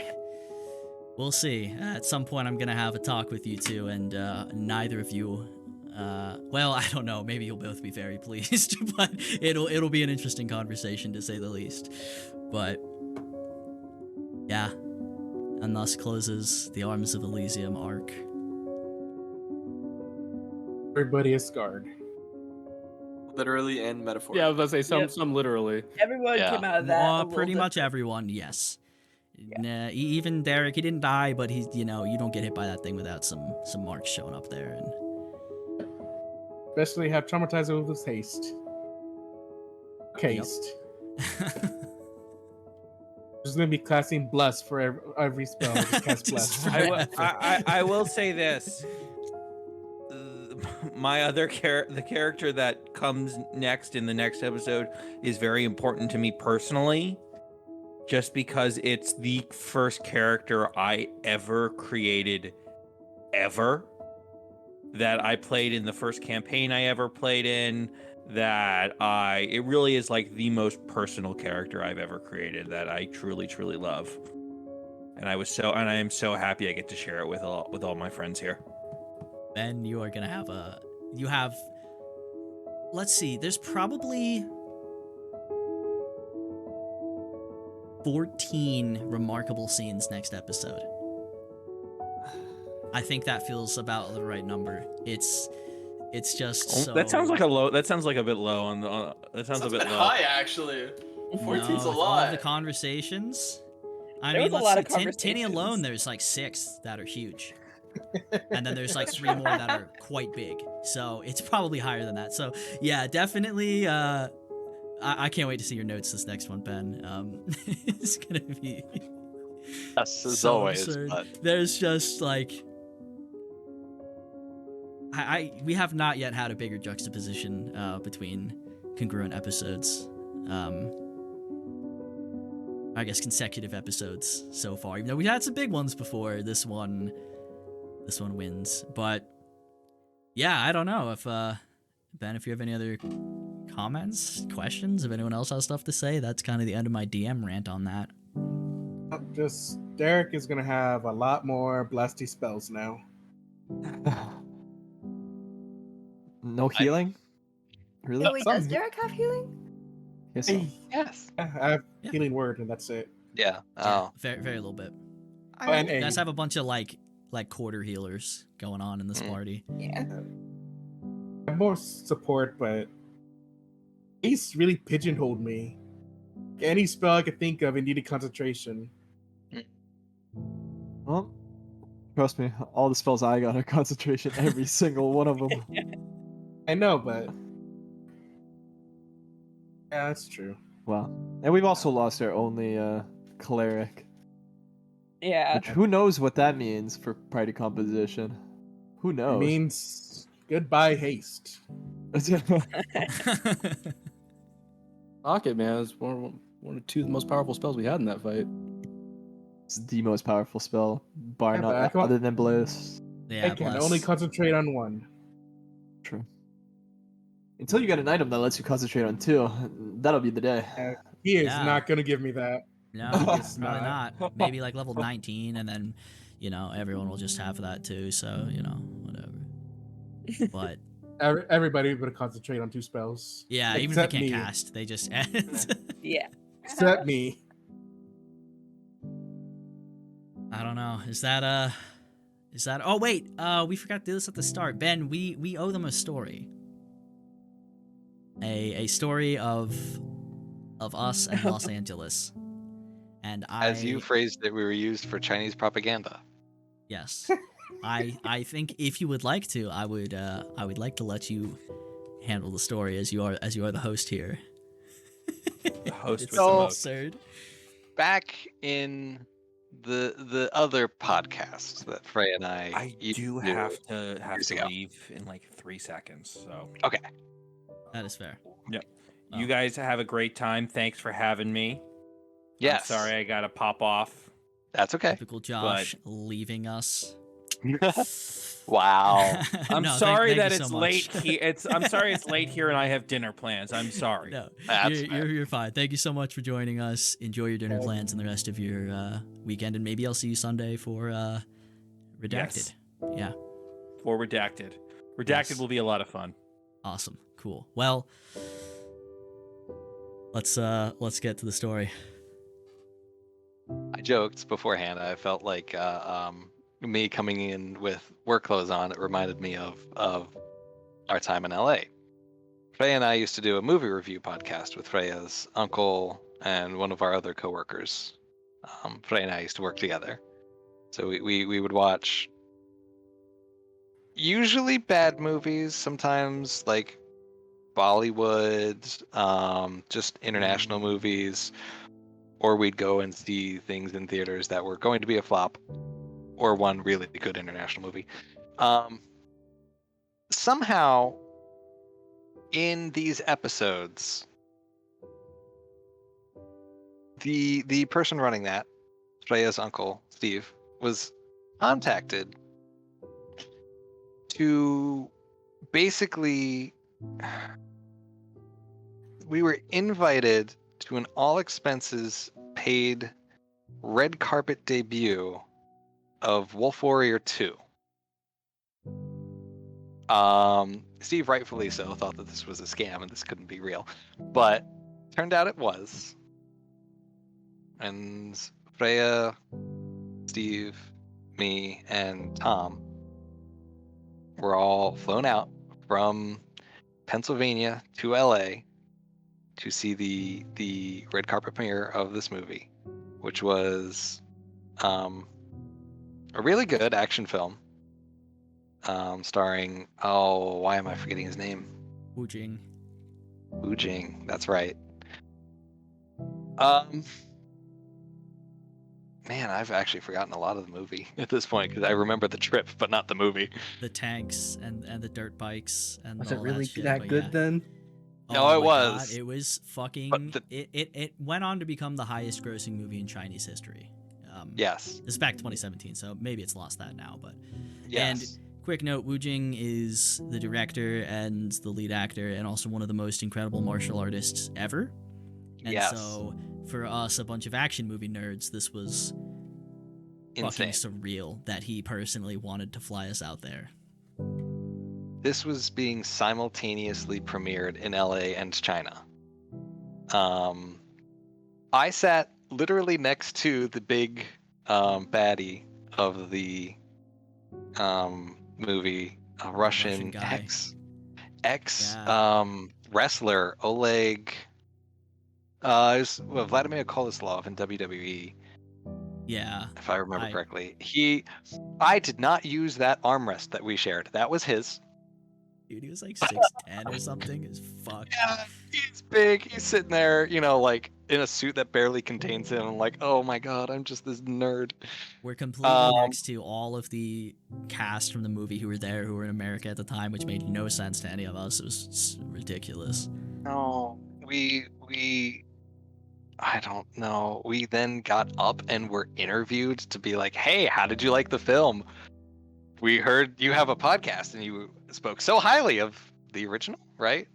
we'll see. At some point, I'm going to have a talk with you two, and neither of you... well, I don't know. Maybe you'll both be very pleased, but it'll be an interesting conversation, to say the least. But, yeah. And thus closes the Arms of Elysium arc. Everybody is scarred. Literally and metaphorically. Yeah, I was about to say Yep. some literally. Everyone Yeah. came out of that. a little Pretty much different. everyone, yes. Nah, even Derek, he didn't die, but he's, you don't get hit by that thing without some marks showing up there. And Especially have traumatized with this haste. Haste. There's gonna be casting bless for every spell. Just cast bless. I will say this. My other the character that comes next in the next episode is very important to me personally, just because it's the first character I ever created ever, that I played in the first campaign I ever played in, it really is like the most personal character I've ever created that I truly, truly love. and I am so happy I get to share it with all my friends here. Ben, you are gonna have let's see, there's probably 14 remarkable scenes next episode. I think that feels about the right number. It's just so... That sounds like a low. That sounds like a bit low on the. That sounds a bit low. high, actually. 14's No, a with all of the lot. conversations. I There mean, was a let's lot see, of Tinny alone, conversations. there's like 6 that are huge. And then there's like 3 more that are quite big. So it's probably higher than that. So yeah, definitely. I can't wait to see your notes this next one, Ben. It's gonna be Yes, as so always. absurd. But There's just like we have not yet had a bigger juxtaposition between congruent episodes. I guess consecutive episodes so far. Even though we had some big ones before, this one wins. But yeah, I don't know if Ben, if you have any other comments, questions, if anyone else has stuff to say, that's kind of the end of my DM rant on that. Just Derek is gonna have a lot more blasty spells now. No healing? Really? Oh, wait, does Derek have healing? Guess so. yes. I have Yeah. healing word, and that's it. Yeah. Yeah, Oh. very, very little bit. And You a guys have a bunch of like quarter healers going on in this party. Yeah. more support, but he's really pigeonholed me. Any spell I could think of, it needed concentration. Well, trust me, all the spells I got are concentration, every single one of them. I know, but yeah, that's true. Wow. And we've also lost our only cleric. Yeah. Which, who knows what that means for party composition? Who It knows? means goodbye haste. Fuck it, man. It's one of 2 of the most powerful spells we had in that fight. It's the most powerful spell, bar Yeah, but none, I can't- other than Bliss. Yeah, I can bless. only concentrate on one. True. Until you get an item that lets you concentrate on 2, that'll be the day. He is Yeah. not gonna give me that. No, It's probably not. not. Maybe like level 19, and then, everyone will just have that too, so, whatever. But, Everybody would concentrate on 2 spells. yeah, even if Except they can't me. cast, they just end. Yeah. Except me. I don't know. Is that oh wait, we forgot to do this at the start. Ben, we owe them a story. A story of us and Los Angeles. And As you phrased it, we were used for Chinese propaganda. Yes. I think if you would like to, I would like to let you handle the story as you are the host here. The host It's with so the most. absurd. Back in the other podcast that Frey and I used do to have to years ago. leave in like 3 seconds. So Okay. That is fair. you guys have a great time. Thanks for having me. Yes. I'm sorry I gotta pop off. That's okay. Typical Josh leaving us. Wow. I'm No, sorry thank that you so it's much. late here. I'm sorry it's late here and I have dinner plans. I'm sorry. No, That's you're fine. Thank you so much for joining us. Enjoy your dinner plans and the rest of your weekend, and maybe I'll see you Sunday for Redacted. Yes. Yeah, For Redacted. Redacted Yes. will be a lot of fun. awesome, cool. Well, let's get to the story. I joked beforehand. I felt like me coming in with work clothes on. It reminded me of our time in LA. Freya and I used to do a movie review podcast with Freya's uncle and one of our other coworkers. Freya and I used to work together, so we would watch usually bad movies, sometimes like Bollywood, just international movies. Or we'd go and see things in theaters that were going to be a flop, or one really good international movie. Somehow, in these episodes, the person running that, Freya's uncle, Steve, was contacted to basically... We were invited to an all expenses paid red carpet debut of Wolf Warrior 2. Steve, rightfully so, thought that this was a scam and this couldn't be real, but turned out it was. And Fraya, Steve, me, and Tom were all flown out from Pennsylvania to LA to see the red carpet premiere of this movie, which was a really good action film. Starring, why am I forgetting his name? Wu Jing. Wu Jing, that's right. Man, I've actually forgotten a lot of the movie at this point because I remember the trip, but not the movie. The tanks and the dirt bikes and Was all it really that shit, that but good yeah. then? No, Oh it my was. God, it was fucking. But It went on to become the highest grossing movie in Chinese history. Yes. It's back 2017, so maybe it's lost that now. But Yes. quick note: Wu Jing is the director and the lead actor, and also one of the most incredible martial artists ever. And Yes. so, for us, a bunch of action movie nerds, this was Insane. fucking surreal that he personally wanted to fly us out there. This was being simultaneously premiered in LA and China. I sat literally next to the big baddie of the movie, a Russian guy. ex Yeah. wrestler Oleg. It was Vladimir Koloslov in WWE, Yeah. if I remember correctly. I did not use that armrest that we shared. That was his. Dude, he was like 6'10" or something. It's fuck. Yeah, he's big. He's sitting there, like in a suit that barely contains him. I'm like, oh my god, I'm just this nerd. We're completely next to all of the cast from the movie who were there, who were in America at the time, which made no sense to any of us. It was ridiculous. No, I don't know. We then got up and were interviewed to be like, hey, how did you like the film? We heard you have a podcast and you spoke so highly of the original, right?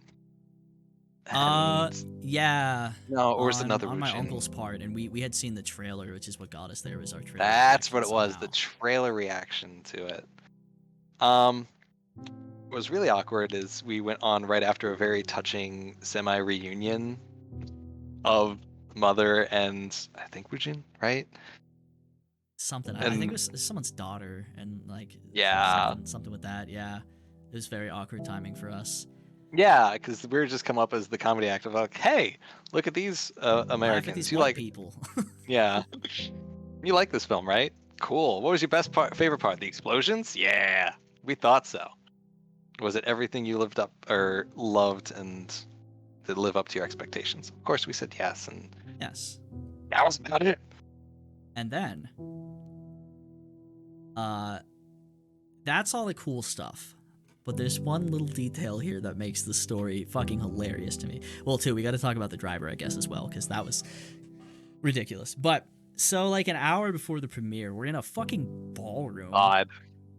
Yeah. No, or was it another on my version? uncle's part, and we had seen the trailer, which is what got us there. Was our trailer? That's what it reaction was, somehow. the trailer reaction to it. What was really awkward is we went on right after a very touching semi-reunion of Mother and I think Wujin, right? Something. I think it was someone's daughter, and like Yeah. something with that. Yeah, it was very awkward timing for us. Yeah, because we were just come up as the comedy act of like, hey, look at these Laugh at Americans. these You white like, people. yeah, you like this film, right? Cool. What was your favorite part? The explosions? Yeah, we thought so. Was it everything you lived up or loved and did live up to your expectations? Of course, we said yes, and Yes. that was about it. And then, that's all the cool stuff. But there's one little detail here that makes the story fucking hilarious to me. Well, too, we got to talk about the driver, I guess, as well, because that was ridiculous. But, so, like, an hour before the premiere, we're in a fucking ballroom. Odd.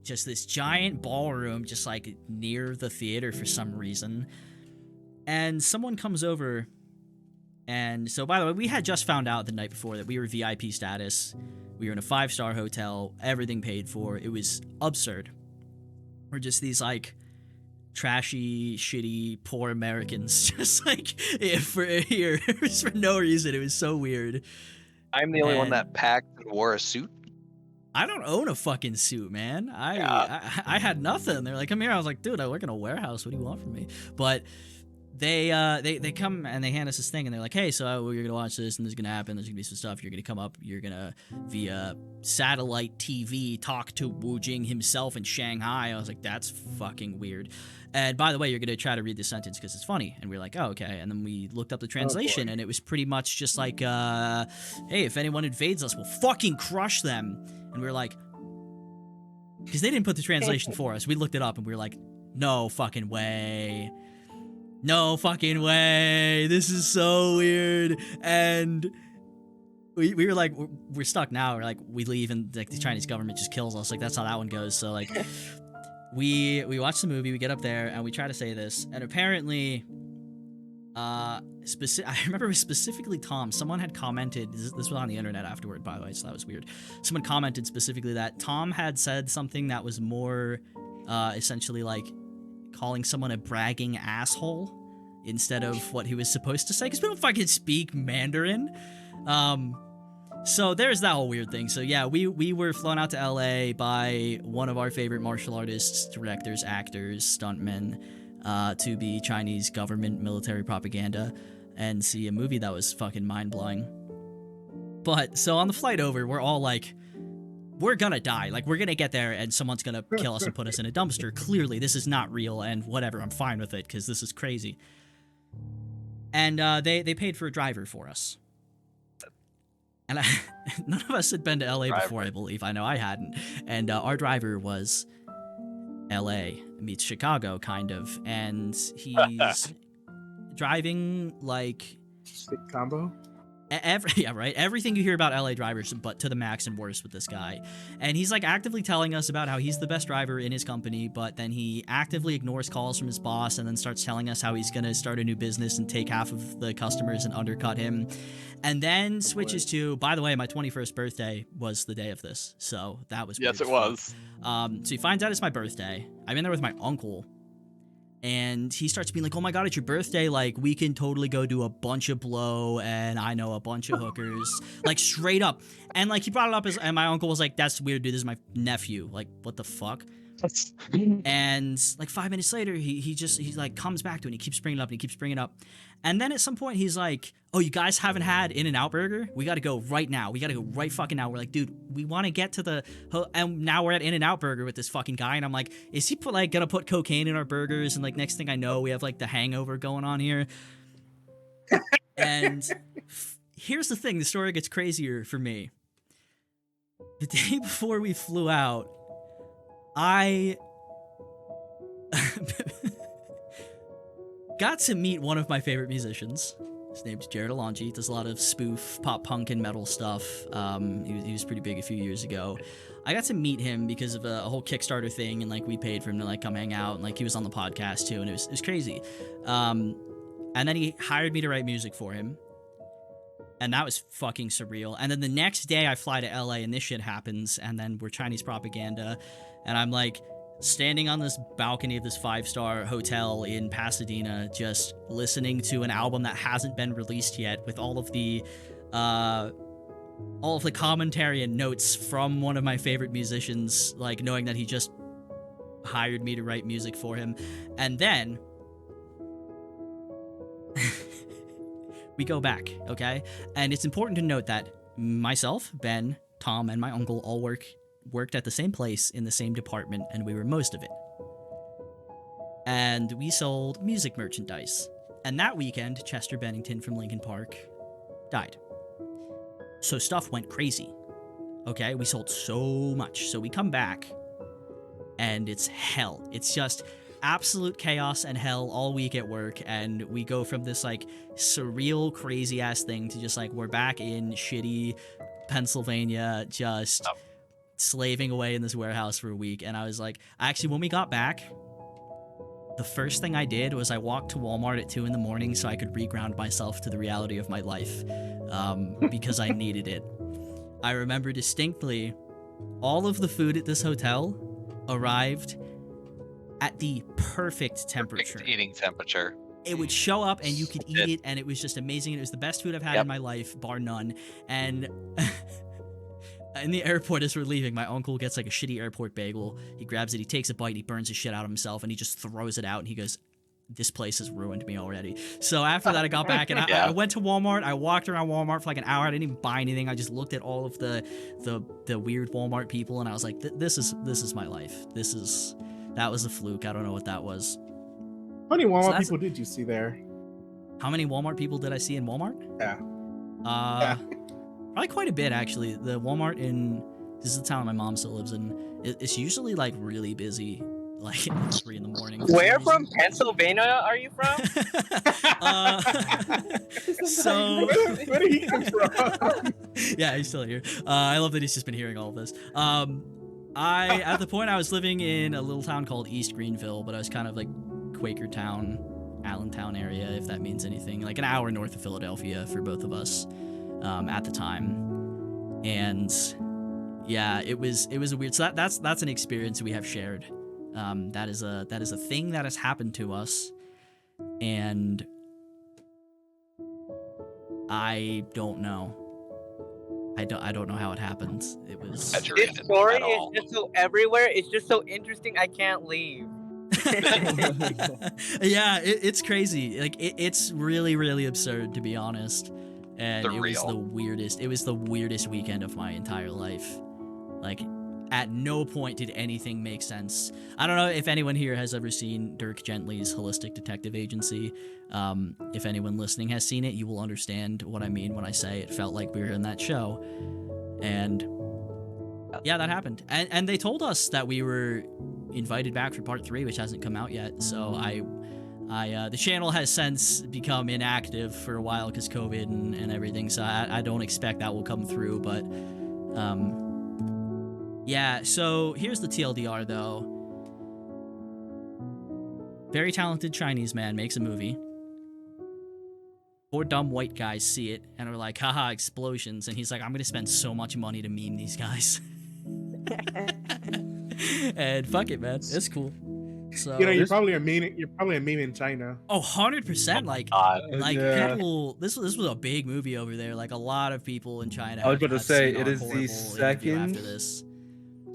Just this giant ballroom, just, like, near the theater for some reason. And someone comes over, and so, by the way, we had just found out the night before that we were VIP status. We were in a 5-star hotel, everything paid for. It was absurd. We're just these, like, trashy, shitty, poor Americans, just, like, for here. It was for no reason. It was so weird. I'm the only one And that packed and wore a suit. I don't own a fucking suit, man. I had nothing. They're like, come here. I was like, dude, I work in a warehouse. What do you want from me? But they come and they hand us this thing and they're like, hey, so you're gonna watch this and this is gonna happen. There's gonna be some stuff. You're gonna come up. You're gonna via satellite TV talk to Wu Jing himself in Shanghai. I was like, that's fucking weird. And by the way, you're gonna try to read this sentence because it's funny. And we're like, oh, okay. And then we looked up the translation and it was pretty much just like, hey, if anyone invades us, we'll fucking crush them. And we were like, because they didn't put the translation for us. We looked it up and we were like, no fucking way. No fucking way. This is so weird. And we were like, we're stuck now. We're like, we leave and like the Chinese government just kills us. Like, that's how that one goes. So like, we watch the movie, we get up there and we try to say this. And apparently, I remember specifically Tom. Someone had commented. This was on the internet afterward, by the way, so that was weird. Someone commented specifically that Tom had said something that was more, essentially like calling someone a bragging asshole instead of what he was supposed to say, because we don't fucking speak Mandarin. So there's that whole weird thing. So yeah, we were flown out to LA by one of our favorite martial artists, directors, actors, stuntmen, to be Chinese government military propaganda and see a movie that was fucking mind-blowing. But so on the flight over, we're all like, we're gonna die. Like, we're gonna get there and someone's gonna kill us and put us in a dumpster. Clearly, this is not real, and whatever, I'm fine with it because this is crazy. And they paid for a driver for us. And none of us had been to LA before, I believe. I know I hadn't. And our driver was LA meets Chicago, kind of. And he's driving like... Stick combo? Yeah, right. Everything you hear about LA drivers, but to the max and worse with this guy. And he's like actively telling us about how he's the best driver in his company, but then he actively ignores calls from his boss and then starts telling us how he's going to start a new business and take half of the customers and undercut him. And then switches to, by the way, my 21st birthday was the day of this. So that was Yes, weird it was. So he finds out it's my birthday. I'm in there with my uncle. And he starts being like, oh my god, it's your birthday, like, we can totally go do a bunch of blow, and I know a bunch of hookers. Like, straight up. And, like, he brought it up, and my uncle was like, that's weird, dude, this is my nephew. Like, what the fuck? And, like, 5 minutes later, he like, comes back to it, and he keeps bringing it up, And then at some point, he's like, oh, you guys haven't had In-N-Out Burger? We gotta go right now. We gotta go right fucking now. We're like, dude, we want to get to the... And now we're at In-N-Out Burger with this fucking guy, and I'm like, is he gonna put cocaine in our burgers? And, like, next thing I know, we have, like, the hangover going on here. And here's the thing. The story gets crazier for me. The day before we flew out, I got to meet one of my favorite musicians. His name's Jared Alonji. He does a lot of spoof, pop punk, and metal stuff. He was pretty big a few years ago. I got to meet him because of a whole Kickstarter thing, and like we paid for him to like come hang out, and like he was on the podcast too, and it was crazy. And then he hired me to write music for him. And that was fucking surreal. And then the next day I fly to LA and this shit happens, and then we're Chinese propaganda, and I'm like standing on this balcony of this 5-star hotel in Pasadena, just listening to an album that hasn't been released yet, with all of the commentary and notes from one of my favorite musicians, like knowing that he just hired me to write music for him. And then we go back, okay? And it's important to note that myself, Ben, Tom, and my uncle all worked at the same place in the same department, and we were most of it. And we sold music merchandise. And that weekend, Chester Bennington from Linkin Park died. So stuff went crazy, okay? We sold so much. So we come back, and it's hell. It's just absolute chaos and hell all week at work, and we go from this like surreal crazy ass thing to just like we're back in shitty Pennsylvania, just slaving away in this warehouse for a week. And I was like, actually, when we got back, the first thing I did was I walked to Walmart at 2 a.m. so I could reground myself to the reality of my life, because I needed it. I remember distinctly all of the food at this hotel arrived at the perfect temperature. Perfect eating temperature. It would show up and you could eat it, and it was just amazing. It was the best food I've had in my life, bar none. And in the airport, as we're leaving, my uncle gets like a shitty airport bagel. He grabs it, he takes a bite, he burns the shit out of himself, and he just throws it out, and he goes, this place has ruined me already. So after that, I got back, and I went to Walmart. I walked around Walmart for like an hour. I didn't even buy anything. I just looked at all of the weird Walmart people, and I was like, this is my life. That was a fluke. I don't know what that was. How many Walmart people did you see there? How many Walmart people did I see in Walmart? Yeah. Probably quite a bit, actually. The Walmart this is the town my mom still lives in. It's usually like really busy, like at 3 a.m. Where from Pennsylvania are you from? So where did he come from? Yeah, he's still here. I love that he's just been hearing all of this. At the point I was living in a little town called East Greenville, but I was kind of like Quakertown, Allentown area, if that means anything, like an hour north of Philadelphia for both of us at the time. And yeah, it was a weird. So that's an experience we have shared. That is a thing that has happened to us, and I don't know. I don't know how it happened. It was. Exaggerated This story at is all. just so everywhere. It's just so interesting. I can't leave. Yeah, it's crazy. Like it's really, really absurd, to be honest. And it was Surreal. the weirdest. It was the weirdest weekend of my entire life. Like, at no point did anything make sense. I don't know if anyone here has ever seen Dirk Gently's Holistic Detective Agency. If anyone listening has seen it, you will understand what I mean when I say it felt like we were in that show. And yeah, that happened. And they told us that we were invited back for part 3, which hasn't come out yet. So the channel has since become inactive for a while because COVID and everything. So I don't expect that will come through. But yeah, so here's the TLDR though. Very talented Chinese man makes a movie. 4 dumb white guys see it and are like, haha, explosions. And he's like, I'm going to spend so much money to meme these guys. And fuck it, man. It's cool. So, You're probably a meme. You're probably a meme in China. Oh, 100%. Like Yeah. people, this was a big movie over there. Like a lot of people in China. I was have about to say, seen it our is the horrible interview after this.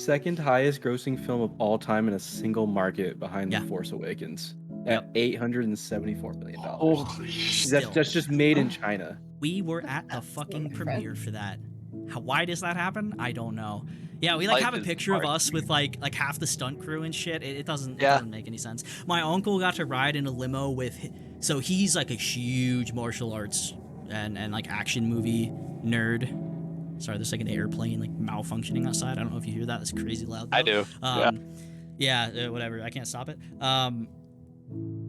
second highest grossing film of all time in a single market behind Yeah. The Force Awakens Yep. at $874 million. Holy Still. That's just made in China. We were at the fucking premiere for that. Why does that happen? I don't know. Yeah, we Life have a is picture of hard. us with like half the stunt crew and shit. It doesn't make any sense. My uncle got to ride in a limo with, so he's like a huge martial arts and like action movie nerd. Sorry, there's like an airplane like malfunctioning outside. I don't know if you hear that. It's crazy loud. Though. I do. Yeah, whatever. I can't stop it.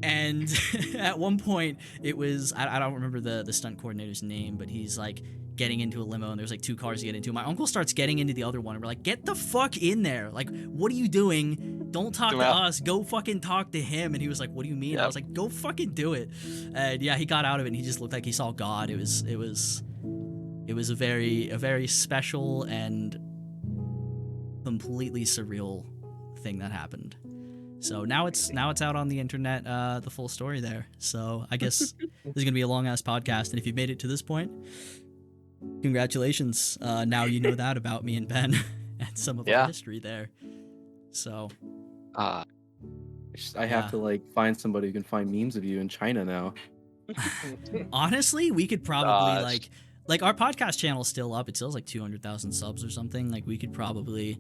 And at one point, it was I don't remember the stunt coordinator's name, but he's like getting into a limo, and there's like 2 cars to get into. My uncle starts getting into the other one, and we're like, "Get the fuck in there! Like, what are you doing? Don't talk to us. Go fucking talk to him." And he was like, "What do you mean?" I was like, "Go fucking do it." And yeah, he got out of it, and he just looked like he saw God. It was a very special and completely surreal thing that happened. So now it's out on the internet, the full story there. So I guess this is gonna be a long ass podcast, and if you've made it to this point, congratulations. Now you know that about me and Ben and some of our history there. So I have to like find somebody who can find memes of you in China now. honestly, we could probably like our podcast channel is still up. It still has like 200,000 subs or something. Like we could probably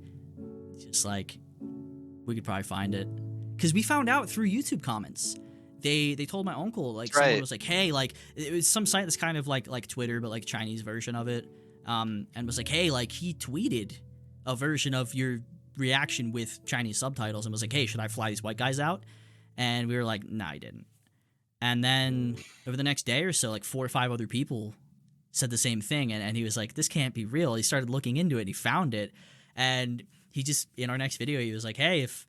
probably find it. Because we found out through YouTube comments. They told my uncle, like, someone was like, hey, like, it was some site that's kind of like Twitter, but like Chinese version of it. And was like, hey, like, he tweeted a version of your reaction with Chinese subtitles and was like, hey, should I fly these white guys out? And we were like, nah, I didn't. And then over the next day or so, like 4 or 5 other people said the same thing. And he was like, this can't be real. He started looking into it. And he found it. And he just, in our next video, he was like, hey, if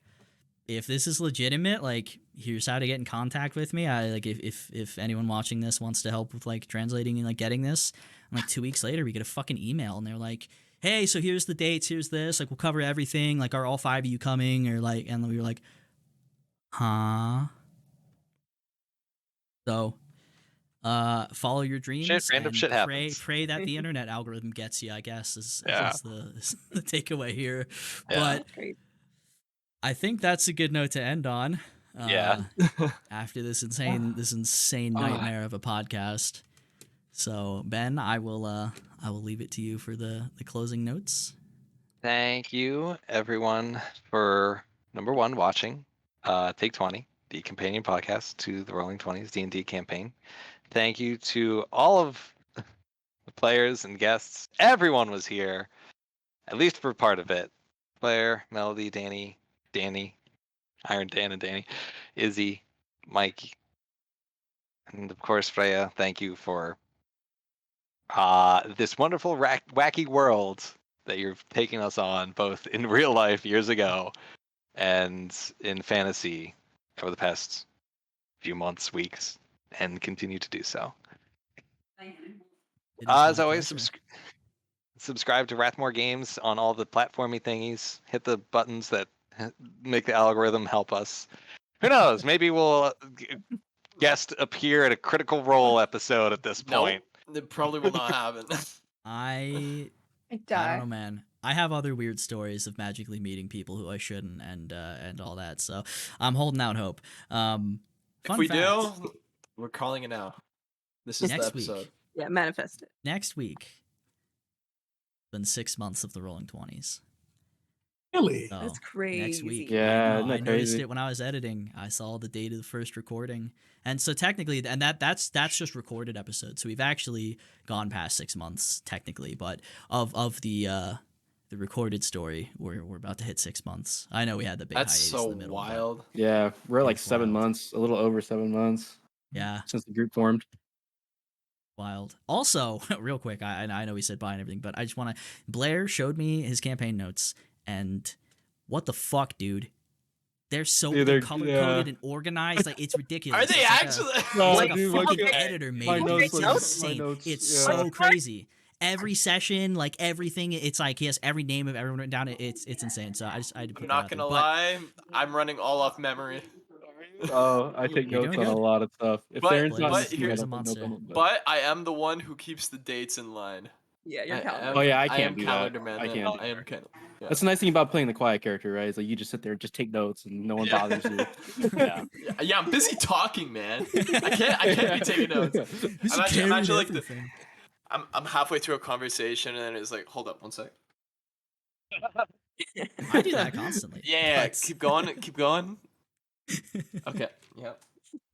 this is legitimate, like, here's how to get in contact with me. I like if anyone watching this wants to help with like translating and like getting this. And like 2 weeks later, we get a fucking email, and they're like, hey, so here's the dates, here's this, like, we'll cover everything. Like, are all 5 of you coming? Or like, and we were like, huh? So, follow your dreams. Random shit happens. Pray that the internet algorithm gets you, I guess, is the takeaway here. Yeah. But I think that's a good note to end on. After this insane nightmare of a podcast. So Ben, I will leave it to you for the closing notes. Thank you, everyone, for number 1 watching Take 20, the companion podcast to the Rolling 20's D&D campaign. Thank you to all of the players and guests. Everyone was here, at least for part of it. Claire, Melody, Danny, Iron Dan and Danny, Izzy, Mike, and of course Fraya. Thank you for this wonderful wacky world that you're taking us on, both in real life years ago and in fantasy over the past few months, weeks. and continue to do so. It is As my always, pleasure. subscribe to Rathmore Games on all the platformy thingies. Hit the buttons that make the algorithm help us. Who knows? Maybe we'll guest appear at a Critical Role episode at this point. Nope, it probably will not happen. I die. don't know, man. I have other weird stories of magically meeting people who I shouldn't, and all that. So I'm holding out hope. Fun If we fact, do, we're calling it now. This is the Next week. episode. Yeah, manifest it. next week, been 6 months of the Rolling 20s. Really? So, That's crazy. Next week. Yeah, I isn't that noticed crazy? it when I was editing. I saw the date of the first recording. And so technically, and that's just recorded episodes. So we've actually gone past 6 months technically, but of the recorded story, we're about to hit 6 months. I know we had the big That's hiatus so in the middle. but wild. Yeah, we're at like It's 7 wild. months, a little over 7 months Yeah, since the group formed. wild. Also, real quick, I know we said bye and everything, but I just want to. Blair showed me his campaign notes, and what the fuck, dude? They're so Dude, they're they're- color yeah. coded and organized. Like it's ridiculous. Are they It's like actually? No, It's like dude, a like, fucking uh, editor made my it. notes It's look- insane. my notes, It's yeah. so crazy. Every session, like everything, it's like he has every name of everyone written down. It's insane. So I had to put I'm that not out there. gonna But lie, I'm running all off memory. Oh, I take You're notes doing on a good. lot of stuff. If But- Darren's not in but the team, here's I a don't take notes on monster. them, But I am the one who keeps the dates in line. Yeah, you're I calendar. am- Oh, yeah, I I can't am do that. calendar man. I can't do I am calendar. Yeah. That's the nice thing about playing the quiet character, right? Is like you just sit there, just take notes, and no one Yeah. bothers you. Yeah. Yeah, I'm busy talking, man. I can't be taking notes. I'm actually like everything. I'm halfway through a conversation and then it's like, hold up one sec. I do that constantly. Yeah, but- keep going, keep going. Okay. Yeah.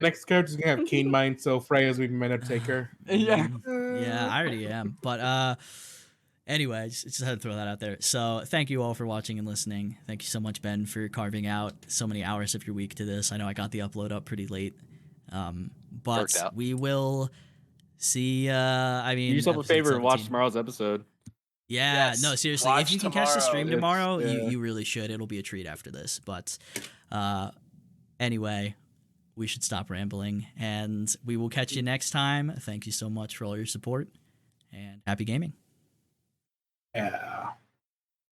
Next character's gonna have keen mind, so Freya's we might have to take her. Yeah. Yeah, I already am. But anyway, just had to throw that out there. So thank you all for watching and listening. Thank you so much, Ben, for carving out so many hours of your week to this. I know I got the upload up pretty late. But Worked out. we will see I mean Do yourself a episode favor and watch 17. tomorrow's episode. Yeah, Yes, no, seriously. watch If you can catch the tomorrow. stream Yes, tomorrow, yeah. you really should. It'll be a treat after this. But anyway, we should stop rambling, and we will catch you next time. Thank you so much for all your support, and happy gaming. Yeah.